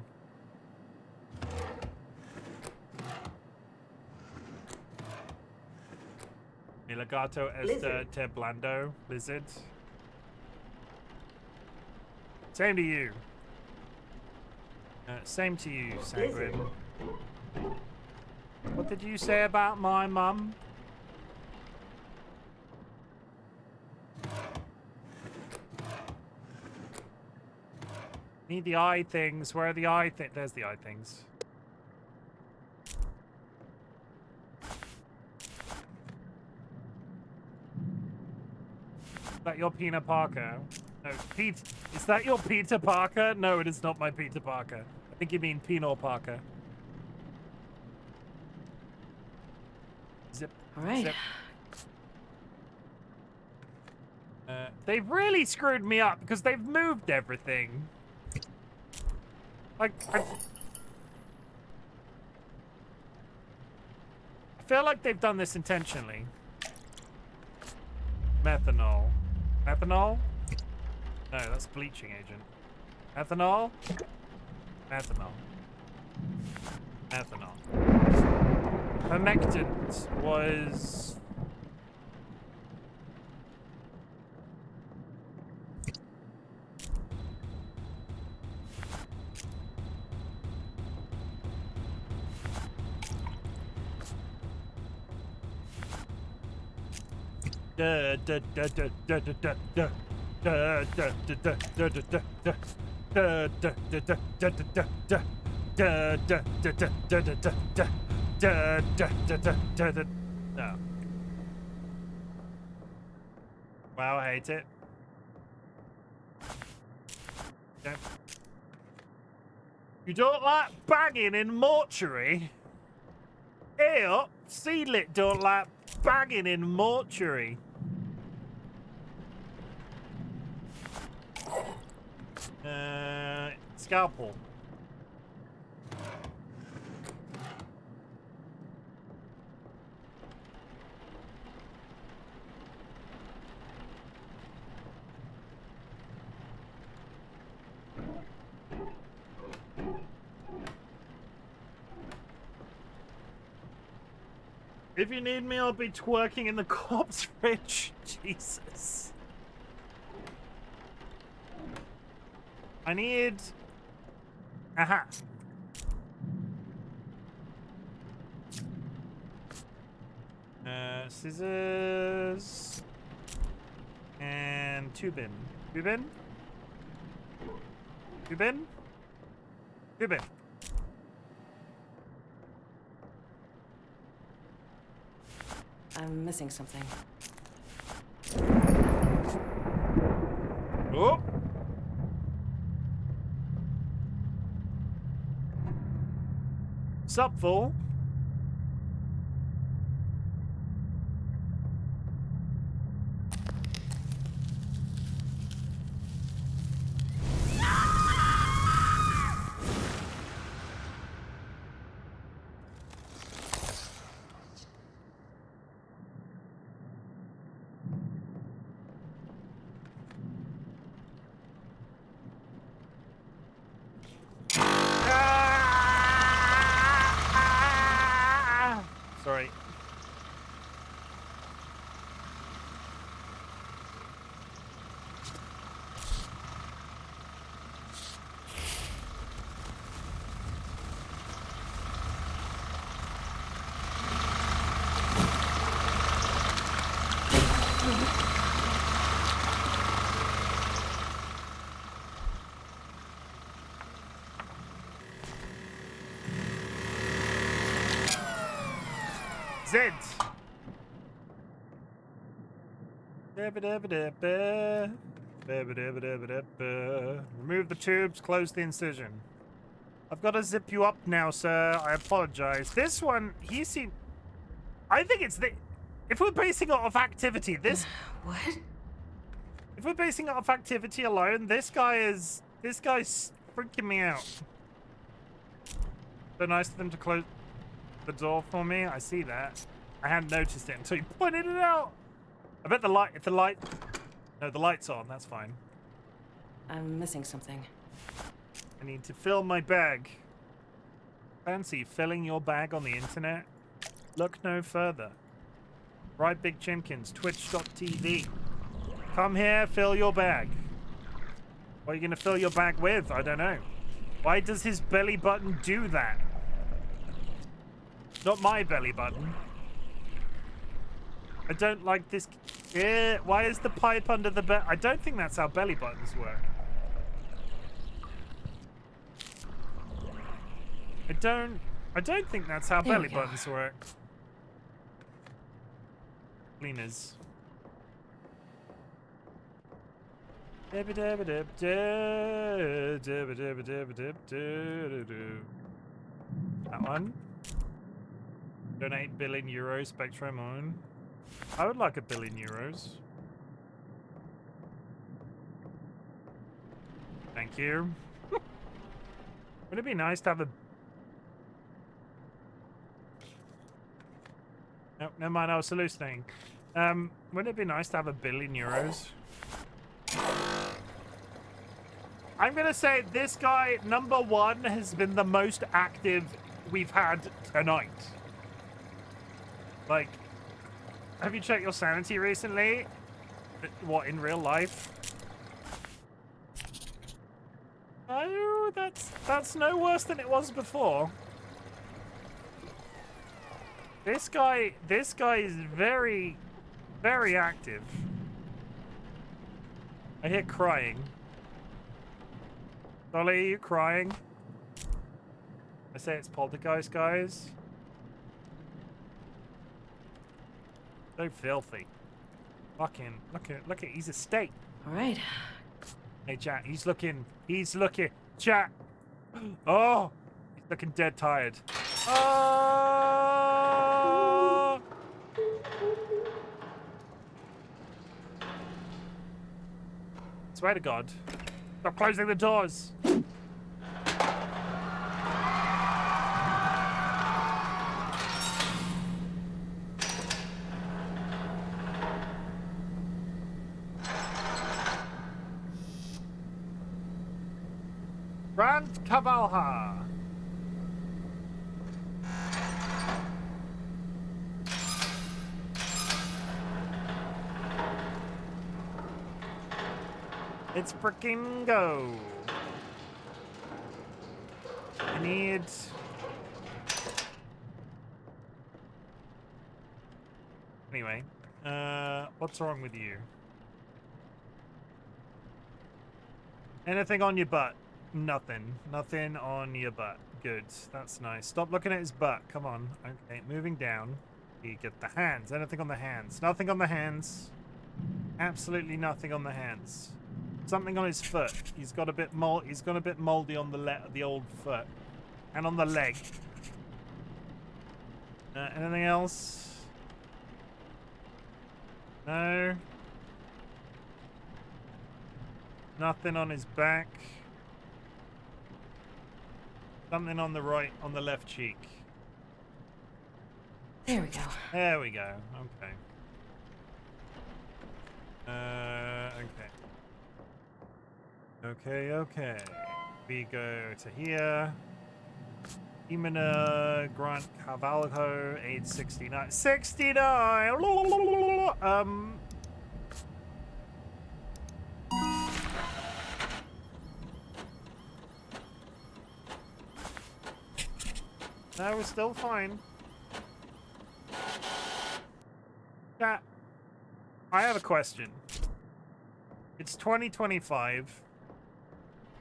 Milagato Esta Te Blando. Lizard. Same to you. Same to you, Sanguine. What did you say about my mum? Need the eye things. Where are the eye things? There's the eye things. Is that your Peter Parker? No, Pete. Is that your Peter Parker? No, it is not my Peter Parker. I think you mean Pino Parker. Zip. All right. Zip. They've really screwed me up because they've moved everything. Like, I feel like they've done this intentionally. Methanol. Methanol? No, that's bleaching agent. Methanol? Methanol. Methanol. Humectant was... No. Wow, I hate it. Okay. You don't like banging in Mortuary? Ew, Seedlit don't like banging in Mortuary. Scalpel. If you need me, I'll be twerking in the corpse fridge. Jesus. I need... Aha. Scissors. And tubin. Tubin? Tubin? Tubin. I'm missing something. Oh! Sup, fool? Sorry. Zed. Remove the tubes, close the incision. I've got to zip you up now, sir. I apologize. This one, he seemed... I think it's the... If we're basing it off activity, this... What? If we're basing it off activity alone, this guy's freaking me out. So nice of them to close the door for me. I see that. I hadn't noticed it until you pointed it out. I bet the light... If the light... No, the light's on. That's fine. I'm missing something. I need to fill my bag. Fancy filling your bag on the internet? Look no further. RightBigChimken's Twitch.tv. Come here, fill your bag. What are you going to fill your bag with? I don't know. Why does his belly button do that? Not my belly button. I don't like this. Why is the pipe under the bed? I don't think that's how belly buttons work. I don't think that's how belly buttons work. Cleaners. That one. Donate €1 billion Spectrum on. I would like €1 billion. Thank you. Would it be nice to have a... Nope, never mind, I was hallucinating. Wouldn't it be nice to have €1 billion? I'm gonna say this guy, number one, has been the most active we've had tonight. Like, have you checked your sanity recently? What, in real life? Oh, that's no worse than it was before. This guy is very, very active. I hear crying. Dolly, are you crying? I say it's poltergeist, guys. So filthy. Fucking look at he's a steak. All right. Hey chat, he's looking chat. Oh, he's looking dead tired. Oh! Swear to God. Stop closing the doors. Grand Cavalha. It's freaking go. I need... Anyway, what's wrong with you? Anything on your butt? Nothing. Nothing on your butt. Good. That's nice. Stop looking at his butt. Come on. Okay, moving down. You get the hands. Anything on the hands? Nothing on the hands. Absolutely nothing on the hands. Something on his foot. He's got a bit moldy on the old foot, and on the leg. Anything else? No. Nothing on his back. Something on the left cheek. There we go. There we go. Okay. Okay. We go to here. Imina Grant Cavalco, age 69. 69! No, we're still fine. Chat, I have a question. It's 2025.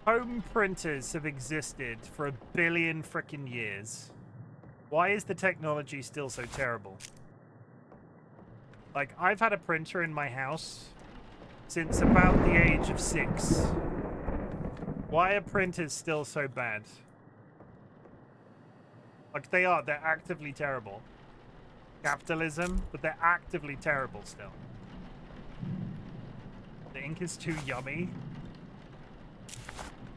Home printers have existed for 1 billion frickin' years. Why is the technology still so terrible? Like, I've had a printer in my house since about the age of 6. Why are printers still so bad? Like, they're actively terrible. Capitalism, but they're actively terrible still. The ink is too yummy.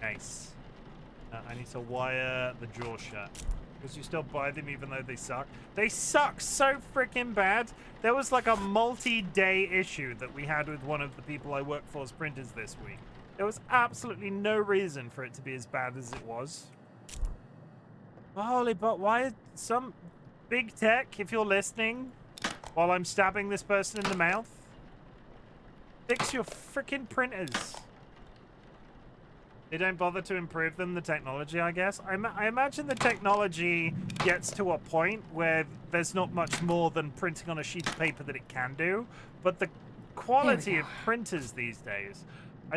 Nice. I need to wire the jaw shut. Because you still buy them even though they suck. They suck so freaking bad. There was like a multi-day issue that we had with one of the people I work for's printers this week. There was absolutely no reason for it to be as bad as it was. Holy, but why some big tech, if you're listening, while I'm stabbing this person in the mouth, fix your freaking printers. They don't bother to improve them, the technology, I guess. I imagine the technology gets to a point where there's not much more than printing on a sheet of paper that it can do, but the quality of printers these days,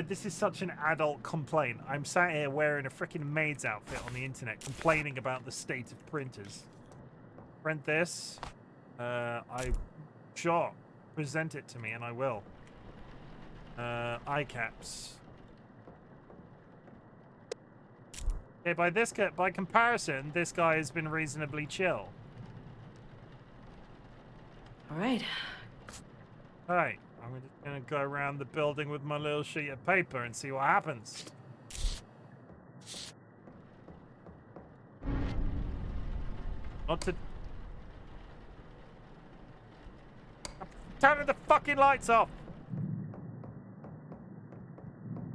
this is such an adult complaint. I'm sat here wearing a freaking maid's outfit on the internet complaining about the state of printers. Print this. Sure. Present it to me and I will. Eye caps. Okay, by comparison, this guy has been reasonably chill. Alright. Alright, I'm just gonna go around the building with my little sheet of paper and see what happens. Not to... Turn the fucking lights off!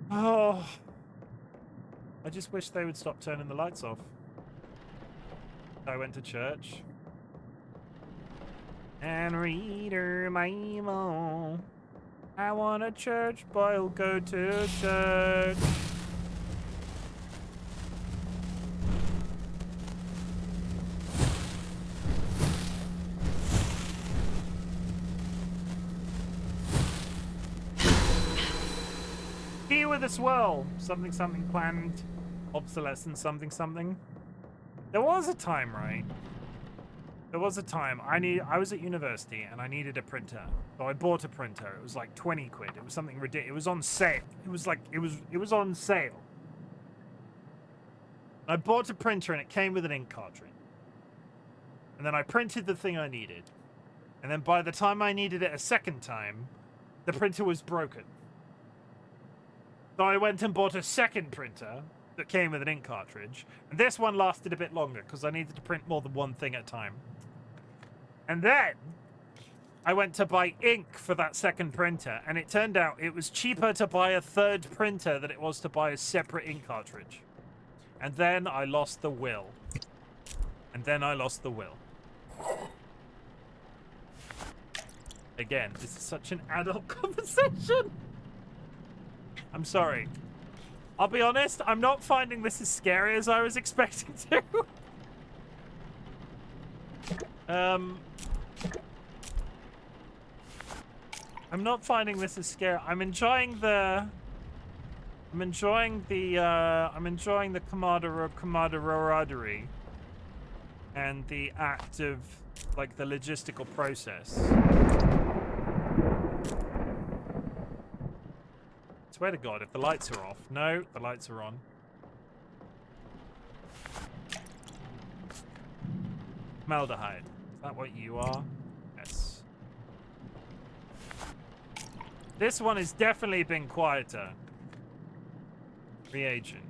Oh... I just wish they would stop turning the lights off. I went to church. And read her Bible. I want a church boy who'll go to church. Here with a swirl. Something planned. Obsolescence something. There was a time, right? There was a time I was at university and I needed a printer. So I bought a printer. It was like 20 quid. It was something ridiculous. It was on sale. It was like it was on sale. I bought a printer and it came with an ink cartridge. And then I printed the thing I needed. And then by the time I needed it a second time, the printer was broken. So I went and bought a second printer that came with an ink cartridge. And this one lasted a bit longer because I needed to print more than one thing at a time. And then I went to buy ink for that second printer. And it turned out it was cheaper to buy a third printer than it was to buy a separate ink cartridge. And then I lost the will. Again, this is such an adult conversation. I'm sorry. I'll be honest, I'm not finding this as scary as I was expecting to. I'm not finding this as scary. I'm enjoying the camaraderie. and the act of, like, the logistical process. Swear to God, if the lights are off. No, the lights are on. Formaldehyde. Is that what you are? Yes. This one has definitely been quieter. Reagent.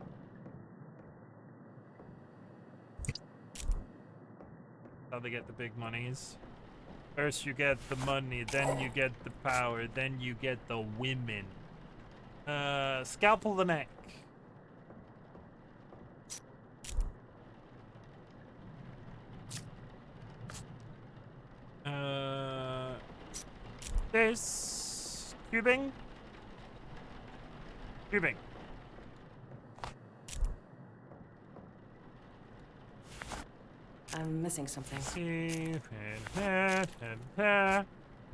How they get the big monies. First you get the money, then you get the power, then you get the women. Scalpel the neck. This cubing. Cubing. I'm missing something.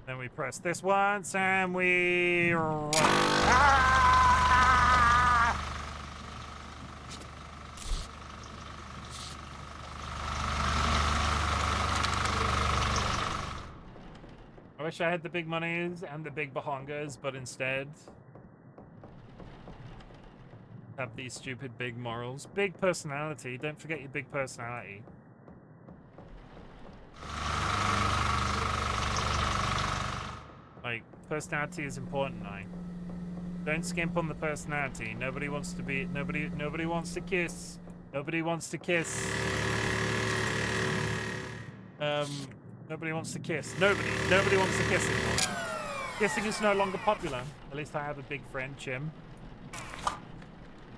Then we press this once and we run. Ah! I wish I had the big monies and the big bahongas, but instead have these stupid big morals. Big personality. Don't forget your big personality. Like, personality is important now. Don't skimp on the personality. Nobody wants to be nobody wants to kiss. Nobody wants to kiss. Nobody wants to kiss. Nobody wants to kiss anymore. Kissing is no longer popular. At least I have a big friend, Chim.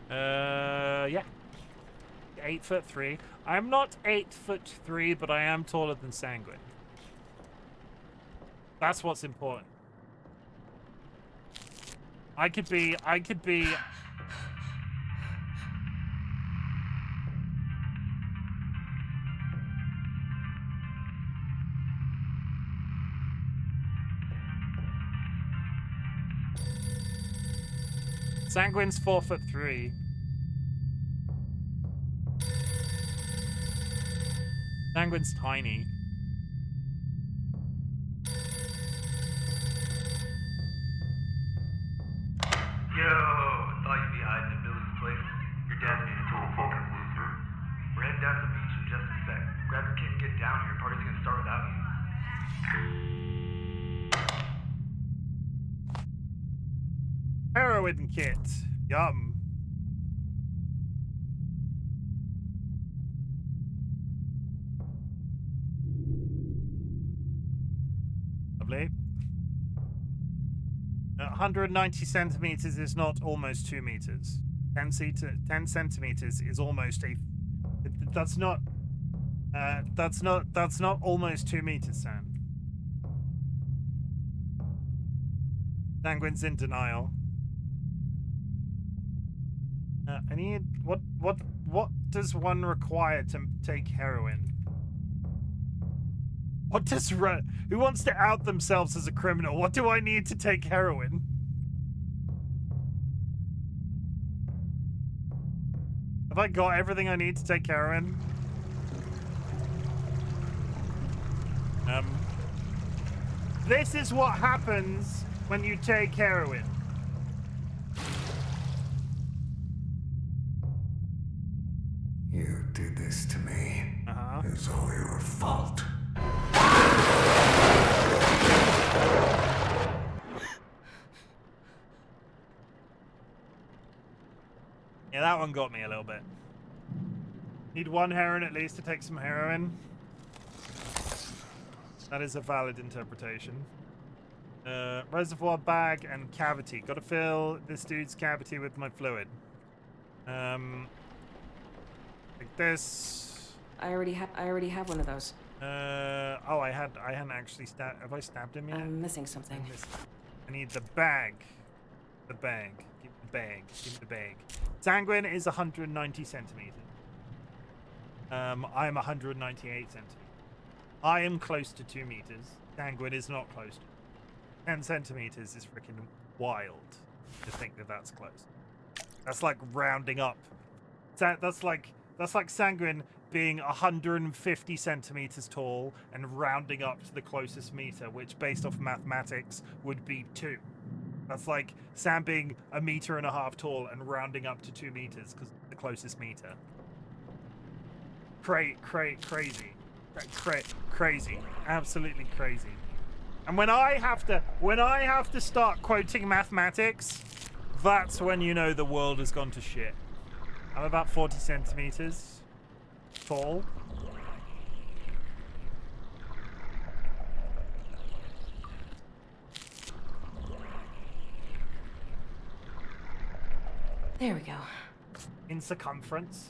Yeah. 8'3". I'm not 8'3", but I am taller than Sanguine. That's what's important. I could be Sanguine's 4'3". Sanguine's tiny. Yo, thought you'd be hiding in Billy's place. Your dad made a total fucking loser. We're heading down to the beach in just a sec. Grab your kid and get down here. Party's gonna start without you. Heroin kit. Yum. Lovely. 190 centimeters is not almost 2 meters. 10 centimeters is almost a. That's not almost 2 meters, Sam. Sanguine's in denial. I need what does one require to take heroin? What does who wants to out themselves as a criminal? What do I need to take heroin? Have I got everything I need to take heroin? This is what happens when you take heroin. You did this to me. Uh-huh. It's all your fault. Yeah, that one got me a little bit. Need one heroin at least to take some heroin. That is a valid interpretation. Reservoir bag and cavity. Gotta fill this dude's cavity with my fluid. Like this. I already have one of those. Oh, I hadn't actually stabbed. Have I stabbed him yet? I'm missing something. I need the bag. The bag. Give me the bag. Give me the bag. Sanguine is 190 centimeters. I'm 198 centimeters. I am close to 2 meters. Sanguine is not close to 10 centimeters is freaking wild to think that that's close. That's like rounding up. That's like That's like Sanguine being 150 centimeters tall and rounding up to the closest meter, which based off mathematics would be 2. That's like Sam being 1.5 meters tall and rounding up to 2 meters because the closest meter. Crazy. Crazy. Absolutely crazy. And when I have to start quoting mathematics, that's when you know the world has gone to shit. I'm about 40 centimeters tall. There we go. In circumference.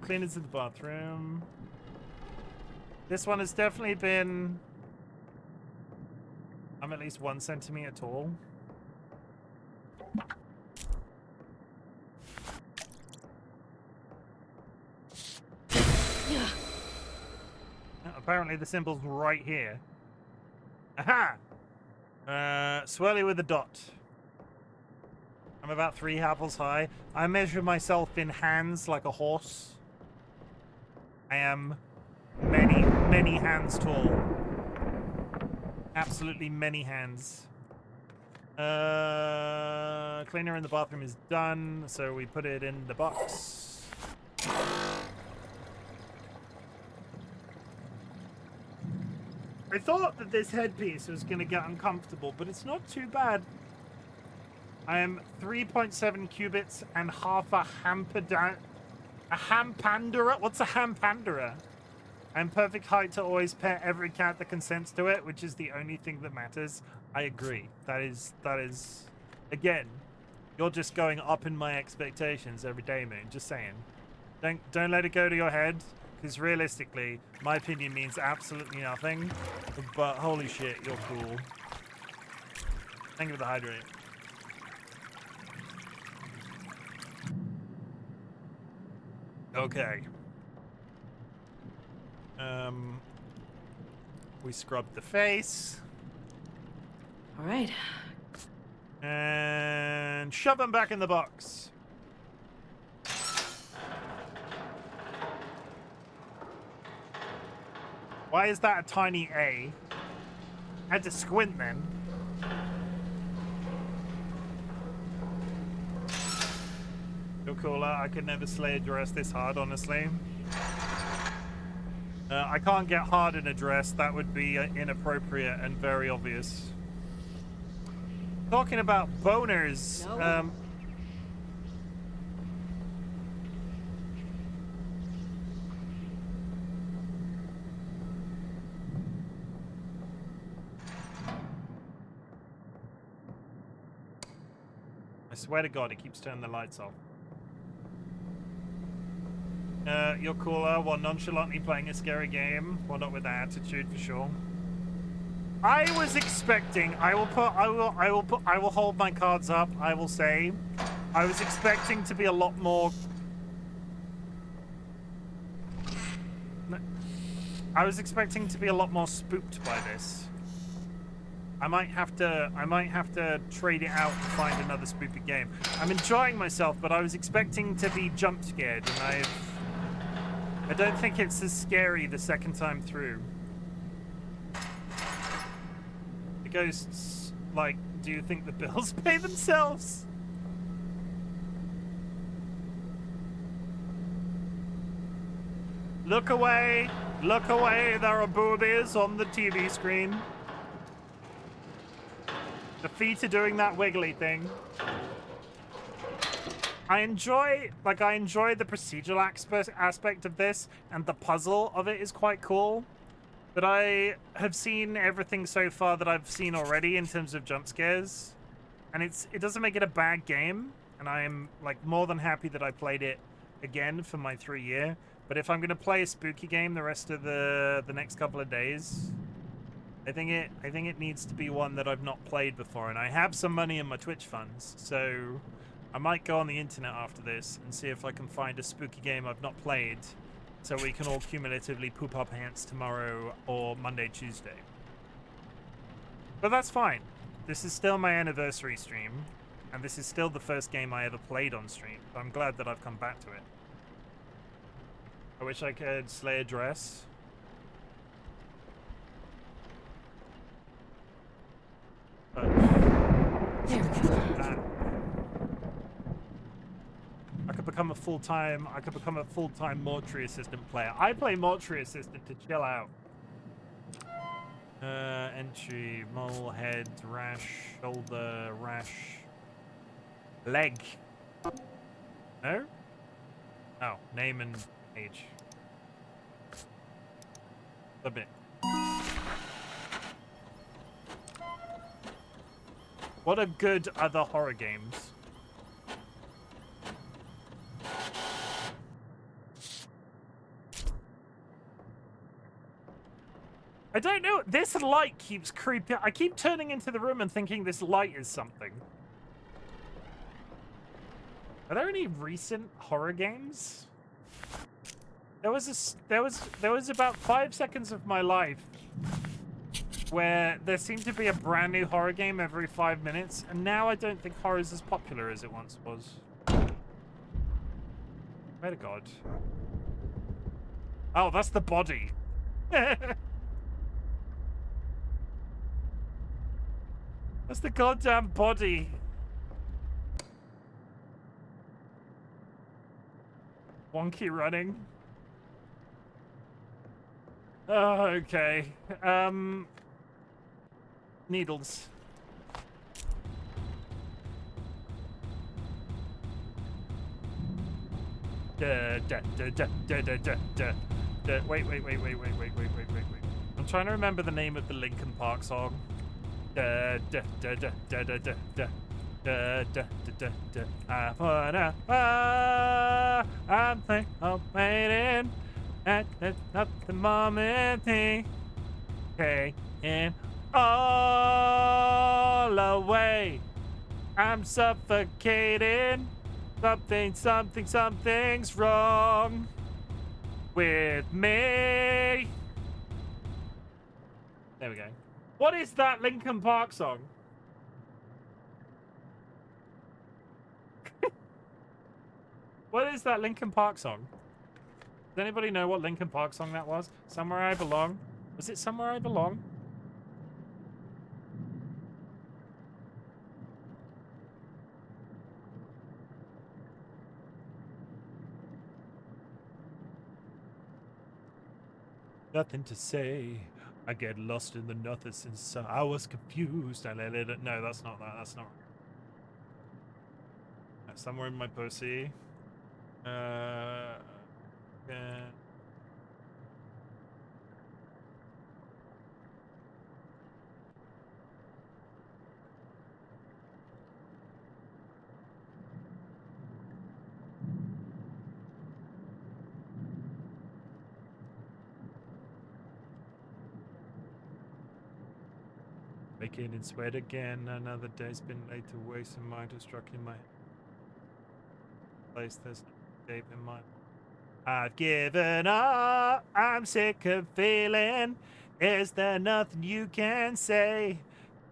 Cleaners in the bathroom. This one has definitely been... I'm at least 1 centimeter tall. Yeah. Apparently the symbol's right here. Aha! Swirly with a dot. I'm about 3 apples high. I measure myself in hands like a horse. I am many hands tall. Absolutely many hands. Cleaner in the bathroom is done, so we put it in the box. I thought that this headpiece was going to get uncomfortable, but it's not too bad. I am 3.7 cubits and half a hampandera. What's a hampandera? I'm perfect height to always pet every cat that consents to it, which is the only thing that matters. I agree. That is, again, you're just going up in my expectations every day, Moon. Just saying. Don't let it go to your head, because realistically, my opinion means absolutely nothing. But holy shit, you're cool. Thank you for the hydrate. Okay. We scrubbed the face. All right. And shove them back in the box. Why is that a tiny A? I had to squint then. You're cooler. I could never slay a dress this hard, honestly. I can't get hard in a dress. That would be inappropriate and very obvious. Talking about boners. No. I swear to God, it keeps turning the lights off. You're cooler while nonchalantly playing a scary game. Well, not with that attitude for sure. I was expecting. I will hold my cards up. I will say, I was expecting to be a lot more. I was expecting to be a lot more spooked by this. I might have to trade it out and find another spooky game. I'm enjoying myself, but I was expecting to be jump scared, and I don't think it's as scary the second time through. The ghosts, like, do you think the bills pay themselves? Look away, there are boobies on the TV screen. The feet are doing that wiggly thing. I enjoy the procedural aspect of this, and the puzzle of it is quite cool. But I have seen everything so far that I've seen already in terms of jump scares, and it doesn't make it a bad game. And I am like more than happy that I played it again for my 3 year. But if I'm gonna play a spooky game the rest of the next couple of days, I think it needs to be one that I've not played before, and I have some money in my Twitch funds, so I might go on the internet after this and see if I can find a spooky game I've not played, so we can all cumulatively poop our pants tomorrow or Monday, Tuesday. But that's fine. This is still my anniversary stream, And this is still the first game I ever played on stream, so I'm glad that I've come back to it. I wish I could slay a dress. But There we go. I could become a full-time mortuary assistant player. I play mortuary assistant to chill out. Entry, mole, head, rash, shoulder, rash, leg. No? Oh, name and age. Submit. What are good other horror games? I don't know. This light keeps creeping. I keep turning into the room and thinking this light is something. Are there any recent horror games? There was about 5 seconds of my life where there seemed to be a brand new horror game every 5 minutes, and now I don't think horror is as popular as it once was. Swear to God. Oh, that's the body. That's the goddamn body. Wonky running. Oh, okay. Needles. Wait. I'm trying to remember the name of the Linkin Park song. I wanna, I'm waiting at the moment, taking all away. I'm suffocating. Something's wrong with me. There we go. What is that Linkin Park song? What is that Linkin Park song? Does anybody know what Linkin Park song that was? Somewhere I Belong? Was it Somewhere I Belong? Nothing to say. I get lost in the nothing since I was confused. I let it. No, that's not that. That's not. Somewhere in my pussy. Yeah. Making it sweat again. Another day's been late to waste and mind has struck in my place. There's no escape in my. I've given up. I'm sick of feeling. Is there nothing you can say?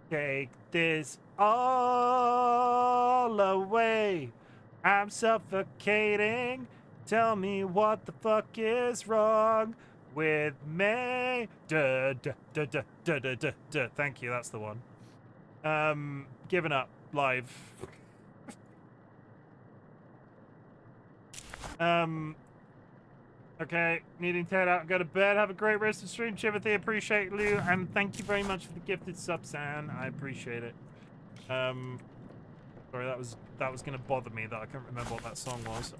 Take this all away. I'm suffocating. Tell me what the fuck is wrong with me. Thank you, that's the one. Giving up live. Okay, needing to head out and go to bed. Have a great rest of the stream, Chimothy. Appreciate you, and thank you very much for the gifted sub, San. I appreciate it. Sorry, that was gonna bother me that I can't remember what that song was.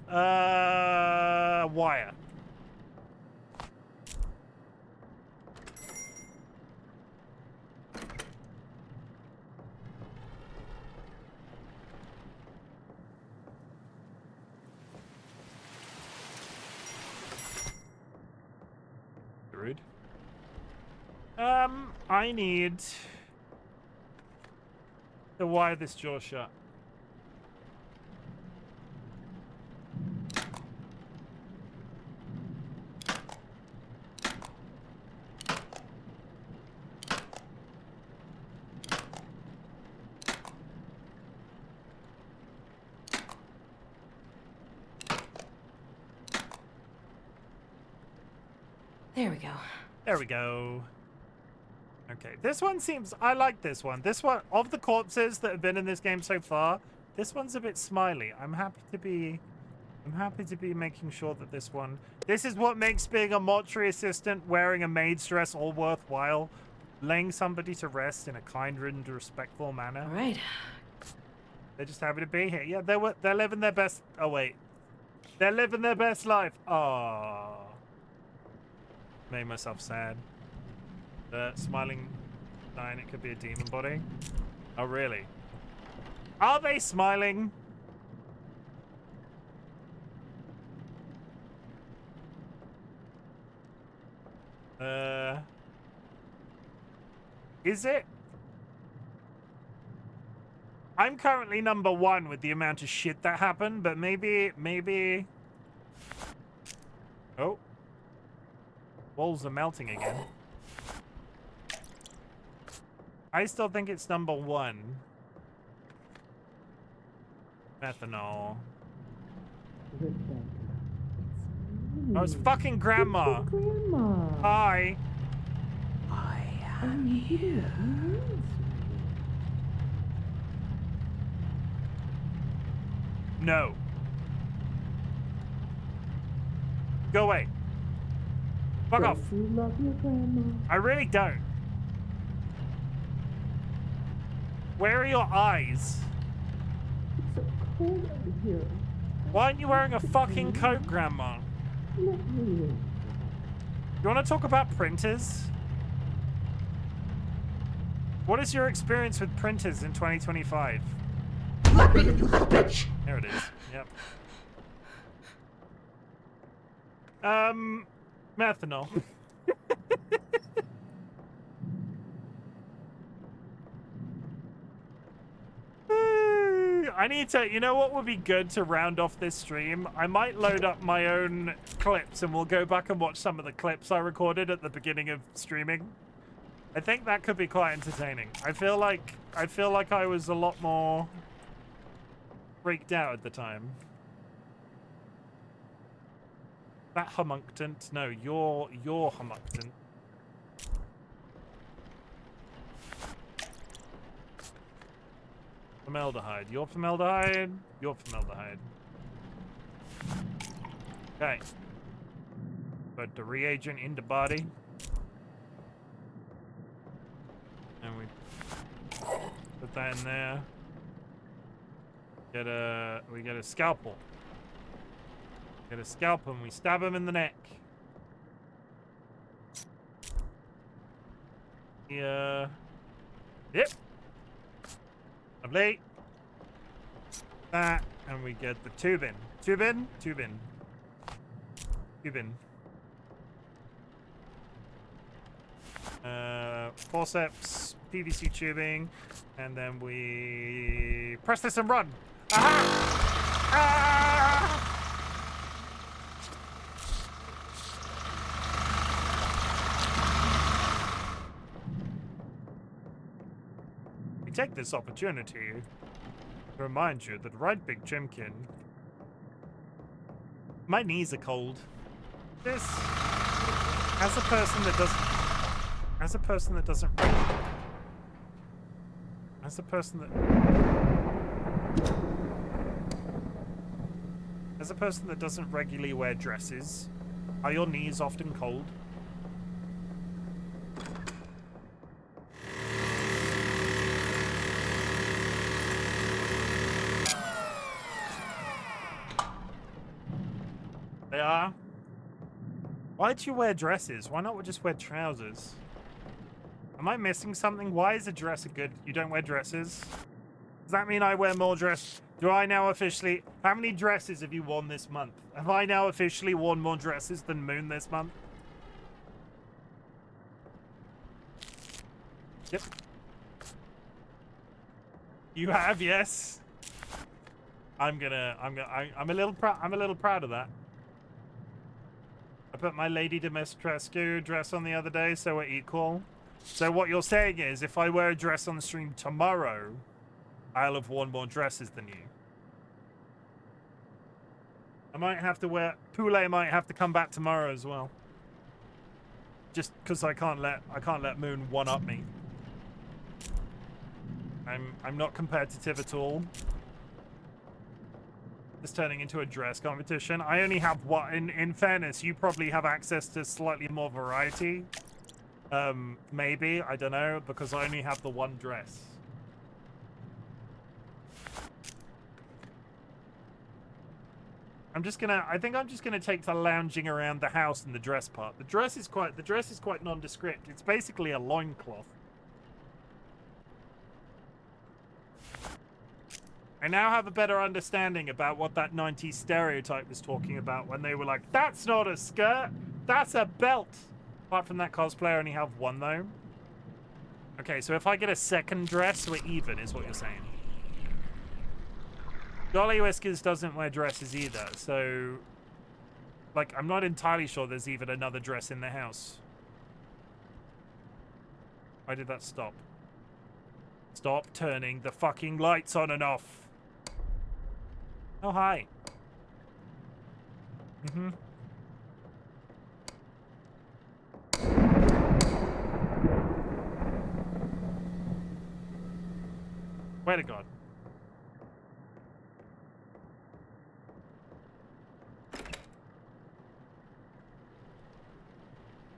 Wire. Rude. I need to wire this jaw shut. There we go. There we go. Okay, this one seems... I like this one. This one, of the corpses that have been in this game so far, this one's a bit smiley. I'm happy to be making sure that this one... This is what makes being a mortuary assistant wearing a maid's dress all worthwhile. Laying somebody to rest in a kind and respectful manner. All right. They're just happy to be here. Yeah, they're living their best... Oh, wait. They're living their best life. Oh. Made myself sad. Smiling sign, it could be a demon body. Oh, really? Are they smiling? Is it? I'm currently number 1 with the amount of shit that happened, but maybe... Oh. Walls are melting again. I still think it's number 1. Methanol. Oh, it's fucking Grandma. Hi. I am here. No. Go away. Fuck off. You love your grandma. I really don't. Where are your eyes? It's so cold over here. Why aren't you wearing a fucking coat, Grandma? Let me in. You want to talk about printers? What is your experience with printers in 2025? Let me in, you little bitch! There it is. Yep. Methanol. I need to, you know what would be good to round off this stream? I might load up my own clips and we'll go back and watch some of the clips I recorded at the beginning of streaming. I think that could be quite entertaining. I feel like I was a lot more freaked out at the time. That homunctant? No, you're homunctant. Formaldehyde. You're formaldehyde. You're formaldehyde. Okay. Put the reagent in the body. And we put that in there. We get a scalpel. Get a scalpel and we stab him in the neck. Yeah. Yep. Lovely. That, and we get the tube in. Tube in? Tube in. Tube in. Forceps, PVC tubing, and then we press this and run. Aha! Ah! We take this opportunity to remind you that RightBigChimken. My knees are cold. This, as a person that doesn't regularly wear dresses, are your knees often cold? They are? Why do you wear dresses? Why not just wear trousers? Am I missing something? Why is a dress a good... You don't wear dresses? Does that mean I wear more dress? Do I now officially... How many dresses have you worn this month? Have I now officially worn more dresses than Moon this month? Yep. You have, yes. I'm a little proud of that. I put my Lady Dimitrescu dress on the other day, so we're equal. So what you're saying is, if I wear a dress on the stream tomorrow, I'll have worn more dresses than you. I might have to wear... Poulet might have to come back tomorrow as well. just because I can't let Moon one up me. I'm not competitive at all. It's turning into a dress competition. I only have one. In fairness, you probably have access to slightly more variety. Maybe, I don't know, because I only have the one dress. I think I'm just gonna take to lounging around the house in the dress part. The dress is quite nondescript. It's basically a loincloth. I now have a better understanding about what that 90s stereotype was talking about when they were like, that's not a skirt, that's a belt. Apart from that, cosplay, I only have one, though. Okay, so if I get a second dress, we're even, is what you're saying. DollyWhiskers doesn't wear dresses either, so... Like, I'm not entirely sure there's even another dress in the house. Why did that stop? Stop turning the fucking lights on and off. Oh, hi. Mm-hmm. Way to God.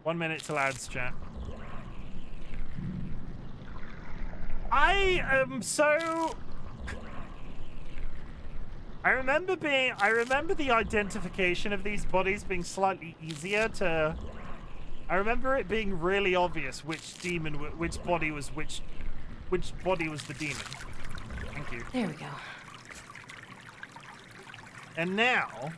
One minute till ads, chat. I am so... I remember the identification of these bodies being slightly easier to... I remember it being really obvious which demon, which body was the demon. Thank you. There we go. And now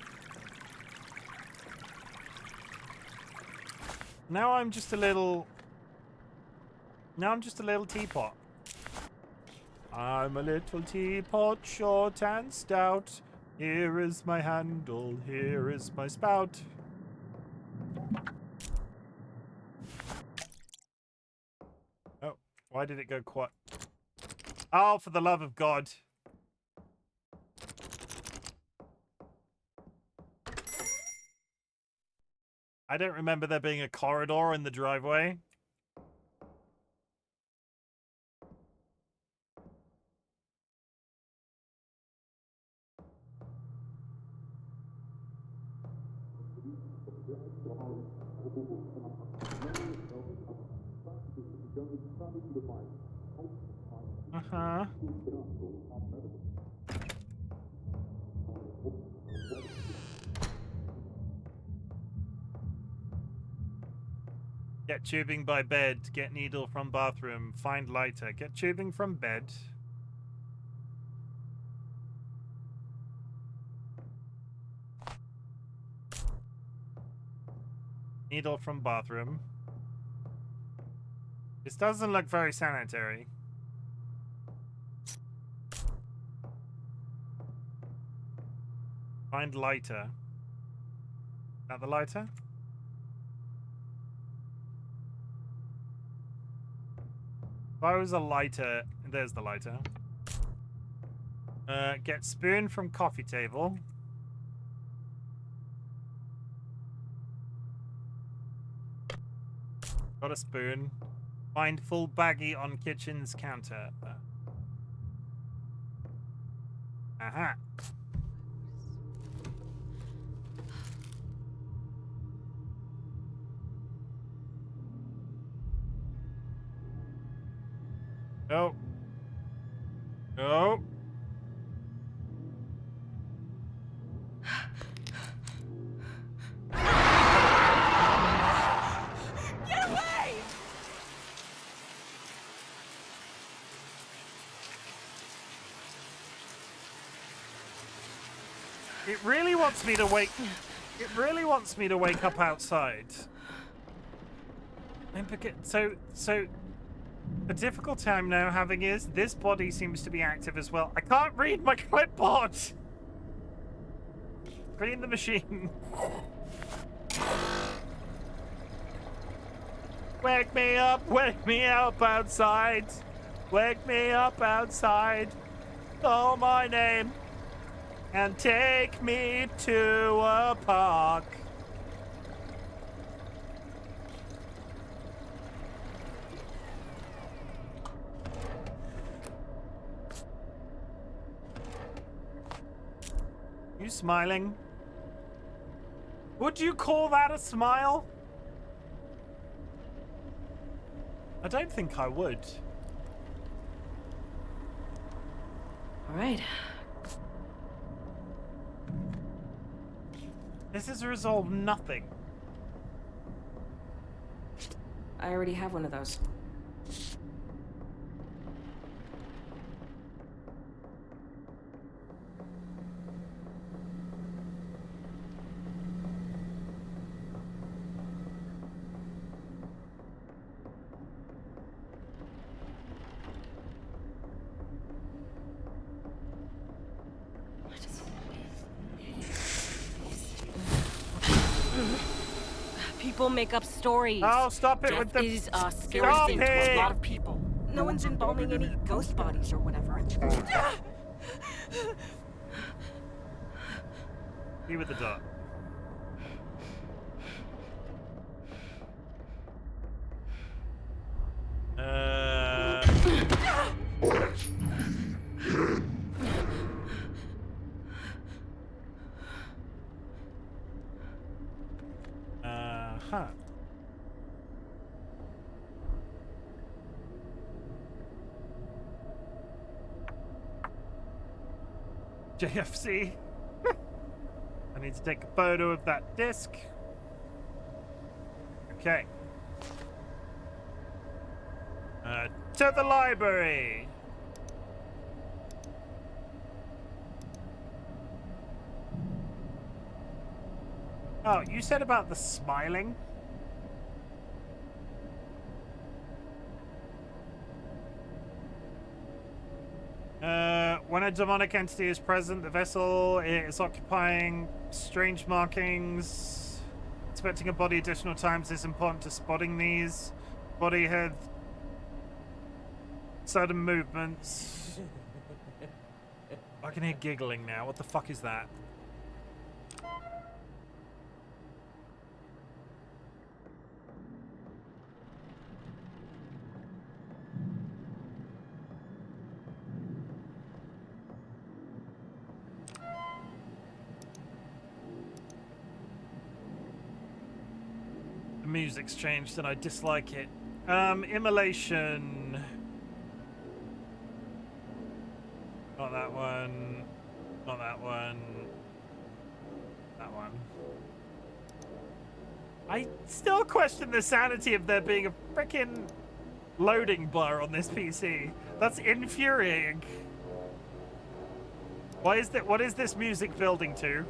I'm just a little teapot. I'm a little teapot, short and stout. Here is my handle, here is my spout. Oh, why did it go quiet? Oh, for the love of God. I don't remember there being a corridor in the driveway. Uh-huh. Get tubing by bed. Get needle from bathroom. Find lighter. Get tubing from bed. Needle from bathroom. This doesn't look very sanitary. Find lighter. Is that the lighter? If I was a lighter, there's the lighter. Get spoon from coffee table. Got a spoon. Find full baggie on kitchen's counter. Aha. No. No. Get away! It really wants me to wake... It really wants me to wake up outside. So... The difficult I'm now having is this body seems to be active as well. I can't read my clipboard! Clean the machine. Wake me up outside. Wake me up outside. Call my name. And take me to a park. You smiling? Would you call that a smile? I don't think I would. All right. This has resolved nothing. I already have one of those. People make up stories. Oh, stop it Death with the... is a scary Stop thing to a it! lot of people. No one's embalming any ghost bodies or whatever. Be with the dot. Huh. JFC. I need to take a photo of that disc. Okay. To the library. Oh, you said about the smiling? When a demonic entity is present, the vessel is occupying strange markings. Inspecting a body additional times is important to spotting these. Body had sudden movements. I can hear giggling now. What the fuck is that? The music's changed and I dislike it. Immolation. Not that one. Not that one. That one. I still question the sanity of there being a frickin' loading blur on this PC. That's infuriating. Why is that? What is this music building to?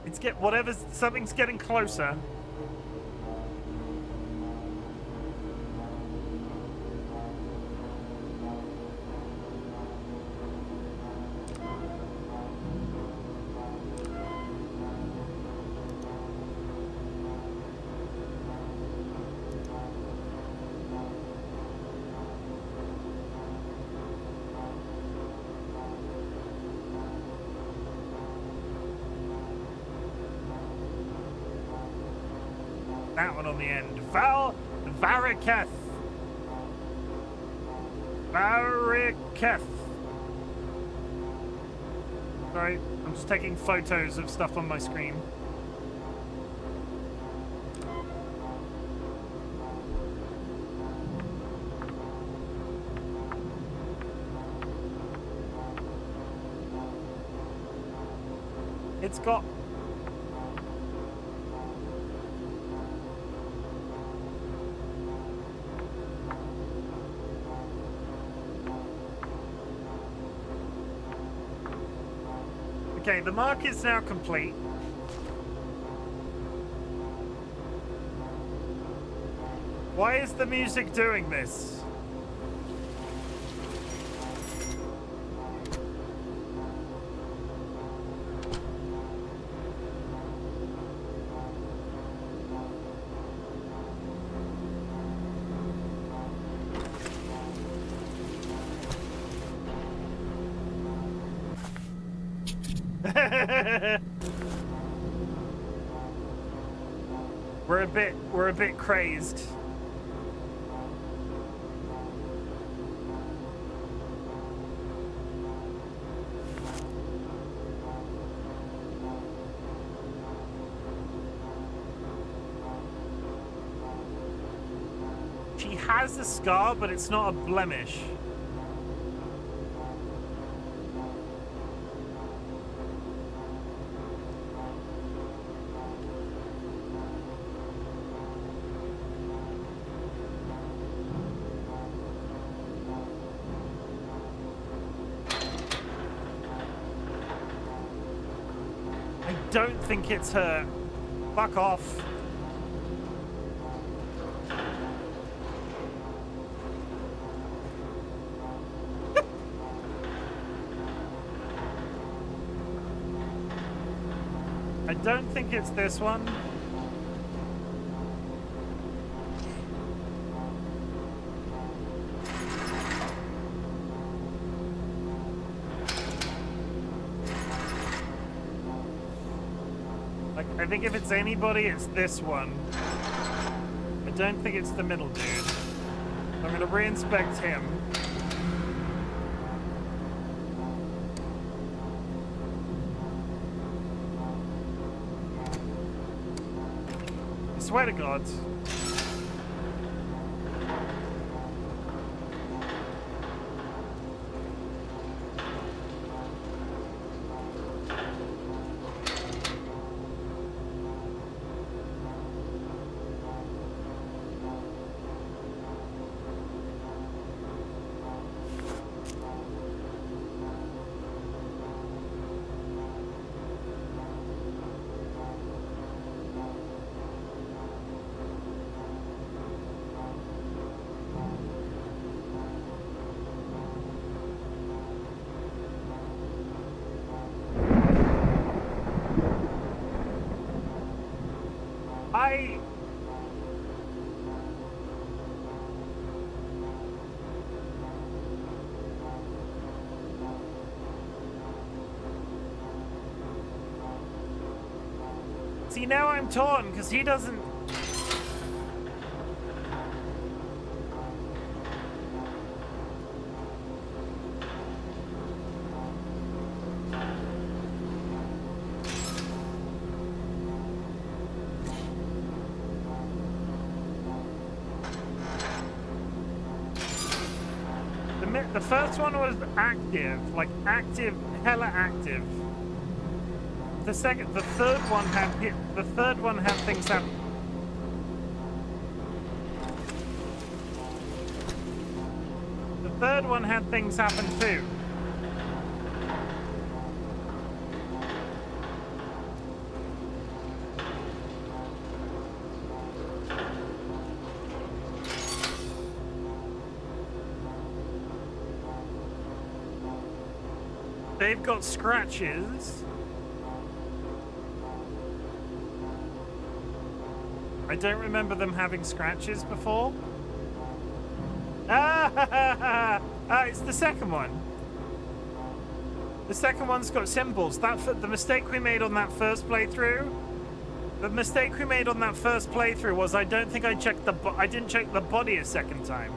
It's something's getting closer. That one on the end. Variketh. Sorry, I'm just taking photos of stuff on my screen. It's got... Okay, the mark is now complete. Why is the music doing this? We're a bit crazed. has a scar, but it's not a blemish. I don't think it's her. Fuck off. I don't think it's this one. Like, I think if it's anybody, it's this one. I don't think it's the middle dude. I'm gonna re-inspect him. I swear to God. See, now I'm torn because he doesn't. The first one was active, like active, hella active. The third one had things happen. The third one had things happen too. They've got scratches. I don't remember them having scratches before. It's the second one. The second one's got symbols. The mistake we made on that first playthrough. The mistake we made on that first playthrough was I don't think I didn't check the body a second time.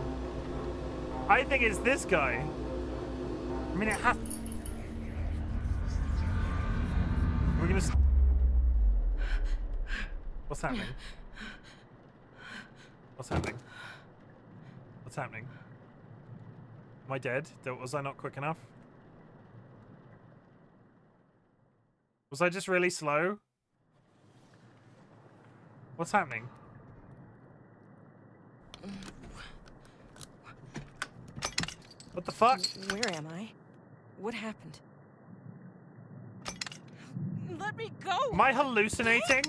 I think it's this guy. I mean, it has. We're gonna. What's happening? What's happening? What's happening? Am I dead? Was I not quick enough? Was I just really slow? What's happening? What the fuck? Where am I? What happened? Let me go! Am I hallucinating?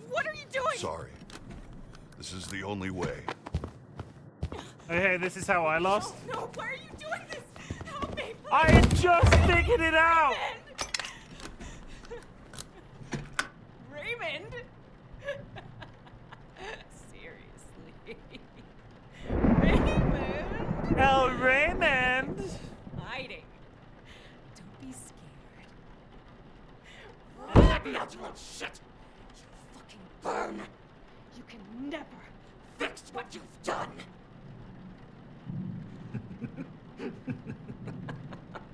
What are you doing? Sorry. This is the only way. Okay, this is how I lost. No, why are you doing this? Help me, please. I just figured it out! Raymond? Seriously? Raymond? Oh, Raymond! Hiding. Don't be scared. Let me out, you little shit! You fucking burn! You can never Fix what you've done!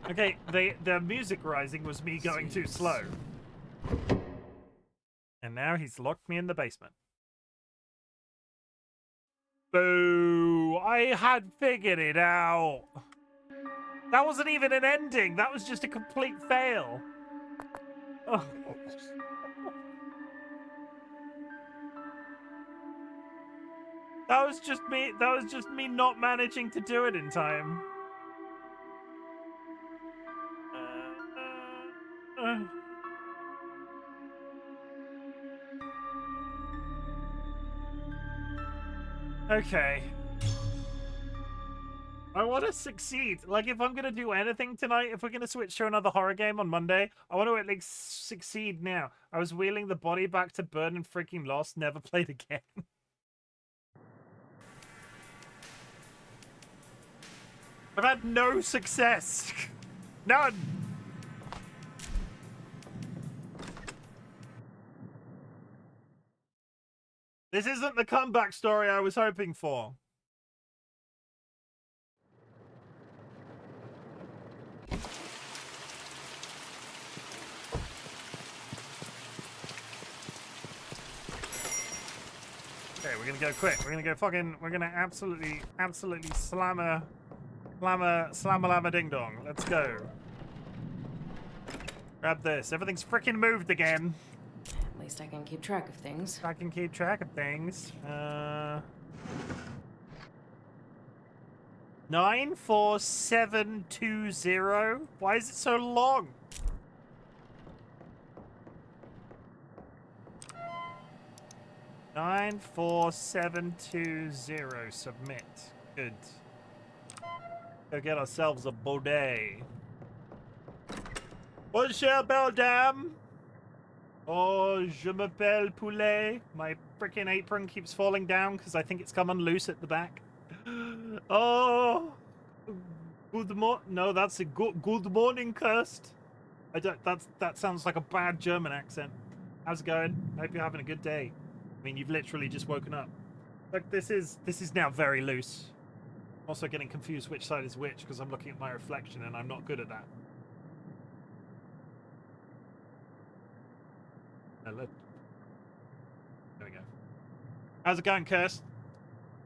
Okay, the music rising was me going too slow. And now he's locked me in the basement. Boo! No, I had figured it out. That wasn't even an ending. That was just a complete fail. Oh. That was just me not managing to do it in time. Okay. I want to succeed. Like, if I'm going to do anything tonight, if we're going to switch to another horror game on Monday, I want to at least succeed now. I was wheeling the body back to burn and freaking lost, never played again. I've had no success. None. This isn't the comeback story I was hoping for. Okay, we're gonna go quick. We're gonna go fucking. We're gonna absolutely slammer lama ding dong. Let's go. Grab this. Everything's freaking moved again. At least I can keep track of things. I can keep track of things. 94720. Why is it so long? Nine 4720. Submit. Good. Go get ourselves a boudet. Bonjour, belle dame. Oh, je m'appelle Poulet. My freaking apron keeps falling down because I think it's come unloose at the back. Oh, good morning. No, that's a good morning, Kirst. I don't. That sounds like a bad German accent. How's it going? Hope you're having a good day. I mean, you've literally just woken up. Look, this is now very loose. I'm also getting confused which side is which because I'm looking at my reflection and I'm not good at that. There we go. How's it going, Kirst?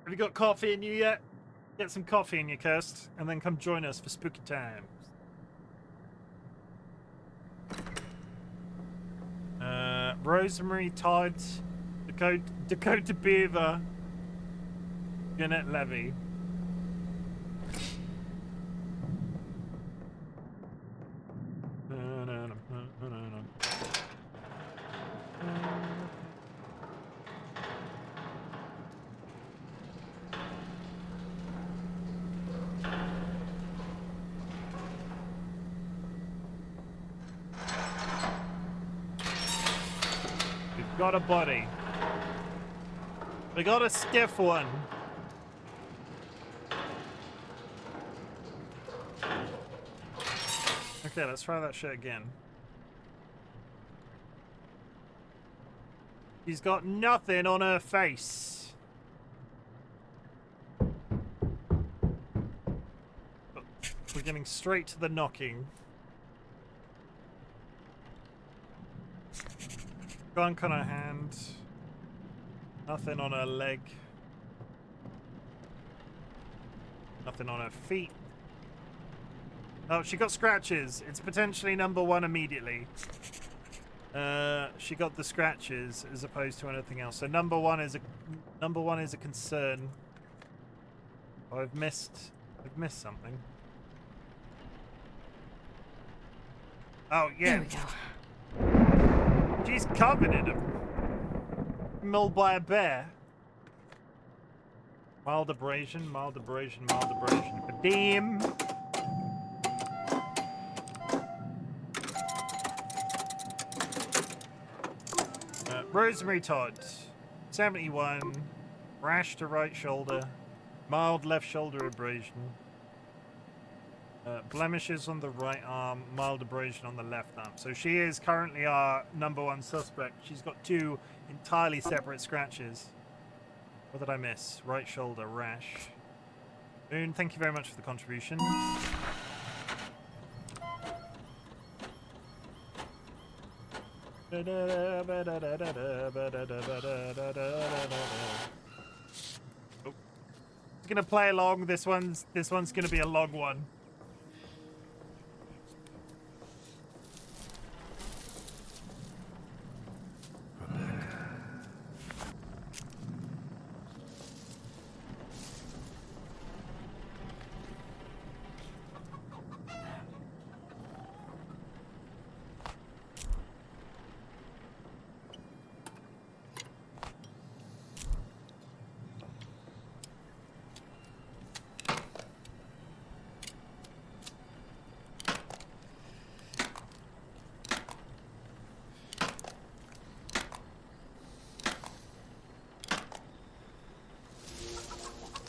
Have you got coffee in you yet? Get some coffee in you, Kirst, and then come join us for spooky times. Rosemary Todd, Dakota Beaver, Jeanette Levy. Got a body. We got a stiff one. Okay, let's try that shit again. She's got nothing on her face. We're getting straight to the knocking. Gunk on her hand. Nothing on her leg. Nothing on her feet. Oh, she got scratches. It's potentially number one immediately. She got the scratches as opposed to anything else. So number one is a concern. Oh, I've missed something. Oh yeah. There we go. She's covered in them. Mauled by a bear. Mild abrasion, mild abrasion, mild abrasion. Damn. Rosemary Todd, 71. Rash to right shoulder. Mild left shoulder abrasion. Blemishes on the right arm, mild abrasion on the left arm. So she is currently our number one suspect. She's got two entirely separate scratches. What did I miss? Right shoulder, rash. Boone, thank you very much for the contribution. Oh. gonna play along. This one's gonna be a long one.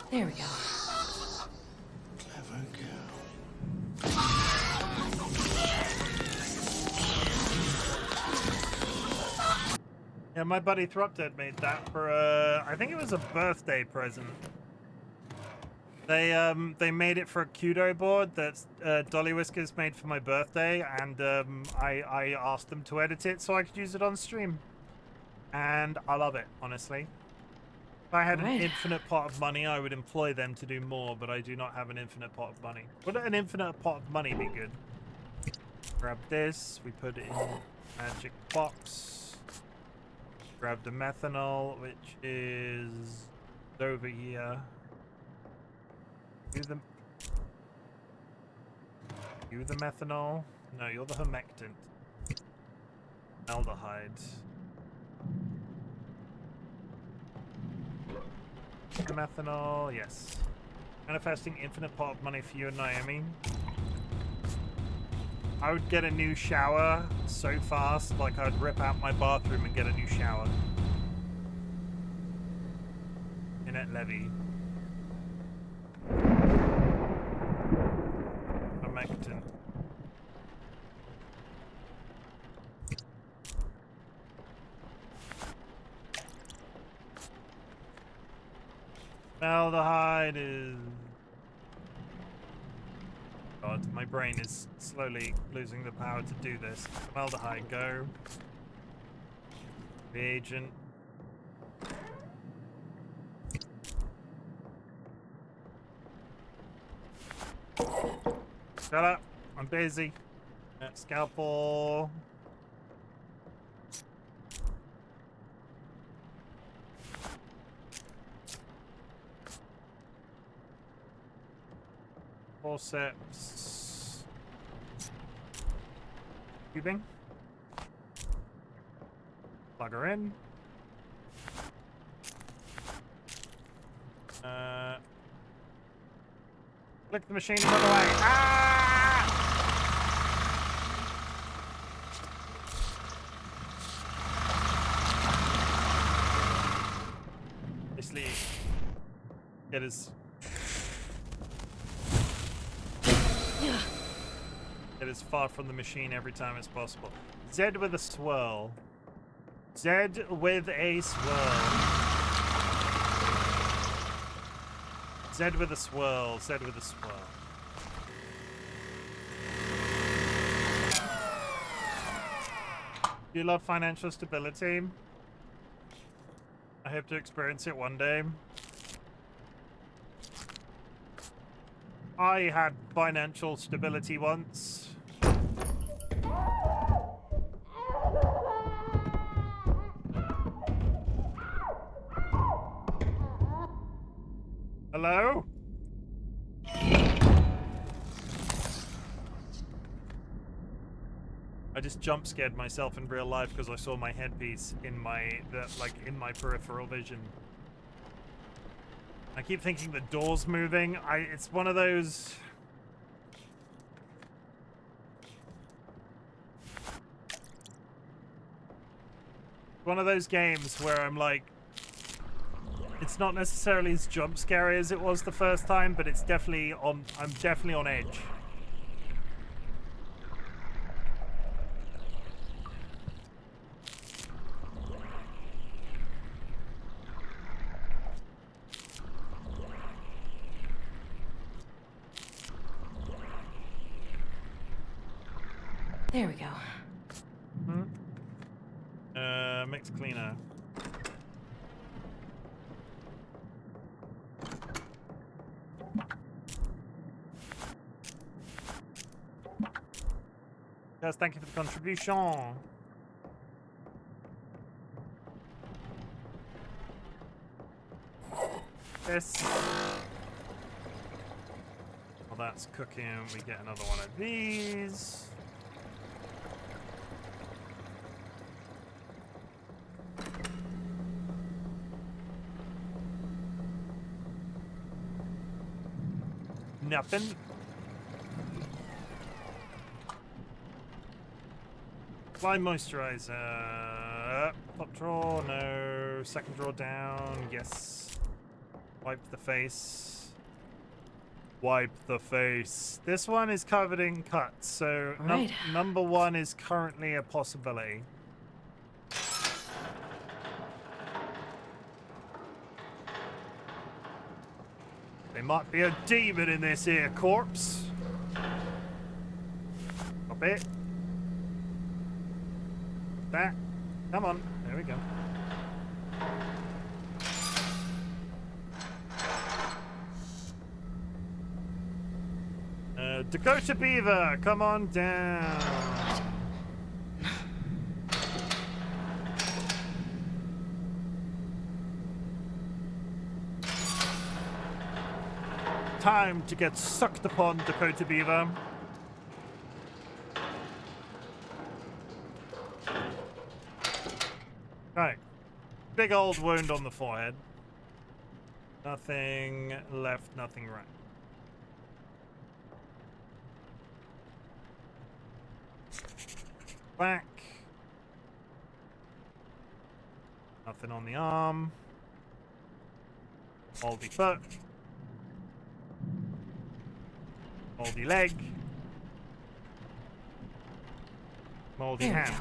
There we go. Clever girl. Yeah, my buddy Thrupted made that for I think it was a birthday present. They made it for a Kudo board that DollyWhiskers made for my birthday, and I asked them to edit it so I could use it on stream. And I love it, honestly. If I had an infinite pot of money, I would employ them to do more, but I do not have an infinite pot of money. Would an infinite pot of money be good? Grab this, we put it in magic box. Grab the methanol, which is over here. You the methanol? No, you're the humectant. Aldehyde. Methanol, yes. Manifesting infinite pot of money for you and Naomi. I would get a new shower so fast, like I'd rip out my bathroom and get a new shower. Innette Levy. Humectant. Aldehyde is... God, my brain is slowly losing the power to do this. Aldehyde, go. Reagent. Shut up. I'm busy. Scalpel. Forceps. Cubing. Plug her in. Click the machine and run away. Ah! Basically, get as... Get as far from the machine every time as possible. Z with a swirl. Z with a swirl. Z with a swirl. Z with a swirl. Do you love financial stability? I hope to experience it one day. I had financial stability once. Hello? I just jump scared myself in real life because I saw my headpiece in my in my peripheral vision. I keep thinking the door's moving. It's one of those... One of those games where I'm like... It's not necessarily as jump scary as it was the first time, but it's definitely on... I'm definitely on edge. There we go. Mix cleaner. Yes, thank you for the contribution. This. While that's cooking, we get another one of these. Nothing. Apply moisturizer. Top drawer, no. Second drawer down, yes. Wipe the face. Wipe the face. This one is covered in cuts, so Right. number one is currently a possibility. There might be a demon in this here corpse. Stop it. That. Come on. There we go. Dakota Beaver, come on down. Time to get sucked upon, Dakota Beaver. Right. Big old wound on the forehead. Nothing left, nothing right. Back. Nothing on the arm. Moldy foot. Moldy leg. Moldy hand.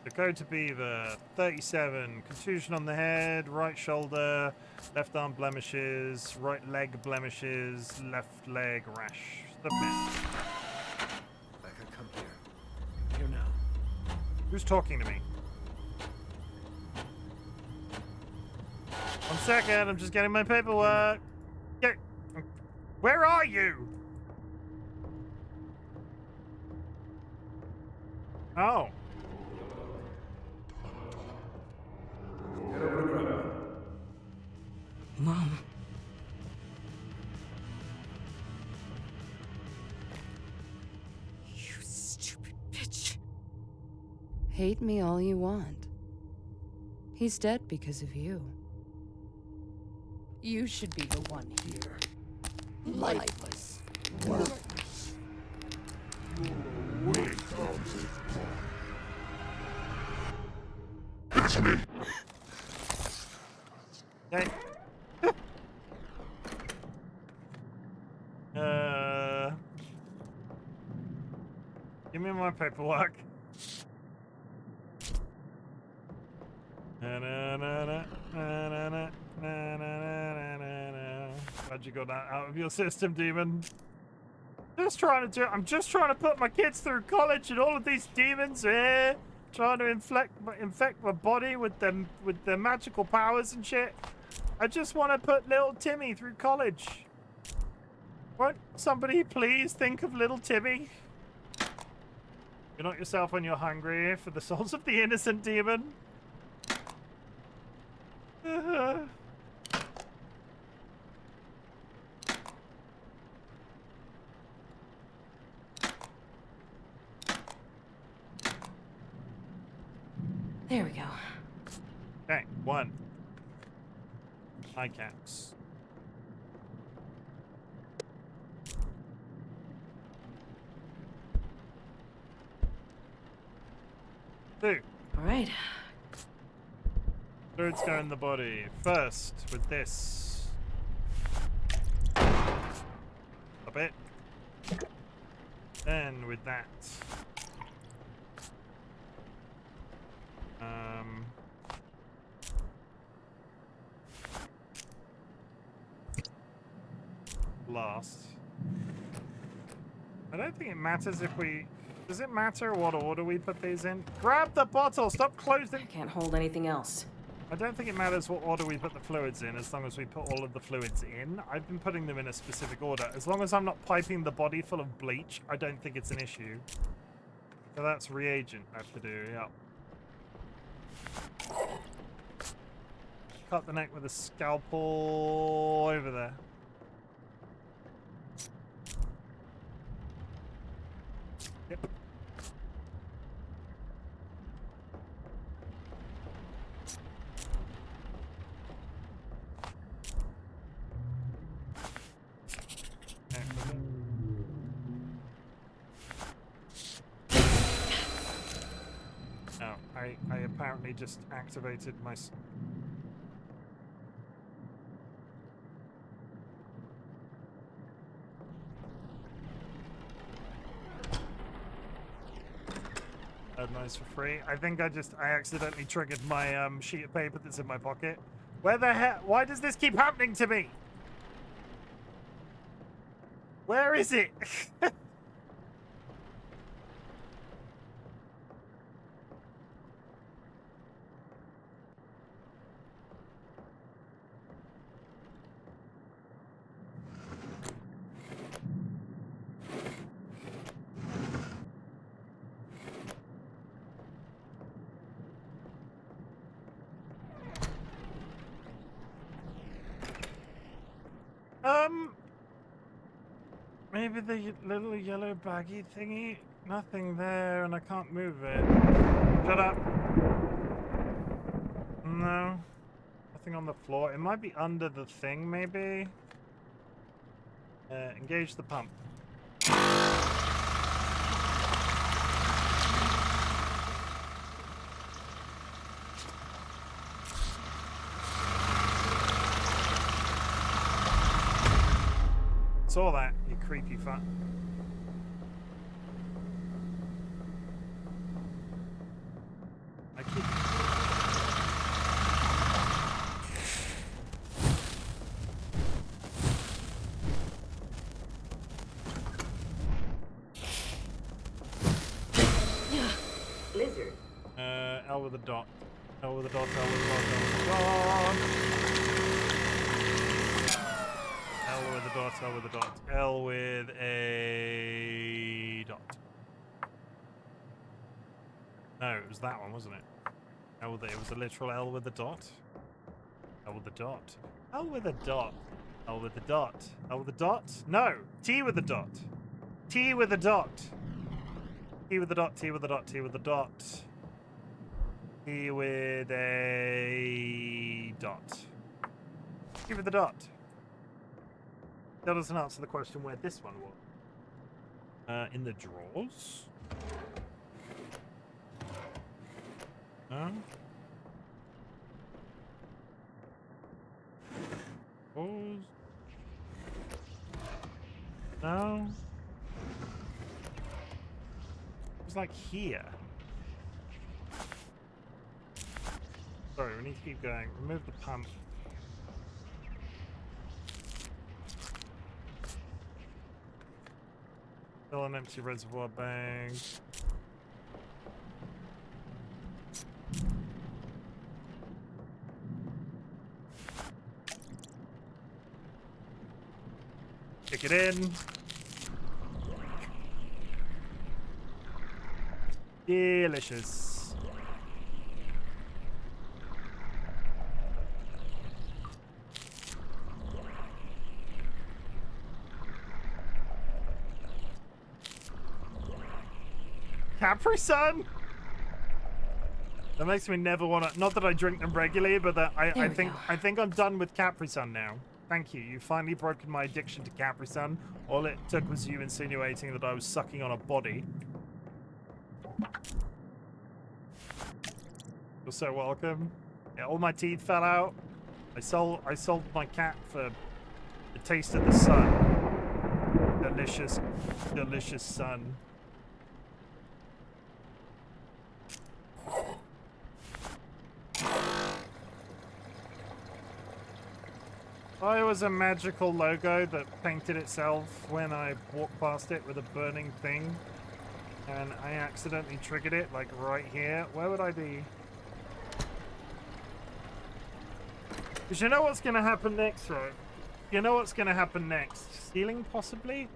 Dakota Beaver, 37. Contusion on the head, right shoulder, left arm blemishes, right leg blemishes, left leg rash. Submit. Becca, come here. Here now. Who's talking to me? 1 second, I'm just getting my paperwork. Get. Where are you? Oh. Mom. You stupid bitch. Hate me all you want. He's dead because of you. You should be the one here. Lifeless. Worthless. Wait on this point. It's me. Okay. Give me my paperwork. Glad you got that out of your system, demon. I'm just trying to put my kids through college, and all of these demons here trying to infect my body with their magical powers and shit. I just want to put little Timmy through college. Won't somebody please think of little Timmy? You're not yourself when you're hungry for the souls of the innocent, demon. There we go. Okay, 1. Eye caps. 2. All right. Thirds go in the body. First, with this. A bit. Then with that. Last. I don't think it matters if we... Does it matter what order we put these in? Grab the bottle! Stop closing... I can't hold anything else. I don't think it matters what order we put the fluids in, as long as we put all of the fluids in. I've been putting them in a specific order. As long as I'm not piping the body full of bleach, I don't think it's an issue. So that's reagent I have to do, yeah. Cut the neck with a scalpel over there. Yep. Oh, I apparently just activated my... Nice for free. I think I accidentally triggered my sheet of paper that's in my pocket. Where the hell? Why does this keep happening to me? Where is it? Maybe the little yellow baggy thingy? Nothing there, and I can't move it. Shut up. No. Nothing on the floor. It might be under the thing, maybe. Engage the pump. Saw that, you creepy fuck. I keep... Lizard. L with a dot. L with a dot, L with a dot, L with a dot. L with a dot, L with a dot, L with a dot. No, it was that one, wasn't it? It was a literal L with a dot. L with a dot. L with a dot. L with a dot. L with a dot? No! T with a dot. T with a dot. T with a dot, T with a dot, T with a dot. T with a dot. T with a dot. That doesn't answer the question where this one was. In the drawers? No? Drawers? No? It was like here. Sorry, we need to keep going. Remove the pump. Fill an empty reservoir bag. Kick it in. Delicious. Capri Sun? That makes me never want to. Not that I drink them regularly, but that I think I'm done with Capri Sun now. Thank you. You've finally broken my addiction to Capri Sun. All it took was you insinuating that I was sucking on a body. You're so welcome. Yeah, all my teeth fell out. I sold my cat for the taste of the sun. Delicious, delicious sun. Oh, it was a magical logo that painted itself when I walked past it with a burning thing. And I accidentally triggered it, like right here. Where would I be? Because you know what's going to happen next, right? You know what's going to happen next? Stealing, possibly?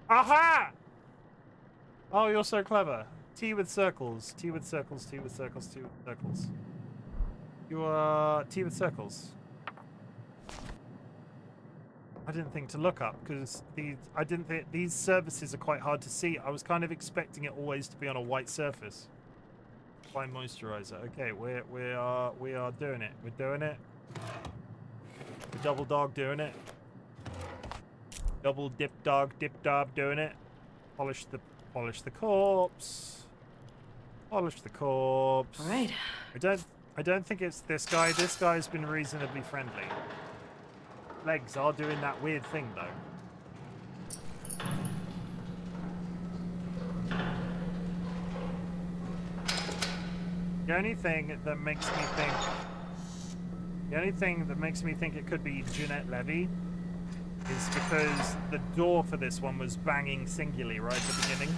Aha! Oh, you're so clever. T with circles. T with circles. T with circles. T with circles. You are T with circles. I didn't think to look up because I didn't think these services are quite hard to see. I was kind of expecting it always to be on a white surface. Apply moisturizer. Okay, we are doing it. We're doing it. We're double dog doing it. Double dip dog doing it. Polish the corpse. Polish the corpse. All right. I don't think it's this guy. This guy's been reasonably friendly. Legs are doing that weird thing though. The only thing that makes me think it could be Jeanette Levy is because the door for this one was banging singularly right at the beginning.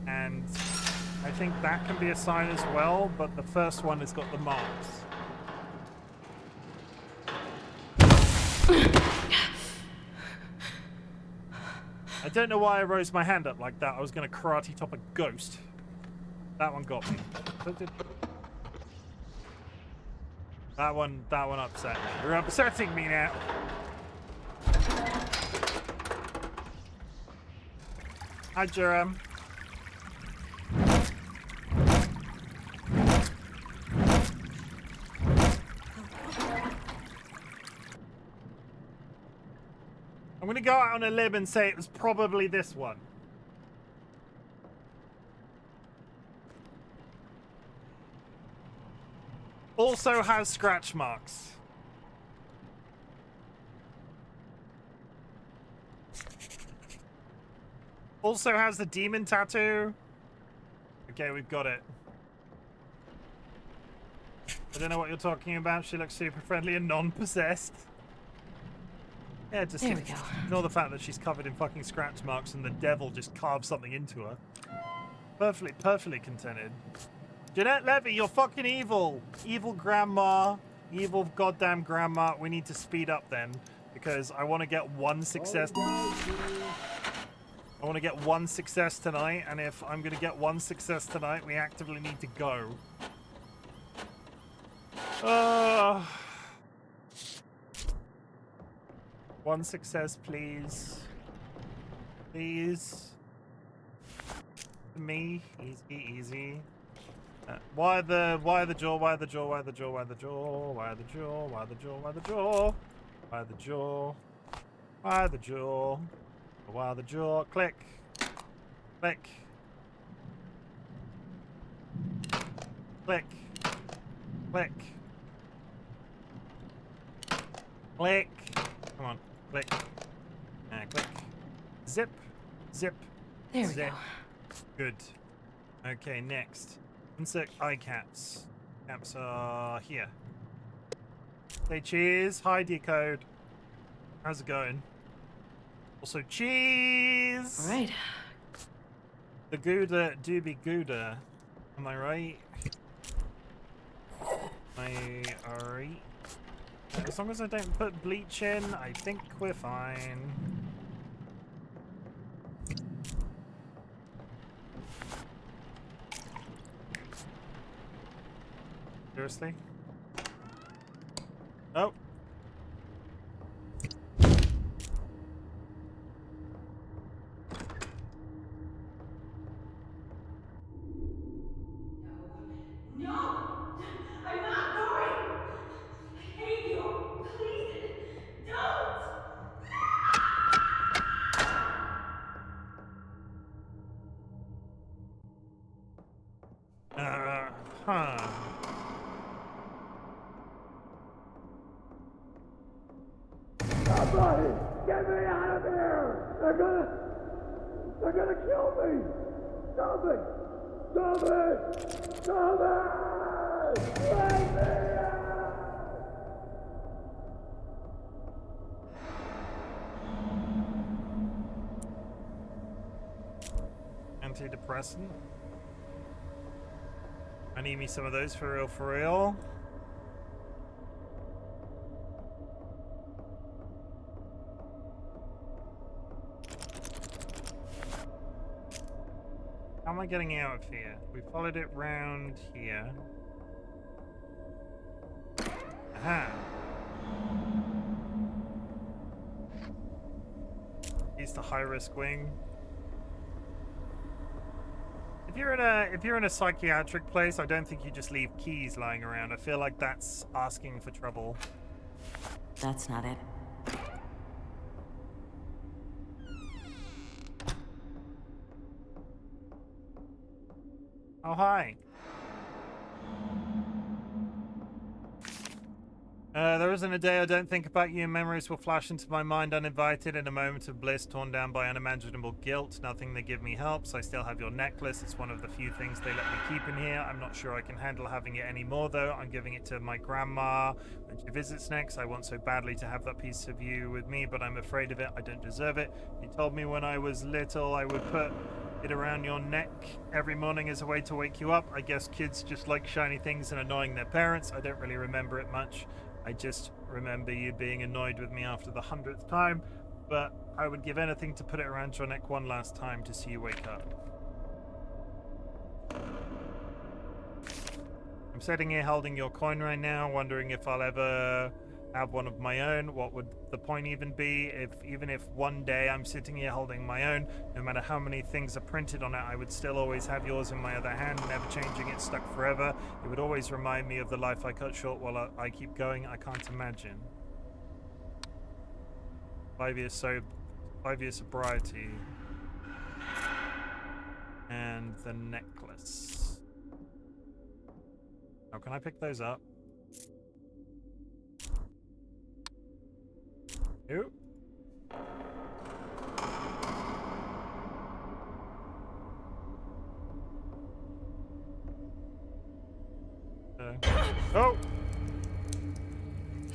And I think that can be a sign as well, but the first one has got the marks. I don't know why I rose my hand up like that. I was going to karate top a ghost. That one got me. That one upset me. You're upsetting me now. Hi, Jerem. I'm going to go out on a limb and say it was probably this one. Also has scratch marks. Also has the demon tattoo. Okay, we've got it. I don't know what you're talking about. She looks super friendly and non-possessed. Yeah, just there we go. Ignore the fact that she's covered in fucking scratch marks and the devil just carved something into her. Perfectly contented. Jeanette Levy, you're fucking evil. Evil grandma. Evil goddamn grandma. We need to speed up then, because I want to get one success. I want to get one success tonight, and if I'm going to get one success tonight, we actively need to go. One success, please. Please. Me. Easy. Why the jaw? Why the jaw? Why the jaw? Why the jaw? Why the jaw? Why the jaw? Why the jaw? Why the jaw? Why the jaw? Why the jaw? Click. Click. Click. Click. Click. Come on. Click. Click. Zip. Zip. There we Zip. go. Good. Okay, next. Insert eye caps. Caps are here. Say cheese. Hi, Decode. How's it going? Also, cheese! All right. The Gouda do be Gouda. Am I right? Alright. As long as I don't put bleach in, I think we're fine. Seriously? Oh. No! I'm not going! I hate you! Please! Don't! Huh. Somebody! Get me out of here! They're gonna kill me! Stop it! Stop it! Stop it! Let me out! Antidepressant. I need me some of those for real, for real. How am I getting out of here? We followed it round here. Aha. He's the high-risk wing. If you're in a psychiatric place, I don't think you just leave keys lying around. I feel like that's asking for trouble. That's not it. Oh, hi. There isn't a day I don't think about you. Memories will flash into my mind uninvited in a moment of bliss, torn down by unimaginable guilt. Nothing they give me helps. I still have your necklace. It's one of the few things they let me keep in here. I'm not sure I can handle having it anymore, though. I'm giving it to my grandma when she visits next. I want so badly to have that piece of you with me, but I'm afraid of it. I don't deserve it. You told me when I was little I would put it around your neck every morning as a way to wake you up. I guess kids just like shiny things and annoying their parents. I don't really remember it much. I just remember you being annoyed with me after the 100th time, but I would give anything to put it around your neck one last time to see you wake up. I'm sitting here holding your coin right now, wondering if I'll ever have one of my own. What would the point even be even if one day I'm sitting here holding my own, no matter how many things are printed on it, I would still always have yours in my other hand, never changing it, stuck forever. It would always remind me of the life I cut short while I keep going. I can't imagine. 5 years sobriety. And the necklace. How can I pick those up? Nope. Oh!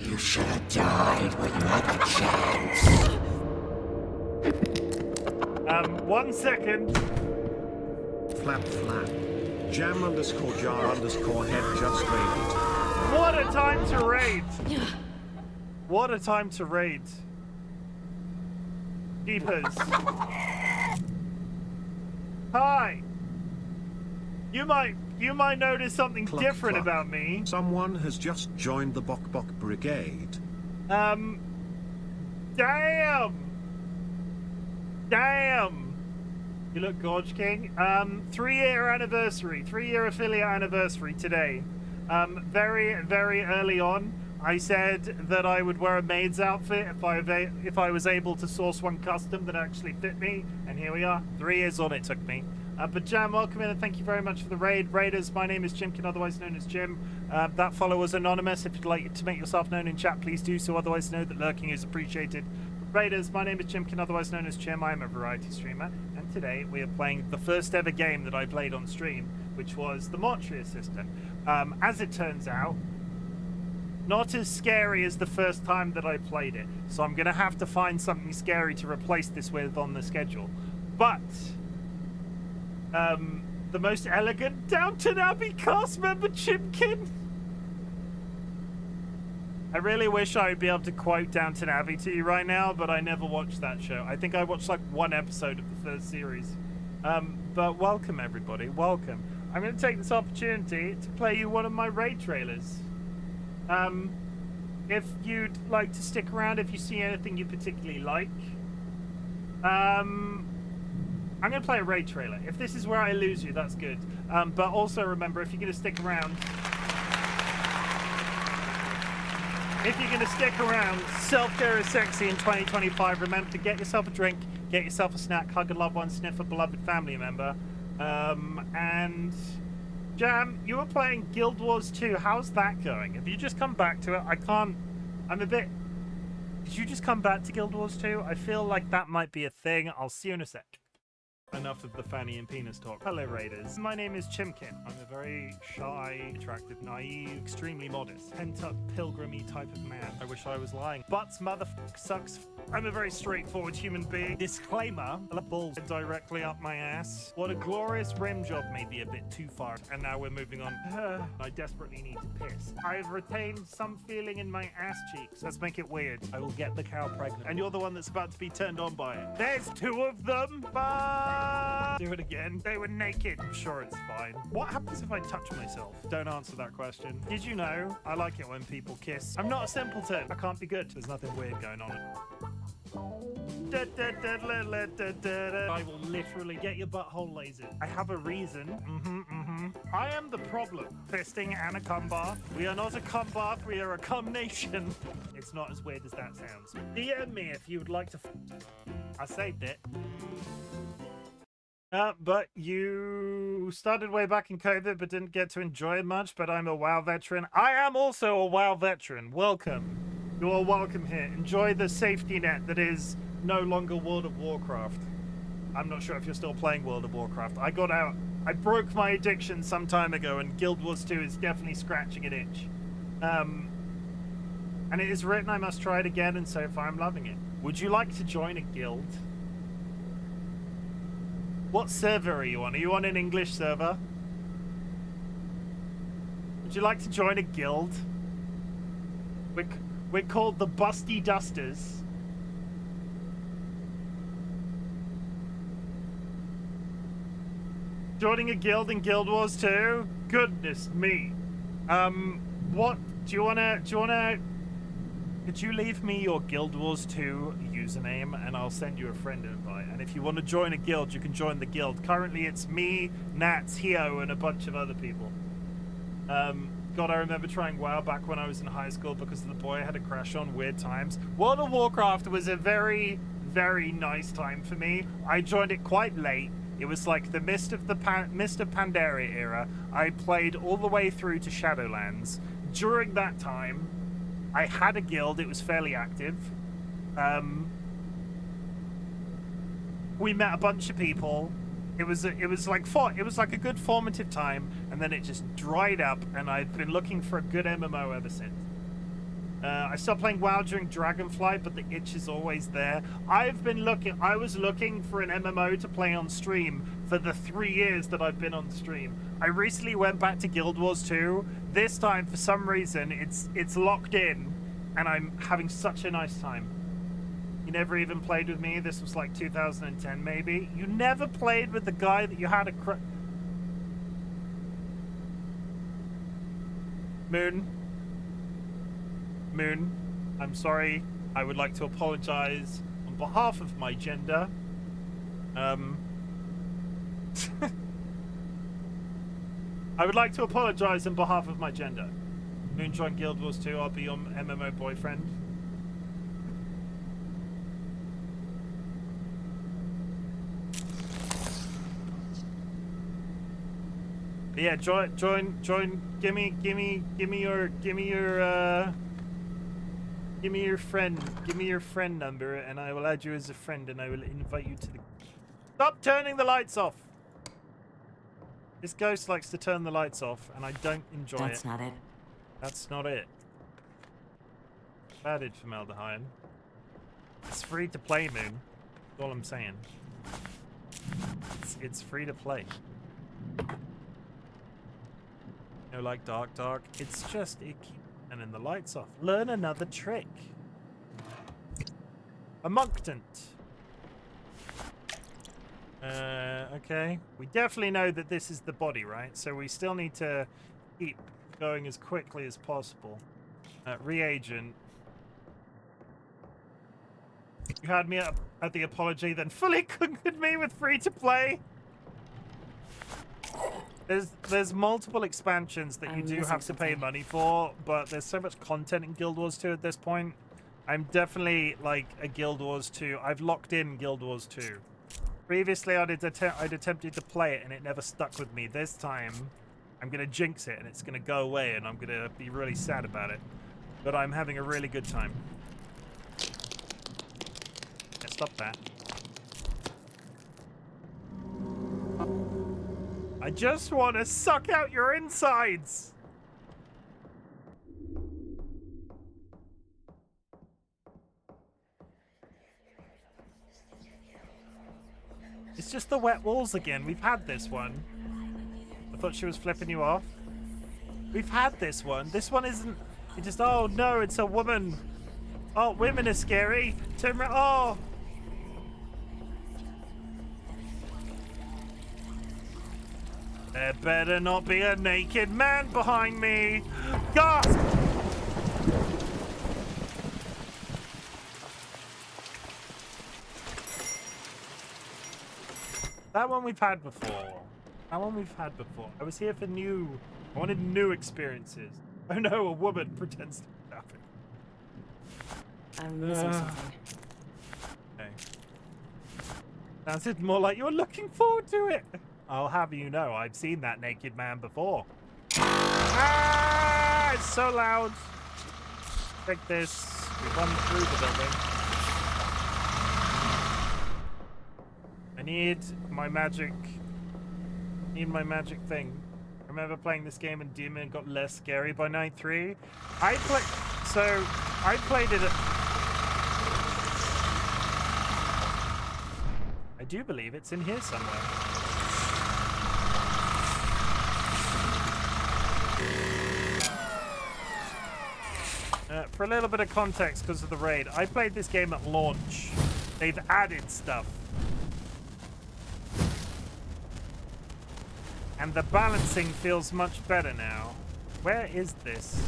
You should have died when you had the chance. 1 second. Flap flap. Jam underscore jar underscore head just raided. What a time to raid! What a time to raid. Keepers. Hi. You might notice something Cluck, different cluck. about me. Someone has just joined the Bok Bok Brigade. Damn. You look gorge, King. 3-year anniversary, 3-year affiliate anniversary today. Very, very early on, I said that I would wear a maid's outfit if I was able to source one custom that actually fit me, and here we are. 3 years on it took me. But Jam, welcome in and thank you very much for the raid. Raiders, my name is Chimken, otherwise known as Chim. That follower's anonymous. If you'd like to make yourself known in chat, please do so. Otherwise, know that lurking is appreciated. Raiders, my name is Chimken, otherwise known as Chim. I am a variety streamer, and today we are playing the first ever game that I played on stream, which was the Mortuary Assistant. As it turns out, not as scary as the first time that I played it, so I'm going to have to find something scary to replace this with on the schedule. But the most elegant Downton Abbey cast member, Chimken. I really wish I would be able to quote Downton Abbey to you right now, but I never watched that show. I think I watched like one episode of the first series. But welcome, everybody. Welcome. I'm going to take this opportunity to play you one of my raid trailers. If you'd like to stick around, if you see anything you particularly like, I'm going to play a raid trailer. If this is where I lose you, that's good. But also remember, if you're going to stick around, self-care is sexy in 2025. Remember to get yourself a drink, get yourself a snack, hug a loved one, sniff a beloved family member. And Jam, you were playing Guild Wars 2. How's that going? Have you just come back to it? Did you just come back to Guild Wars 2? I feel like that might be a thing. I'll see you in a sec. Enough of the fanny and penis talk. Hello, Raiders. My name is Chimken. I'm a very shy, attractive, naive, extremely modest, pent-up, pilgrimy type of man. I wish I was lying. Butts, motherfuck, sucks. I'm a very straightforward human being. Disclaimer, balls directly up my ass. What a glorious rim job, maybe a bit too far. And now we're moving on. I desperately need to piss. I've retained some feeling in my ass cheeks. Let's make it weird. I will get the cow pregnant. And you're the one that's about to be turned on by it. There's 2 of them. Bye! Do it again. They were naked. I'm sure it's fine. What happens if I touch myself? Don't answer that question. Did you know? I like it when people kiss. I'm not a simpleton. I can't be good. There's nothing weird going on. I will literally get your butthole lasered. I have a reason. I am the problem. Fisting and a cum bath. We are not a cum bath. We are a cum nation. It's not as weird as that sounds. DM me if you would like to. I saved it. But you started way back in COVID, but didn't get to enjoy it much. But I'm a WoW veteran. I am also a WoW veteran. Welcome. You are welcome here. Enjoy the safety net that is no longer World of Warcraft. I'm not sure if you're still playing World of Warcraft. I got out. I broke my addiction some time ago, and Guild Wars 2 is definitely scratching an itch. And it is written I must try it again, and so far I'm loving it. Would you like to join a guild? What server are you on? Are you on an English server? Would you like to join a guild? We're called the Busty Dusters. Joining a guild in Guild Wars 2? Goodness me. What do you wanna could you leave me your Guild Wars 2 username and I'll send you a friend invite? And if you want to join a guild, you can join the guild. Currently it's me, Nats, Hio, and a bunch of other people. God, I remember trying WoW back when I was in high school because the boy had a crush on Weird Times. World of Warcraft was a very, very nice time for me. I joined it quite late. It was like the Mist of Pandaria era. I played all the way through to Shadowlands. During that time, I had a guild. It was fairly active. We met a bunch of people. It was like a good formative time, and then it just dried up. And I've been looking for a good MMO ever since. I stopped playing WoW during Dragonflight, but the itch is always there. I was looking for an MMO to play on stream for the 3 years that I've been on stream. I recently went back to Guild Wars 2. This time, for some reason, it's locked in, and I'm having such a nice time. You never even played with me. This was like 2010, maybe. You never played with the guy that you had a Moon, I'm sorry. I would like to apologize on behalf of my gender. I would like to apologize on behalf of my gender. Moon joined Guild Wars 2. I'll be your MMO boyfriend. But yeah, join. Give me your friend. Give me your friend number, and I will add you as a friend, and I will invite you to the. Stop turning the lights off. This ghost likes to turn the lights off, and I don't enjoy it. That's not it. That's not it. Added formaldehyde. It's free to play, Moon. That's all I'm saying. It's free to play. No, like dark. It's just it keeps turning the lights off. Learn another trick. A Monctant. Okay. We definitely know that this is the body, right? So we still need to keep going as quickly as possible. Reagent. You had me up at the apology, then fully conquered me with free to play. There's multiple expansions that you do have to pay money for, but there's so much content in Guild Wars 2 at this point. I'm definitely like a Guild Wars 2. I've locked in Guild Wars 2. Previously, I'd attempted to play it and it never stuck with me. This time, I'm gonna jinx it and it's gonna go away and I'm gonna be really sad about it. But I'm having a really good time. Yeah, stop that. I just want to suck out your insides! It's just the wet walls again. We've had this one. I thought she was flipping you off. We've had this one. This one isn't... It just... Oh, no, it's a woman. Oh, women are scary. Turn around. Oh! There better not be a naked man behind me. Gasp! That one we've had before. That one we've had before. I was here for new. I wanted new experiences. Oh no, a woman pretends to be happy. I'm missing something. Okay. Sounds it more like you're looking forward to it. I'll have you know, I've seen that naked man before. Ah! It's so loud. Take this. We run through the building. I need my magic. Need my magic thing. I remember playing this game and Demon got less scary by night 3. I played it. I do believe it's in here somewhere. For a little bit of context, because of the raid, I played this game at launch. They've added stuff. And the balancing feels much better now. Where is this?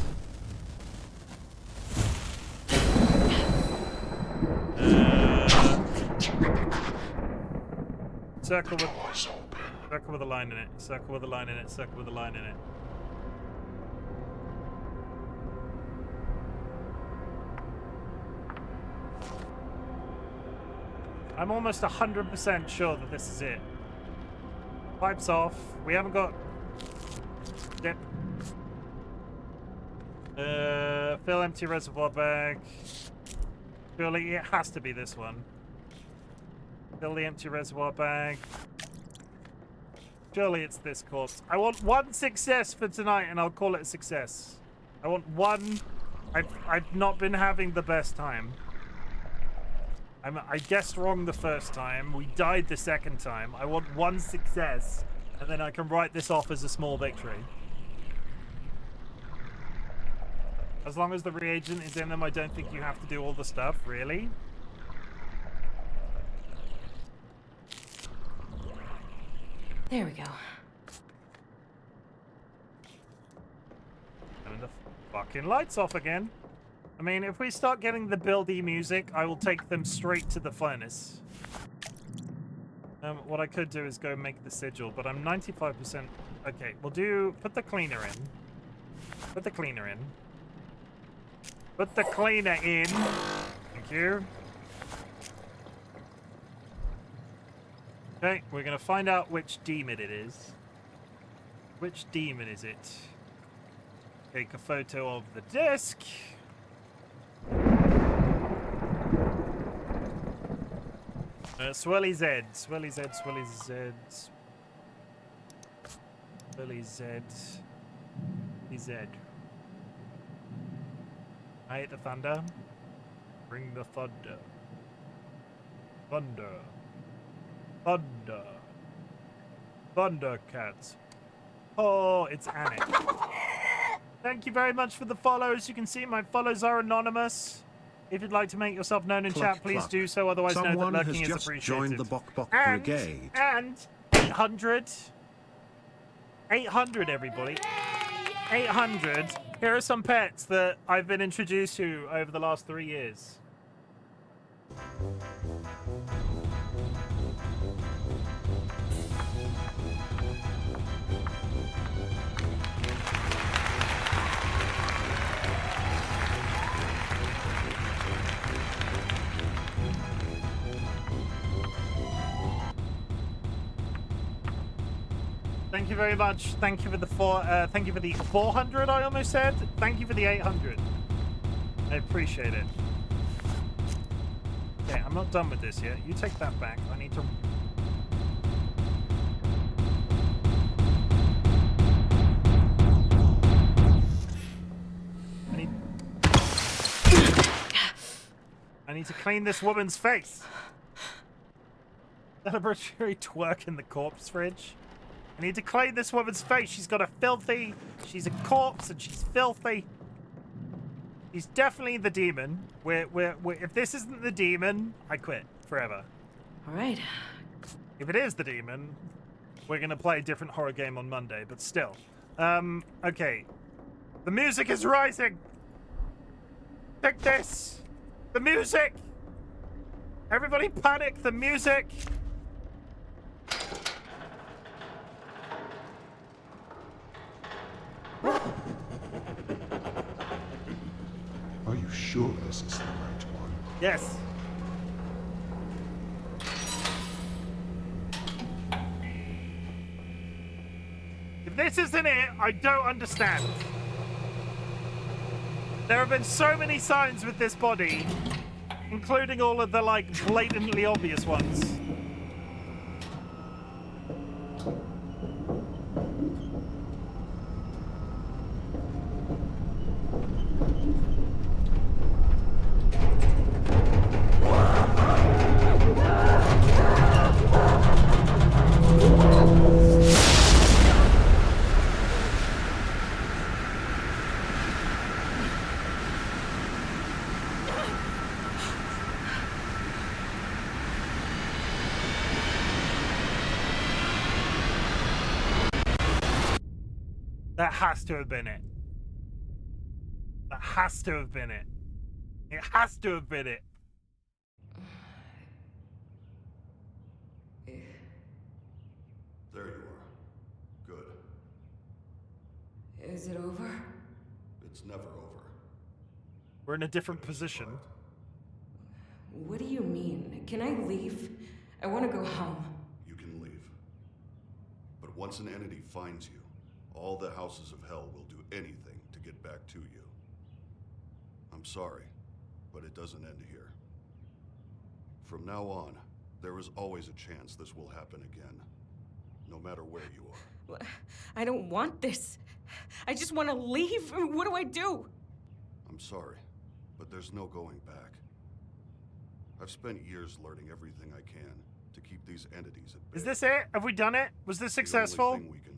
Circle with a line in it. Circle with a line in it. Circle with a line in it. I'm almost 100% sure that this is it. Pipes off. We haven't got... Yep. Fill empty reservoir bag. Surely it has to be this one. Fill the empty reservoir bag. Surely it's this corpse. I want one success for tonight and I'll call it a success. I want one... I've not been having the best time. I guessed wrong the first time. We died the second time. I want one success, and then I can write this off as a small victory. As long as the reagent is in them, I don't think you have to do all the stuff, really. There we go. And the fucking lights off again. I mean, if we start getting the buildy music, I will take them straight to the furnace. What I could do is go make the sigil, but I'm 95%... Okay, we'll do... Put the cleaner in. Put the cleaner in. Put the cleaner in. Thank you. Okay, we're going to find out which demon it is. Which demon is it? Take a photo of the disc. Swirly Z. Swirly Z. Swirly Z. Swirly Z. Z. I hate the thunder. Bring the thunder. Thunder. Thunder. Thundercats. Oh, it's Anik. Thank you very much for the follows. You can see my follows are anonymous. If you'd like to make yourself known in chat, please do so. Otherwise, know that lurking is appreciated. Joined the Bok Bok Brigade. And 800. 800, everybody. 800. Here are some pets that I've been introduced to over the last 3 years. Thank you very much. Thank you for the thank you for the 400. I almost said. Thank you for the 800. I appreciate it. Okay, I'm not done with this yet. You take that back. I need to. I need to clean this woman's face. Celebratory twerk in the corpse fridge. I need to clean this woman's face. She's got a filthy... She's a corpse and she's filthy. She's definitely the demon. If this isn't the demon, I quit forever. All right. If it is the demon, We're going to play a different horror game on Monday, but still. Okay. The music is rising. Take this. The music. Everybody panic. The music. Are you sure this is the right one? Yes. If this isn't it, I don't understand. There have been so many signs with this body, including all of the, like, blatantly obvious ones. That has to have been it. That has to have been it. It has to have been it. There you are. Good. Is it over? It's never over. We're in a different position. What do you mean? Can I leave? I want to go home. You can leave. But once an entity finds you, all the houses of hell will do anything to get back to you. I'm sorry, but it doesn't end here. From now on, there is always a chance this will happen again, no matter where you are. I don't want this. I just want to leave. What do I do? I'm sorry, but there's no going back. I've spent years learning everything I can to keep these entities at bay. Is this it? Have we done it? Was this successful? The only thing we can do.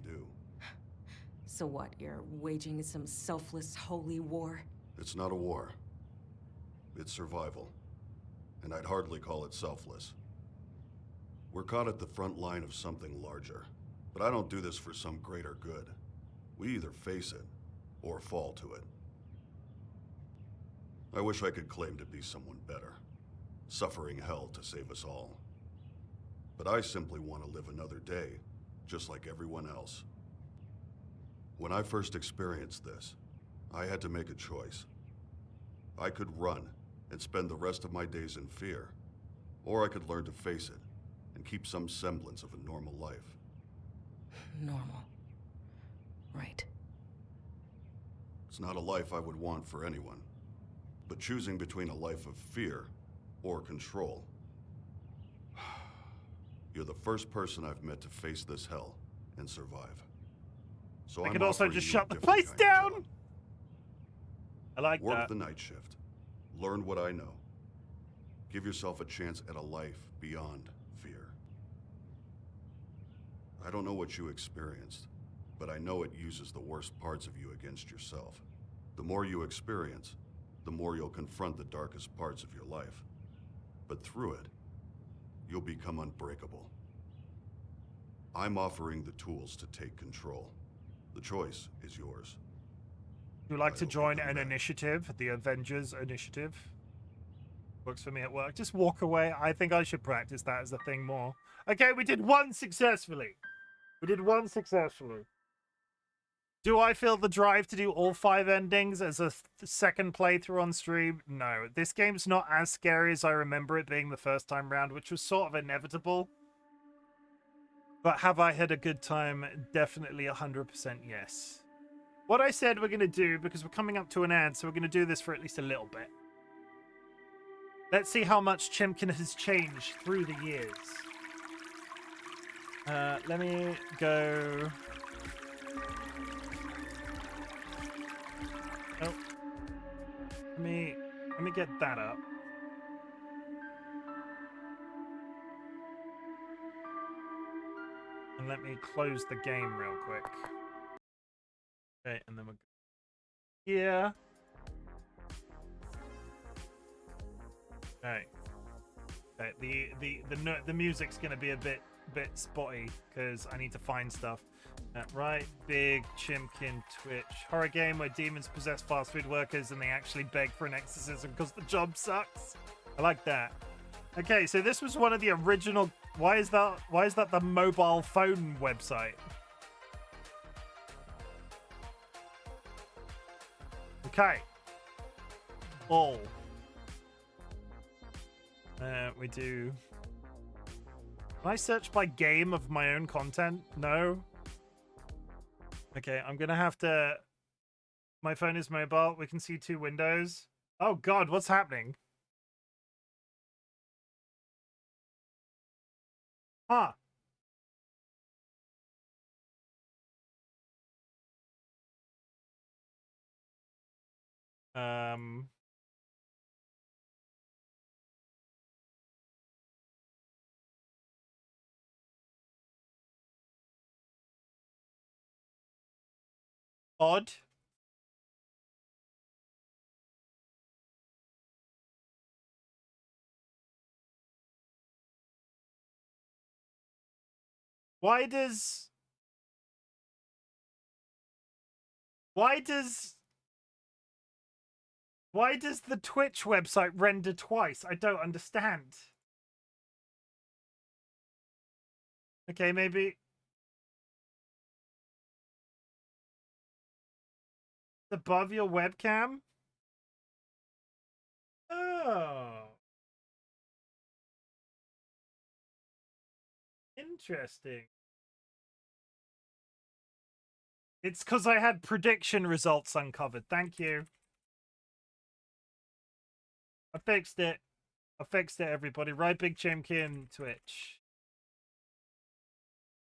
So what, you're waging some selfless holy war? It's not a war. It's survival. And I'd hardly call it selfless. We're caught at the front line of something larger. But I don't do this for some greater good. We either face it, or fall to it. I wish I could claim to be someone better, suffering hell to save us all. But I simply want to live another day, just like everyone else. When I first experienced this, I had to make a choice. I could run and spend the rest of my days in fear, or I could learn to face it and keep some semblance of a normal life. Normal. Right. It's not a life I would want for anyone, but choosing between a life of fear or control. You're the first person I've met to face this hell and survive. So I I'm could also offering just you shut a the different place kind of down. job. I like Work that. the night shift. Learn what I know. Give yourself a chance at a life beyond fear. I don't know what you experienced, but I know it uses the worst parts of you against yourself. The more you experience, the more you'll confront the darkest parts of your life. But through it, you'll become unbreakable. I'm offering the tools to take control. The choice is yours. Would you like to join an initiative, the Avengers Initiative? Works for me at work. Just walk away. I think I should practice that as a thing more. Okay, we did one successfully. We did one successfully. Do I feel the drive to do all 5 endings as a second playthrough on stream? No. This game's not as scary as I remember it being the first time round, which was sort of inevitable. But have I had a good time? Definitely 100% yes. What I said we're going to do, because we're coming up to an end, so we're going to do this for at least a little bit. Let's see how much Chimken has changed through the years. Let me go... Oh. Let me get that up. And let me close the game real quick. Okay, and then we'll go here. Okay. Okay, the music's gonna be a bit bit spotty because I need to find stuff. Right, Big Chimken Twitch. Horror game where demons possess fast food workers and they actually beg for an exorcism because the job sucks. I like that. Okay, so this was one of the original. Why is that the mobile phone website? Okay. All. We do. Can I search by game of my own content? No. Okay, I'm gonna have to. My phone is mobile. We can see 2 windows. Oh God, what's happening? Huh. Odd. Why does the Twitch website render twice? I don't understand. Okay, maybe above your webcam? Oh. Interesting. It's because I had prediction results uncovered. Thank you. I fixed it. I fixed it, everybody. RightBigChimken Twitch.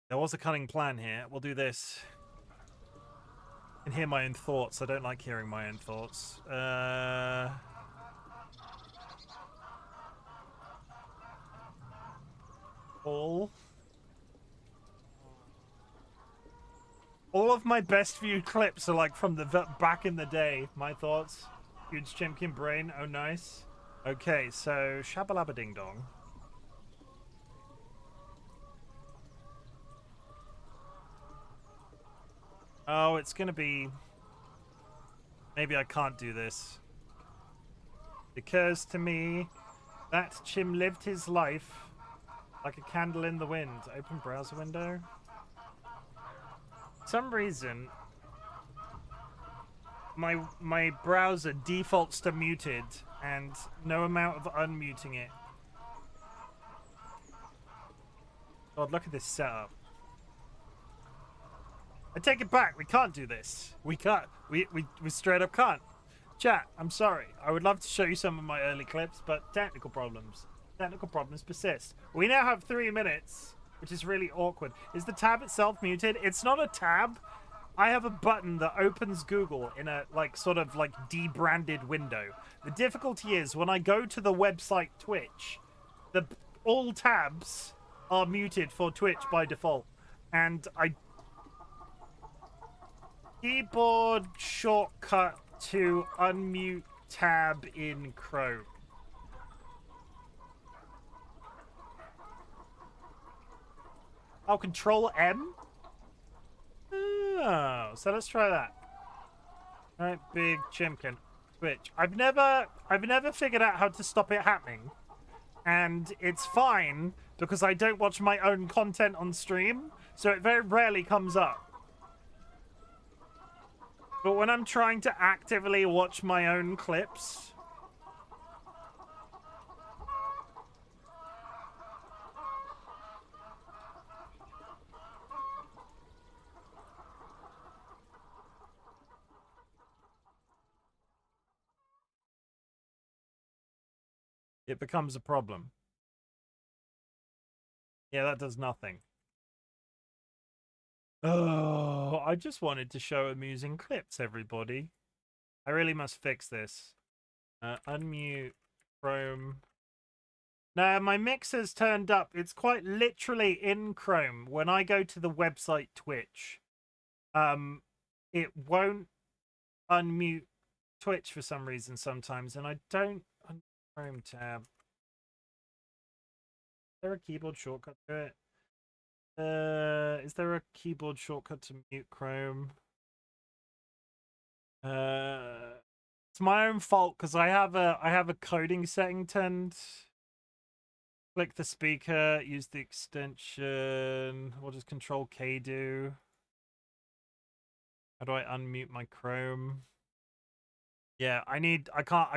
There was a cunning plan here. We'll do this. And hear my own thoughts. I don't like hearing my own thoughts. All of my best viewed clips are like from the back in the day. My thoughts. Huge Chimkin brain. Oh, nice. Okay, so shabalaba ding dong. Oh, it's gonna be. Maybe I can't do this. Because to me, that Chim lived his life like a candle in the wind. Open browser window. For some reason, my browser defaults to muted, and no amount of unmuting it. God, look at this setup. I take it back. We can't do this. We can't. We straight up can't. Chat, I'm sorry. I would love to show you some of my early clips, but technical problems. Technical problems persist. We now have 3 minutes, which is really awkward. Is the tab itself muted? It's not a tab. I have a button that opens Google in a sort of debranded window. The difficulty is when I go to the website Twitch, all tabs are muted for Twitch by default, and keyboard shortcut to unmute tab in Chrome. Oh, Control M? Oh, so let's try that. All right, Big Chimken Twitch. I've never figured out how to stop it happening, and it's fine because I don't watch my own content on stream, so it very rarely comes up. But when I'm trying to actively watch my own clips, it becomes a problem. Yeah, that does nothing. Oh, I just wanted to show amusing clips, everybody. I really must fix this. Unmute Chrome. No, my mixer's turned up. It's quite literally in Chrome. When I go to the website Twitch, it won't unmute Twitch for some reason sometimes, and I don't. Chrome tab. Is there a keyboard shortcut to it? Is there a keyboard shortcut to mute Chrome? It's my own fault because I have a coding setting turned. Click the speaker, use the extension. What does Control K do? How do I unmute my Chrome? Yeah, I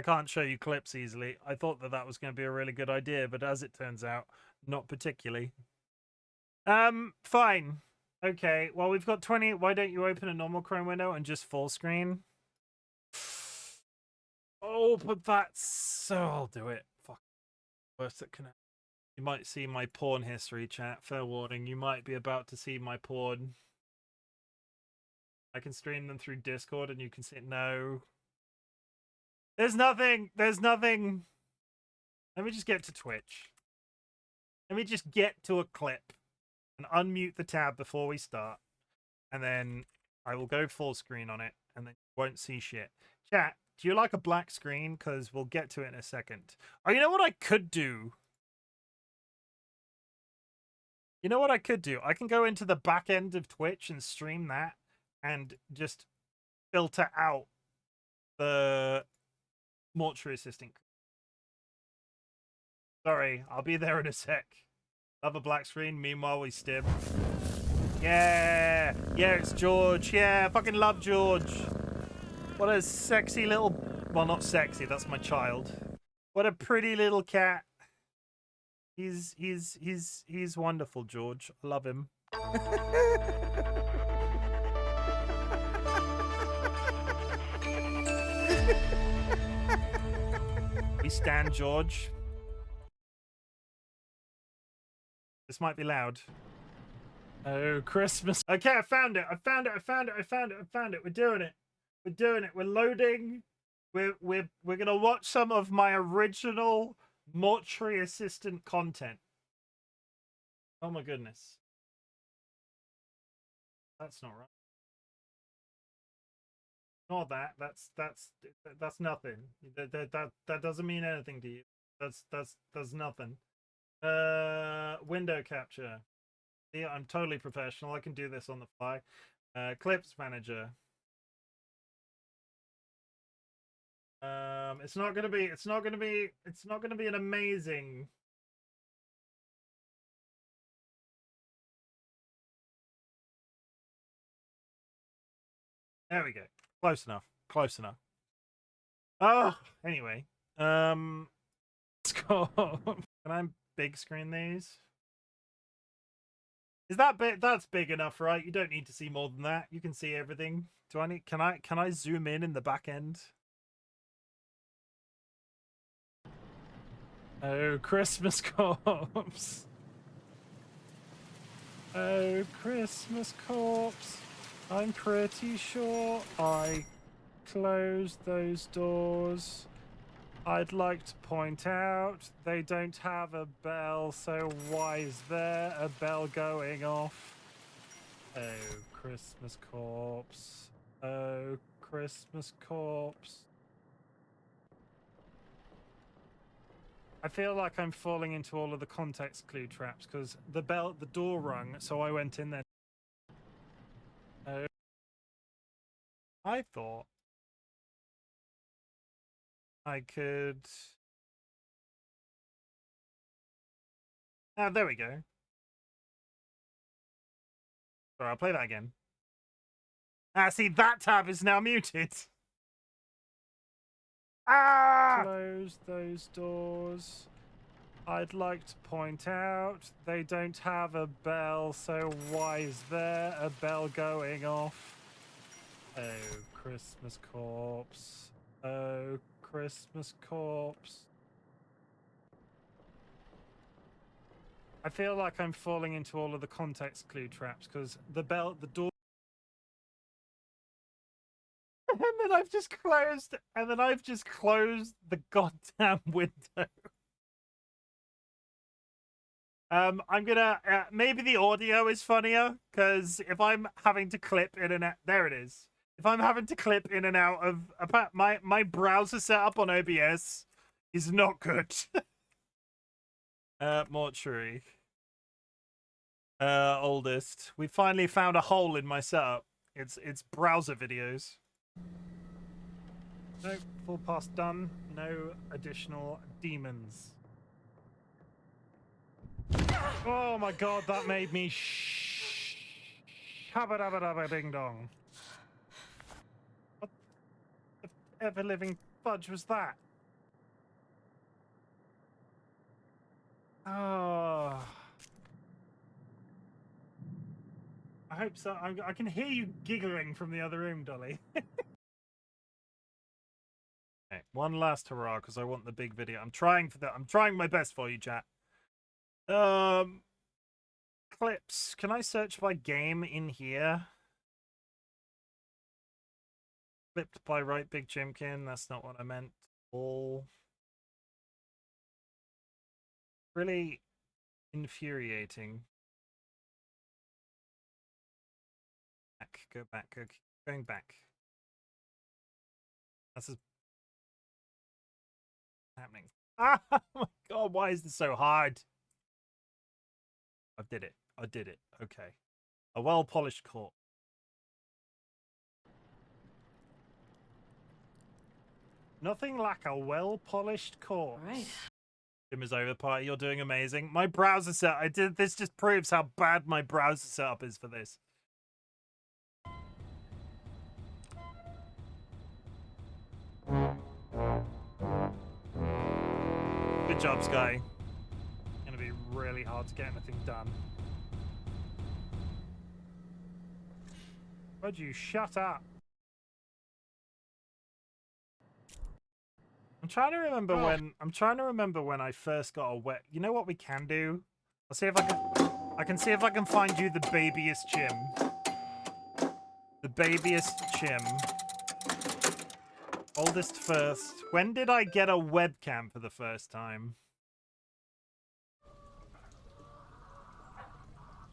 can't show you clips easily. I thought that was going to be a really good idea, but as it turns out, not particularly. Fine. Okay, well, we've got 20. Why don't you open a normal Chrome window and just full screen? Oh, but that's... So I'll do it. Fuck. Worst that can happen. You might see my porn history, chat. Fair warning, you might be about to see my porn. I can stream them through Discord and you can see... No. There's nothing. There's nothing. Let me just get to Twitch. Let me just get to a clip and unmute the tab before we start. And then I will go full screen on it and then you won't see shit. Chat, do you like a black screen? Because we'll get to it in a second. Oh, you know what I could do? You know what I could do? I can go into the back end of Twitch and stream that and just filter out the mortuary assistant. Sorry, I'll be there in a sec. Love a black screen. Meanwhile, we stim. Yeah, yeah, it's George. Yeah, fucking love George. What a sexy little... Well, not sexy. That's my child. What a pretty little cat. He's wonderful, George. I love him. We stand George. This might be loud. Oh, Christmas. Okay, I found it. I found it. I found it. I found it. I found it. We're doing it. We're doing it. We're loading. We're gonna watch some of my original mortuary assistant content. Oh my goodness. That's not right. Ignore that. That's nothing. That doesn't mean anything to you. That's nothing. Window capture. Yeah, I'm totally professional. I can do this on the fly. Clips manager. It's not gonna be an amazing. There we go. Close enough. Close enough. Oh, anyway. Let's go. Can I big screen these? Is that bit? That's big enough, right? You don't need to see more than that. You can see everything. Do I need? Can I zoom in the back end? Oh, Christmas corpse. Oh, Christmas corpse. I'm pretty sure I closed those doors. I'd like to point out they don't have a bell, so why is there a bell going off? Oh, Christmas corpse. Oh, Christmas corpse. I feel like I'm falling into all of the context clue traps because the door rung, so I went in there. Oh. I thought I could... Ah, there we go. Sorry, I'll play that again. Ah, see, that tab is now muted. Ah! Close those doors. I'd like to point out they don't have a bell, so why is there a bell going off? Oh, Christmas corpse. Oh, Christmas corpse. I feel like I'm falling into all of the context clue traps because the door. And then I've just closed the goddamn window. I'm gonna maybe the audio is funnier because if I'm having to clip in and out, there it is. If I'm having to clip in and out of my browser setup on OBS is not good. Mortuary. Oldest. We finally found a hole in my setup. It's browser videos. No, full pass done. No additional demons. Oh my god, that made me shabba ding dong. What the ever living fudge was that? Oh. I hope so. I can hear you giggling from the other room, Dolly. Okay, one last hurrah because I want the big video. I'm trying for that. I'm trying my best for you, chat. Clips. Can I search by game in here? Clipped by RightBigChimken. That's not what I meant. All really infuriating. Go back. Going back. That's happening. Ah, oh my god! Why is this so hard? I did it. Okay. A well-polished court. Nothing like a well-polished court. All right. Chim is over, party. You're doing amazing. My browser set. This just proves how bad my browser setup is for this. Good job, Sky. Gonna be really hard to get anything done. Would you shut up? I'm trying to remember when I first got a wet. You know what we can do? I'll see if I can see if I can find you the babyest Chim. The babyest Chim. Oldest first. When did I get a webcam for the first time?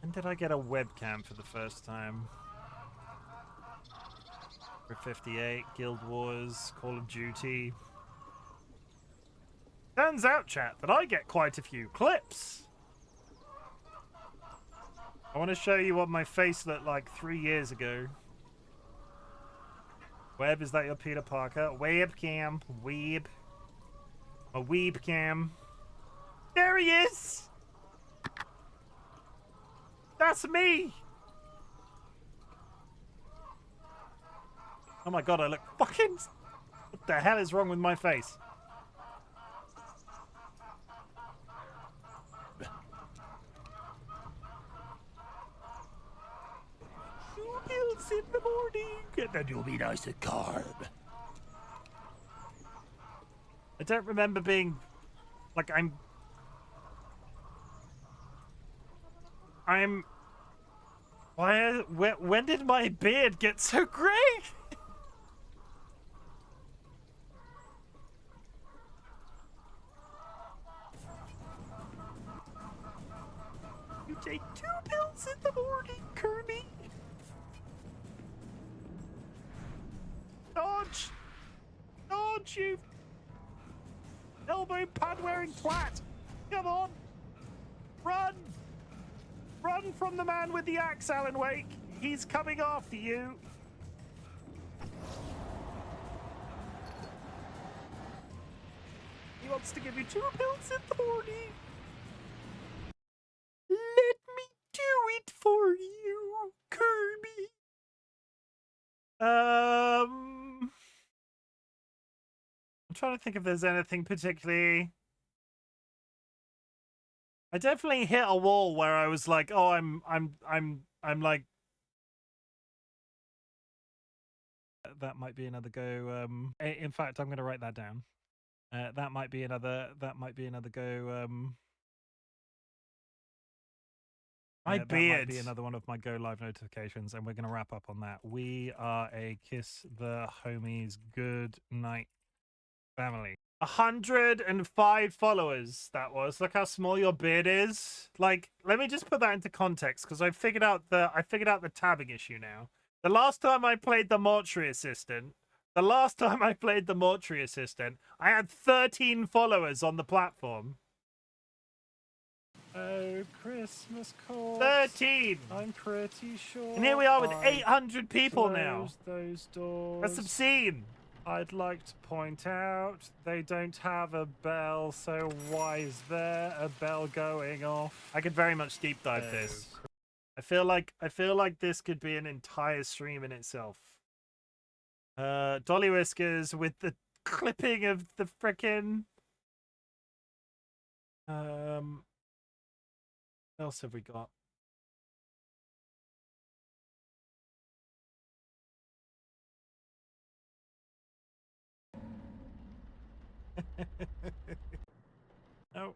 When did I get a webcam for the first time? For 58, Guild Wars, Call of Duty. Turns out, chat, that I get quite a few clips. I want to show you what my face looked like 3 years ago. Web, is that your Peter Parker? Webcam. Weeb. A weebcam. There he is! That's me! Oh my god, I look fucking... What the hell is wrong with my face? Pills in the morning, and then you'll be nice and carb. I don't remember being like I'm. Why? When did my beard get so grey? You take 2 pills in the morning, Kirby. Dodge! Dodge, you elbow pad wearing twat! Come on! Run! Run from the man with the axe, Alan Wake! He's coming after you! He wants to give you 2 pills in the morning! Let me do it for you, Kirby! I'm trying to think if there's anything particularly. I definitely hit a wall where I was like, "Oh, I'm like." That might be another go. In fact, I'm going to write that down. That might be another. That might be another go. My beard. That might be another one of my go live notifications, and we're going to wrap up on that. We are a kiss the homies good night family. 105 followers. That was. Look how small your beard is. Like, let me just put that into context because I figured out the tabbing issue now. The last time I played the Mortuary Assistant, I had 13 followers on the platform. Oh, Christmas corpse. 13. I'm pretty sure. And here we are with I 800 people now. closed those doors. That's obscene. I'd like to point out they don't have a bell, so why is there a bell going off? I could very much deep dive this. I feel like this could be an entire stream in itself. DollyWhiskers with the clipping of the frickin' what else have we got? Oh.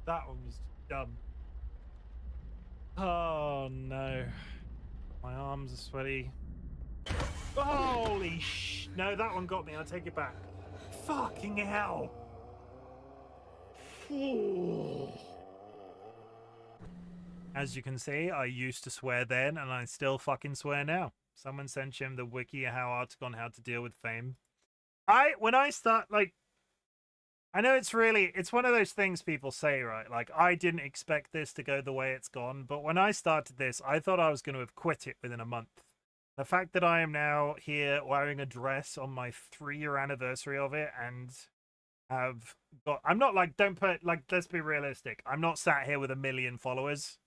That one was dumb. Oh no. My arms are sweaty. Holy sh! No, that one got me. I'll take it back. Fucking hell. As you can see, I used to swear then, and I still fucking swear now. Someone sent Chim the wiki how article on how to deal with fame. When I start, like, I know it's one of those things people say, right? Like, I didn't expect this to go the way it's gone, but when I started this, I thought I was going to have quit it within a month. The fact that I am now here wearing a dress on my 3-year anniversary of it and have got, I'm not like, let's be realistic. I'm not sat here with 1 million followers.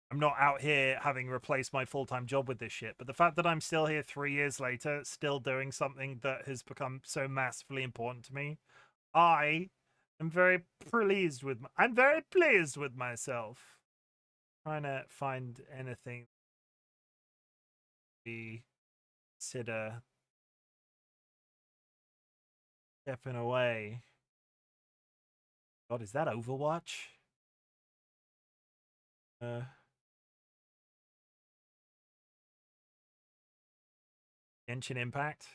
I'm not out here having replaced my full-time job with this shit. But the fact that I'm still here 3 years later, still doing something that has become so massively important to me, I am very pleased with. I'm very pleased with myself. Trying to find anything we consider stepping away. God, is that Overwatch? Genshin Impact.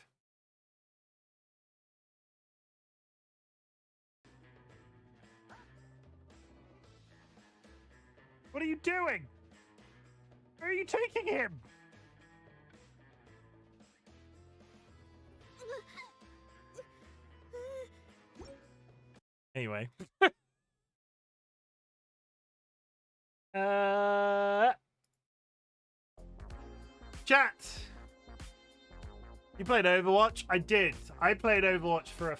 What are you doing? Where are you taking him? Anyway. Chat. You played Overwatch? I did. I played Overwatch for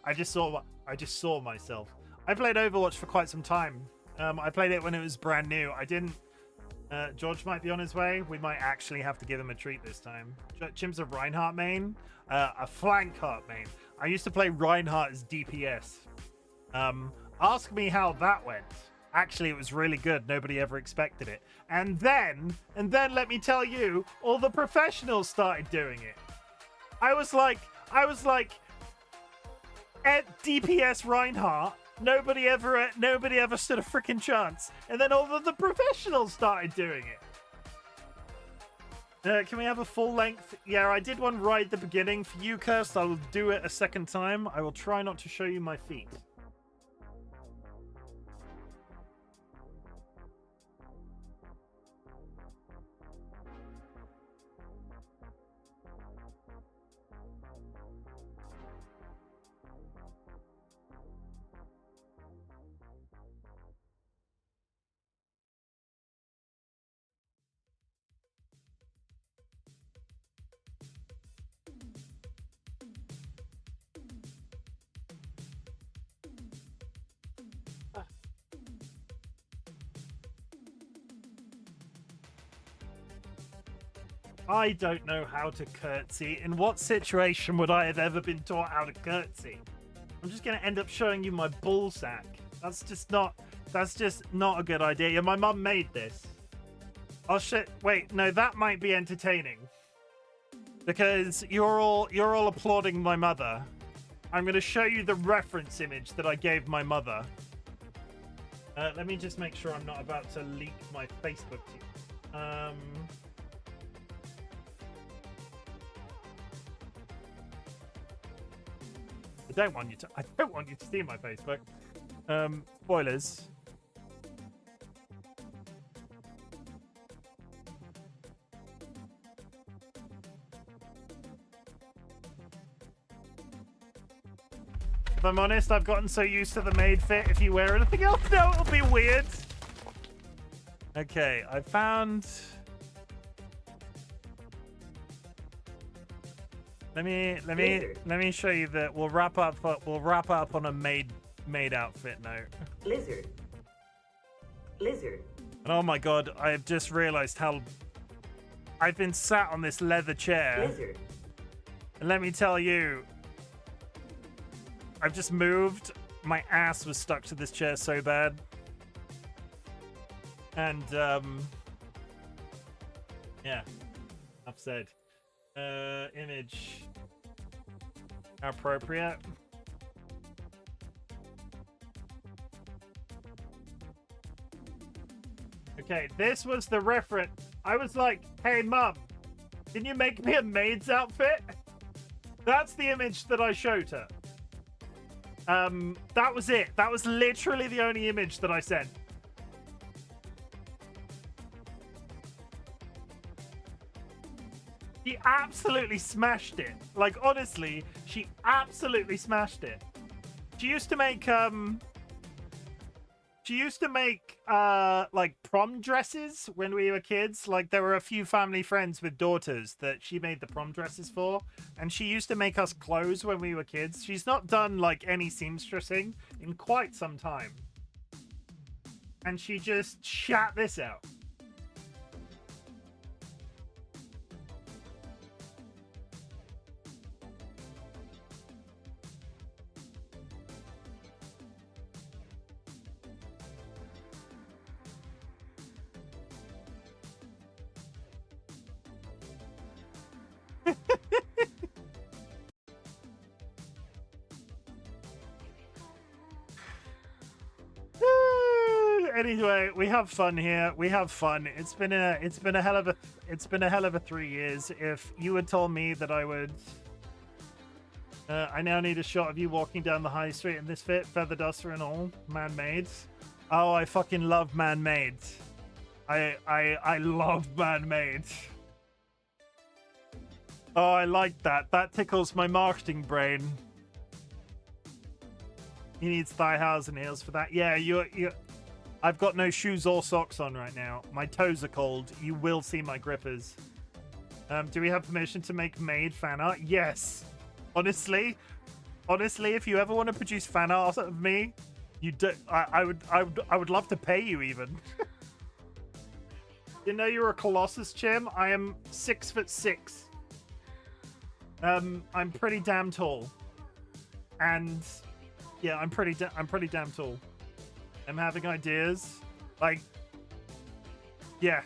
I just saw myself. I played Overwatch for quite some time. I played it when it was brand new. I didn't. George might be on his way. We might actually have to give him a treat this time. Chim's a Reinhardt main, a flank heart main. I used to play Reinhardt as DPS. Ask me how that went. Actually, it was really good. Nobody ever expected it. And then let me tell you, all the professionals started doing it. I was like, at DPS Reinhardt, nobody ever stood a freaking chance. And then all of the professionals started doing it. Can we have a full length? Yeah, I did one right at the beginning. For you, Kirst, I'll do it a second time. I will try not to show you my feet. I don't know how to curtsy. In what situation would I have ever been taught how to curtsy? I'm just going to end up showing you my ball sack. That's just not a good idea. Yeah, my mum made this. Oh shit, wait, no, that might be entertaining. Because you're all applauding my mother. I'm going to show you the reference image that I gave my mother. Let me just make sure I'm not about to leak my Facebook to you. I don't want you to see my Facebook. Spoilers. If I'm honest, I've gotten so used to the maid fit. If you wear anything else, no, it'll be weird. Okay, I found... Let me show you that. We'll wrap up on a maid outfit note. Lizard. And oh my god, I have just realized how I've been sat on this leather chair. Lizard. And let me tell you, I've just moved. My ass was stuck to this chair so bad. And yeah, enough said. Image appropriate. Okay, this was the reference. I was like, hey mum, can you make me a maid's outfit? That's the image that I showed her. That was it. That was literally the only image that I sent. She absolutely smashed it. Like, honestly, she absolutely smashed it. She used to make, like, prom dresses when we were kids. Like, there were a few family friends with daughters that she made the prom dresses for. And she used to make us clothes when we were kids. She's not done, like, any seamstressing in quite some time. And she just shat this out. Anyway, we have fun here. We have fun. It's been a hell of a 3 years. If you had told me that I would, I now need a shot of you walking down the high street in this fit, feather duster and all, man-made. Oh, I fucking love man-made. I love man-made. Oh, I like that. That tickles my marketing brain. He needs thigh highs and heels for that. Yeah, you. I've got no shoes or socks on right now. My toes are cold. You will see my grippers. Do we have permission to make maid fan art? Yes. Honestly, if you ever want to produce fan art of me, you do. I would love to pay you even. You know you're a colossus, Chim. I am 6'6". I'm pretty damn tall, and yeah, I'm pretty damn tall. I'm having ideas, like, yeah.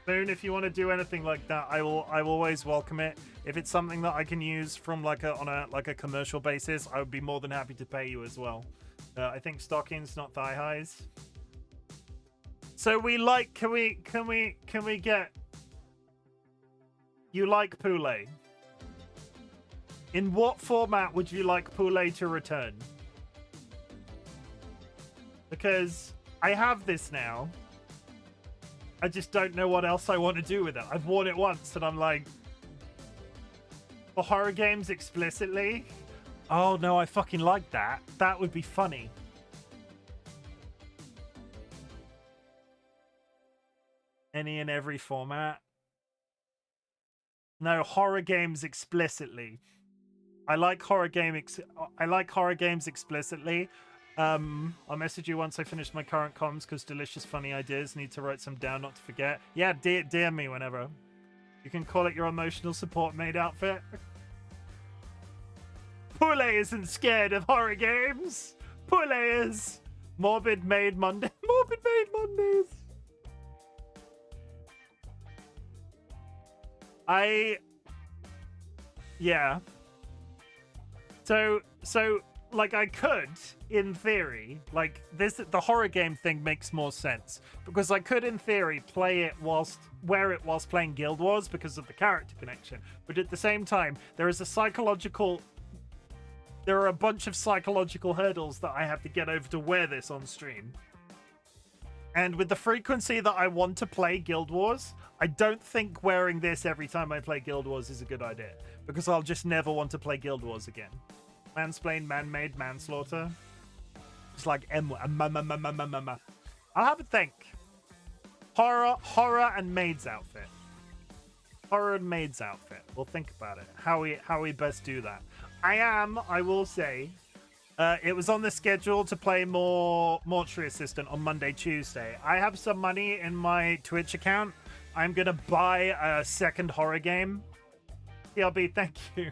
Boone, if you want to do anything like that, I will always welcome it. If it's something that I can use from on a commercial basis, I would be more than happy to pay you as well. I think stockings, not thigh highs. So we like, can we get, you like poulet? In what format would you like poulet to return? Because I have this now. I just don't know what else I want to do with it. I've worn it once and I'm like, for horror games explicitly? Oh no, I fucking like that. That would be funny. Any and every format? No, horror games explicitly. I like horror games explicitly. I'll message you once I finish my current comms because delicious funny ideas. Need to write some down, not to forget. Yeah, DM me whenever. You can call it your emotional support maid outfit. Poulet isn't scared of horror games. Poulet is morbid maid Monday. Morbid maid Mondays. Yeah. So like I could, in theory, like the horror game thing makes more sense because I could, in theory, wear it whilst playing Guild Wars because of the character connection. But at the same time, there are a bunch of psychological hurdles that I have to get over to wear this on stream. And with the frequency that I want to play Guild Wars, I don't think wearing this every time I play Guild Wars is a good idea because I'll just never want to play Guild Wars again. Mansplain, man-made, manslaughter. It's like I'll have a think. Horror and maid's outfit. Horror and maid's outfit. We'll think about it. How we best do that. I will say, it was on the schedule to play more Mortuary Assistant on Monday, Tuesday. I have some money in my Twitch account. I'm gonna buy a second horror game. TLB, thank you.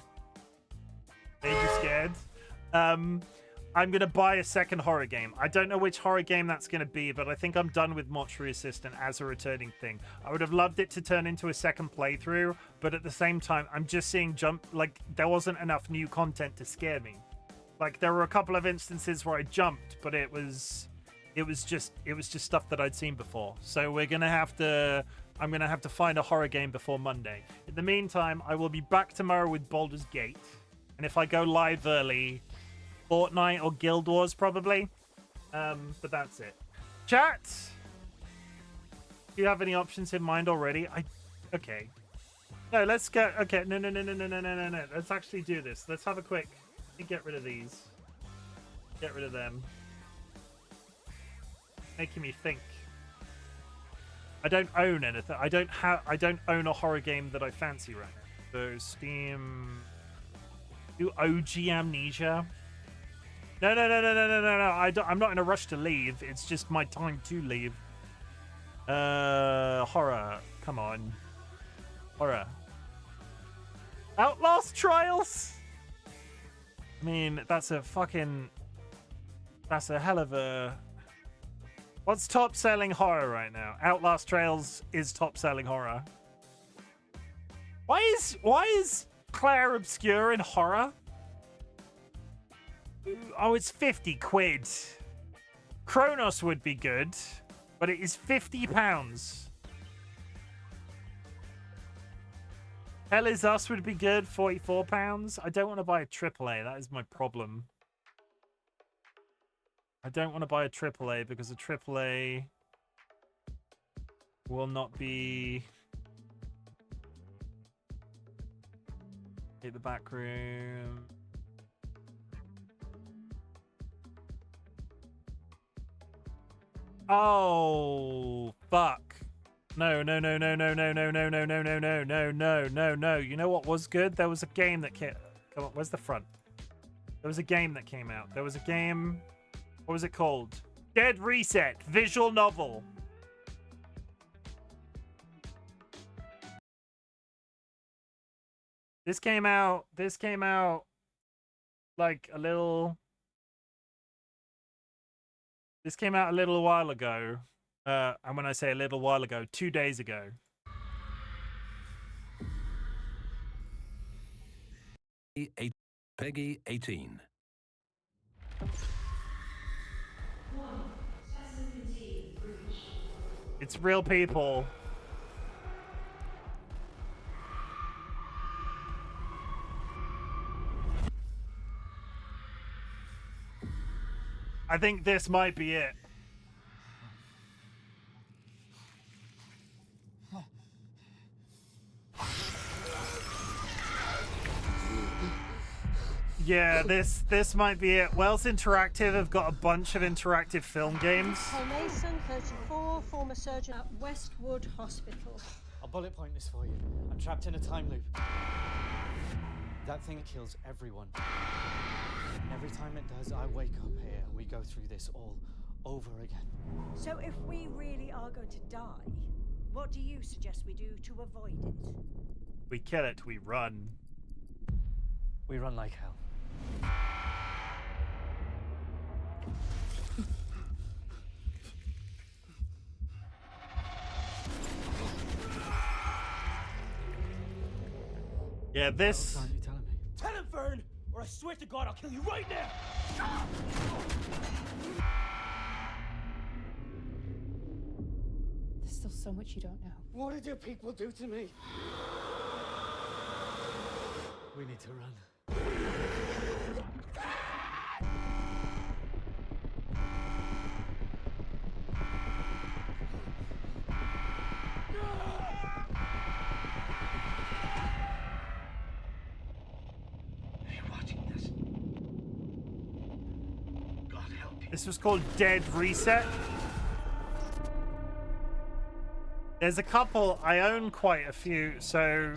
Made you scared. I'm gonna buy a second horror game. I don't know which horror game that's gonna be, but I think I'm done with Mortuary Assistant as a returning thing. I would have loved it to turn into a second playthrough, but at the same time, I'm just seeing there wasn't enough new content to scare me. Like, there were a couple of instances where I jumped, but it was just stuff that I'd seen before. So I'm gonna have to find a horror game before Monday. In the meantime, I will be back tomorrow with Baldur's Gate, and if I go live early, Fortnite or Guild Wars probably. But that's it. Chat, do you have any options in mind already? Okay. No, let's go. Okay, no. Let's actually do this. Let's have a quick. Get rid of these. Get rid of them. Making me think. I don't own anything. I don't own a horror game that I fancy right now. So Steam. Do OG Amnesia. No. I'm not in a rush to leave. It's just my time to leave. Horror. Come on. Horror. Outlast Trials? I mean, that's a hell of a... What's top-selling horror right now? Outlast Trials is top-selling horror. Why is Claire obscure in horror? Oh, it's 50 quid. Kronos would be good, but it is £50. Hell Is Us would be good, £44. I don't want to buy a AAA. That is my problem. I don't want to buy a AAA because a AAA will not be... Hit the back room. Oh, fuck. No. You know what was good? There was a game that came... Come on, where's the front? There was a game that came out. There was a game... What was it called? Dead Reset. Visual novel. This came out like a little... This came out a little while ago. And when I say a little while ago, 2 days ago. Peggy 18. It's real people. I think this might be it. Yeah, this might be it. Wells Interactive have got a bunch of interactive film games. Paul Mason, 34, former surgeon at Westwood Hospital. I'll bullet point this for you. I'm trapped in a time loop. That thing kills everyone. And every time it does, I wake up here and we go through this all over again. So if we really are going to die, what do you suggest we do to avoid it? We kill it, we run. We run like hell. Yeah, this... What are you telling me? Tell him, Vern, or I swear to God I'll kill you right now! There's still so much you don't know. What do people do to me? We need to run. If you're watching this, This was called Dead Reset. There's a couple. I own quite a few, so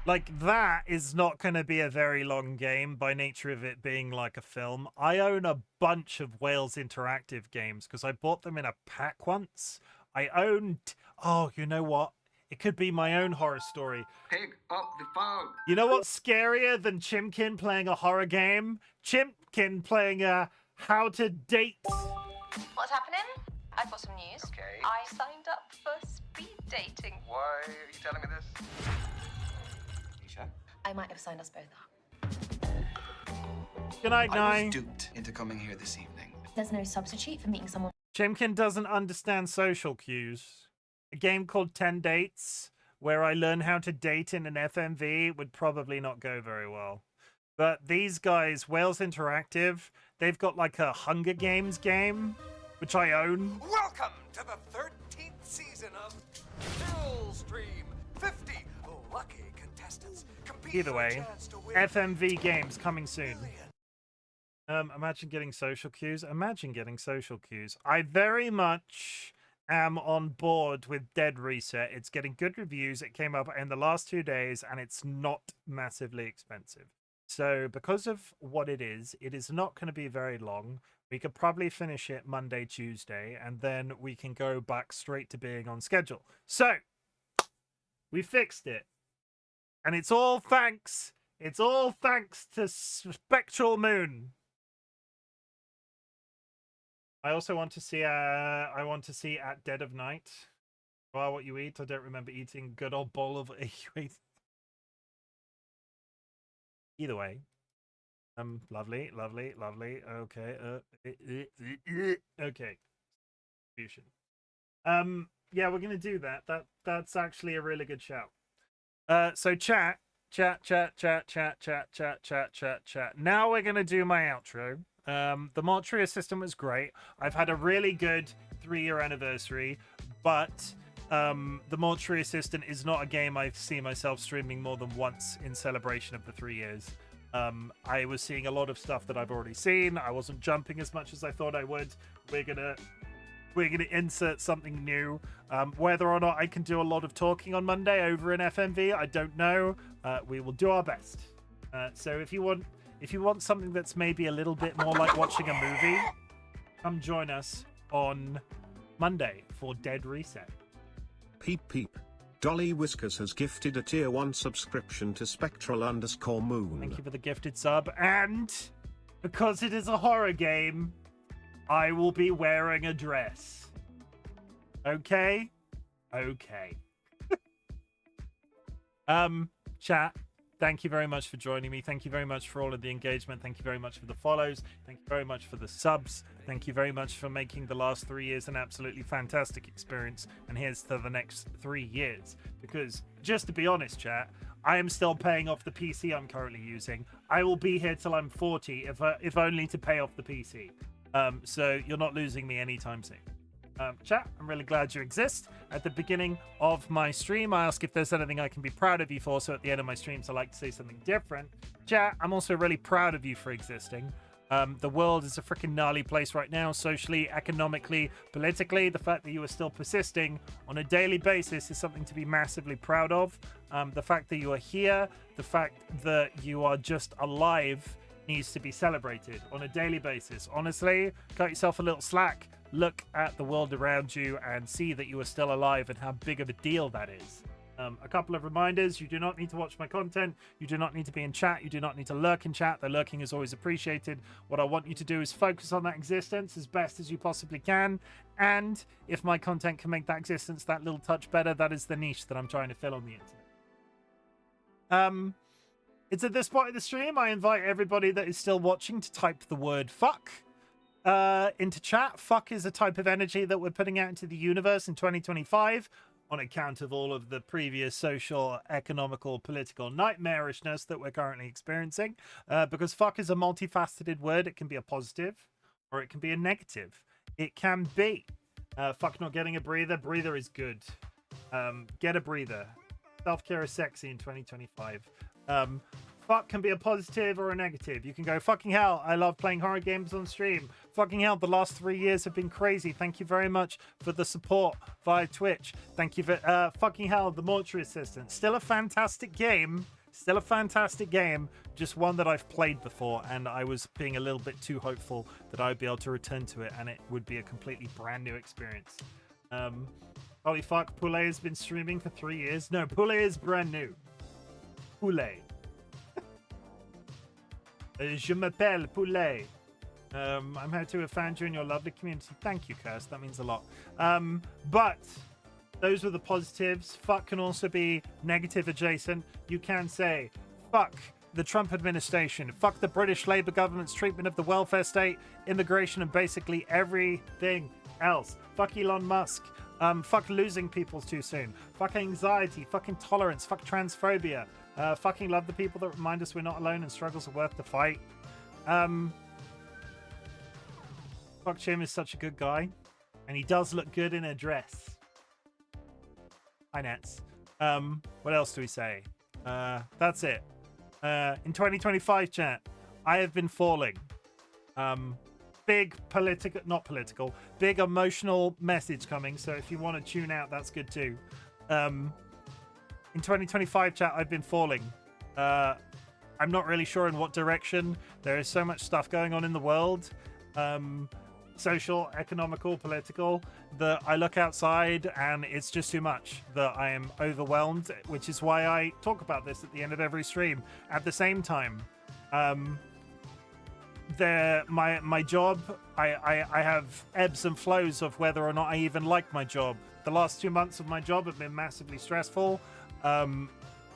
like that is not going to be a very long game by nature of it being like a film. I own a bunch of Wales Interactive games because I bought them in a pack once. I owned, oh, you know what? It could be my own horror story. Pick up the phone. You know what's scarier than Chimken playing a horror game? Chimken playing a how to date. What's happening? I've got some news. Okay. I signed up for speed dating. Why are you telling me this? Isha? I might have signed us both up. Good night, I Nye. was duped into coming here this evening. There's no substitute for meeting someone. Chimken doesn't understand social cues. A game called 10 Dates, where I learn how to date in an FMV, would probably not go very well. But these guys, Wales Interactive, they've got like a Hunger Games game, which I own. Welcome to the 13th season of Kill Stream. 50 lucky contestants compete Either for a way, chance to win FMV games coming soon. Imagine getting social cues. Imagine getting social cues. I very much am on board with Dead Reset. It's getting good reviews. It came up in the last 2 days, and it's not massively expensive. So because of what it is not going to be very long. We could probably finish it Monday, Tuesday, and then we can go back straight to being on schedule. So we fixed it. And it's all thanks to Spectral Moon. I also want to see At Dead of Night. Well, what you eat. I don't remember eating good old bowl of either way. Lovely. Okay. Okay. Fusion. Yeah, we're gonna do that. That's actually a really good shout. So chat. Now we're gonna do my outro. The Mortuary assistant was great. I've had a really good 3-year anniversary, but the Mortuary assistant is not a game I see myself streaming more than once in celebration of the 3 years. I was seeing a lot of stuff that I've already seen. I wasn't jumping as much as I thought I would. We're gonna insert something new. Whether or not I can do a lot of talking on Monday over in FMV, I don't know. We will do our best. So if you want something that's maybe a little bit more like watching a movie, come join us on Monday for Dead Reset. Peep peep. DollyWhiskers has gifted a tier 1 subscription to Spectral_Moon. Thank you for the gifted sub. And because it is a horror game, I will be wearing a dress. Okay? Okay. Chat, thank you very much for joining me. Thank you very much for all of the engagement. Thank you very much for the follows. Thank you very much for the subs. Thank you very much for making the last 3 years an absolutely fantastic experience. And here's to the next 3 years. Because, just to be honest, chat, I am still paying off the PC I'm currently using. I will be here till I'm 40, if only to pay off the PC. So you're not losing me anytime soon. Chat, I'm really glad you exist. At the beginning of my stream, I ask if there's anything I can be proud of you for, so at the end of my streams, I like to say something different. Chat, I'm also really proud of you for existing. The world is a freaking gnarly place right now, socially, economically, politically. The fact that you are still persisting on a daily basis is something to be massively proud of. The fact that you are here, the fact that you are just alive needs to be celebrated on a daily basis. Honestly, cut yourself a little slack. Look at the world around you and see that you are still alive and how big of a deal that is. A couple of reminders. You do not need to watch my content. You do not need to be in chat. You do not need to lurk in chat. The lurking is always appreciated. What I want you to do is focus on that existence as best as you possibly can. And if my content can make that existence that little touch better, that is the niche that I'm trying to fill on the internet. It's at this point of the stream, I invite everybody that is still watching to type the word fuck into chat. Fuck is a type of energy that we're putting out into the universe in 2025 on account of all of the previous social, economical, political nightmarishness that we're currently experiencing. Because fuck is a multifaceted word. It can be a positive or it can be a negative. It can be fuck not getting a breather. Breather is good. Get a breather. Self-care is sexy in 2025. Fuck can be a positive or a negative. You can go, fucking hell, I love playing horror games on stream. Fucking hell, the last 3 years have been crazy. Thank you very much for the support via Twitch. Thank you for, fucking hell, the Mortuary Assistant. Still a fantastic game. Still a fantastic game. Just one that I've played before, and I was being a little bit too hopeful that I'd be able to return to it, and it would be a completely brand new experience. Holy fuck, Poulet has been streaming for 3 years. No, Poulet is brand new. Poulet. Je m'appelle Poulet. I'm happy to have found you in your lovely community. Thank you, Curse. That means a lot. But those were the positives. Fuck can also be negative adjacent. You can say, fuck the Trump administration. Fuck the British Labour government's treatment of the welfare state, immigration, and basically everything else. Fuck Elon Musk. Fuck losing people too soon. Fuck anxiety. Fuck intolerance. Fuck transphobia. Fucking love the people that remind us we're not alone and struggles are worth the fight. Fuck Chim is such a good guy. And he does look good in a dress. Hi, Nets. What else do we say? That's it. In 2025, chat, I have been falling. Big political, not political, big emotional message coming. So if you want to tune out, that's good too. In 2025, chat, I've been falling. I'm not really sure in what direction. There is so much stuff going on in the world. Social, economical, political, that I look outside and it's just too much, that I am overwhelmed, which is why I talk about this at the end of every stream. At the same time, my job, I have ebbs and flows of whether or not I even like my job. The last 2 months of my job have been massively stressful.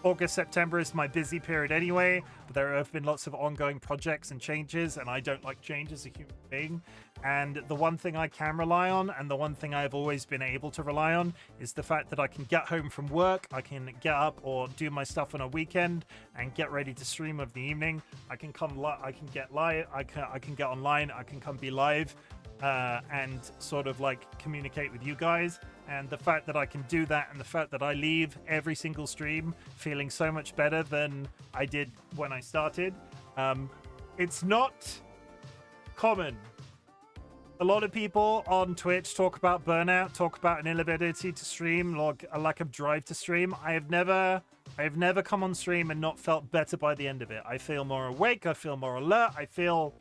August, September is my busy period anyway, but there have been lots of ongoing projects and changes, and I don't like change as a human being. And the one thing I can rely on, and the one thing I've always been able to rely on, is the fact that I can get home from work, I can get up or do my stuff on a weekend and get ready to stream of the evening. I can come I can get live, I can get online, I can come be live and sort of like communicate with you guys. And the fact that I can do that, and the fact that I leave every single stream feeling so much better than I did when I started. It's not common. A lot of people on Twitch talk about burnout, talk about an inability to stream, like a lack of drive to stream. I have never come on stream and not felt better by the end of it. I feel more awake, I feel more alert, I feel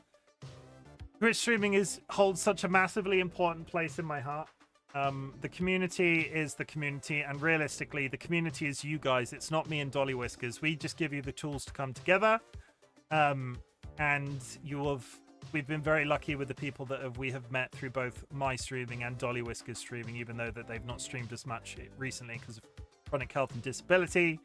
Twitch streaming holds such a massively important place in my heart. The community is the community, and realistically, the community is you guys. It's not me and DollyWhiskers. We just give you the tools to come together. And we've been very lucky with the people that we have met through both my streaming and DollyWhiskers streaming, even though that they've not streamed as much recently because of chronic health and disability.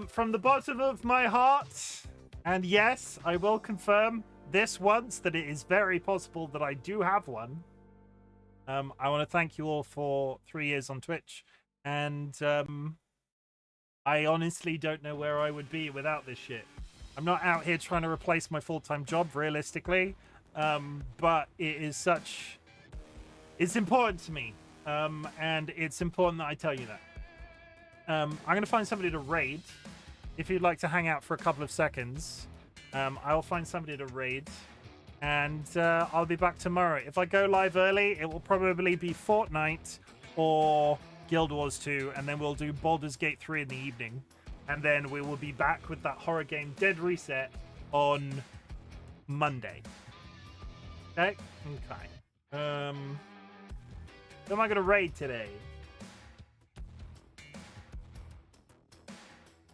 From the bottom of my heart, and yes, I will confirm this once that it is very possible that I do have one. I want to thank you all for 3 years on Twitch, and I honestly don't know where I would be without this shit. I'm not out here trying to replace my full-time job, realistically, but it's important to me, and it's important that I tell you that. I'm going to find somebody to raid. If you'd like to hang out for a couple of seconds, I'll find somebody to raid. And I'll be back tomorrow. If I go live early, it will probably be Fortnite or Guild Wars 2, and then we'll do Baldur's Gate 3 in the evening. And then we will be back with that horror game Dead Reset on Monday. Okay? Okay. Who am I going to raid today?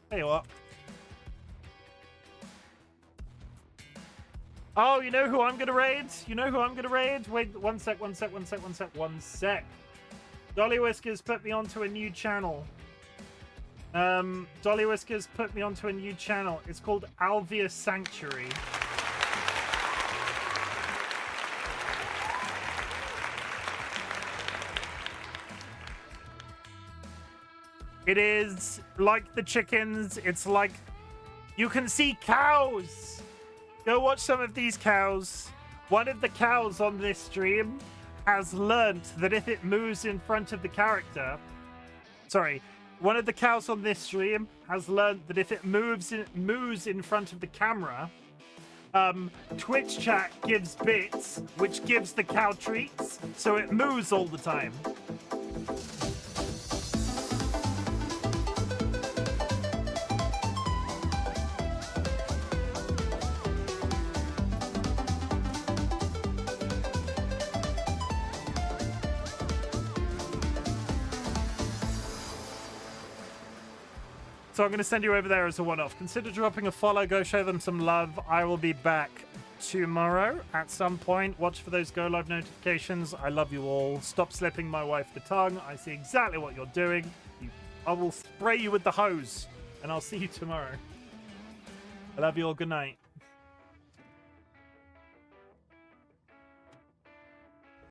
Tell you what. Oh, you know who I'm going to raid? You know who I'm going to raid? Wait, one sec. DollyWhiskers put me onto a new channel. DollyWhiskers put me onto a new channel. It's called Alvia Sanctuary. It is like the chickens. It's like you can see cows. Go watch some of these cows. One of the cows on this stream has learnt that if it moves in front of the character... Sorry. one of the cows on this stream has learned that if it moves in front of the camera, Twitch chat gives bits, which gives the cow treats, so it moves all the time. So I'm going to send you over there as a one-off. Consider dropping a follow. Go show them some love. I will be back tomorrow at some point. Watch for those go live notifications. I love you all. Stop slipping my wife the tongue. I see exactly what you're doing. I will spray you with the hose, and I'll see you tomorrow. I love you all. Good night.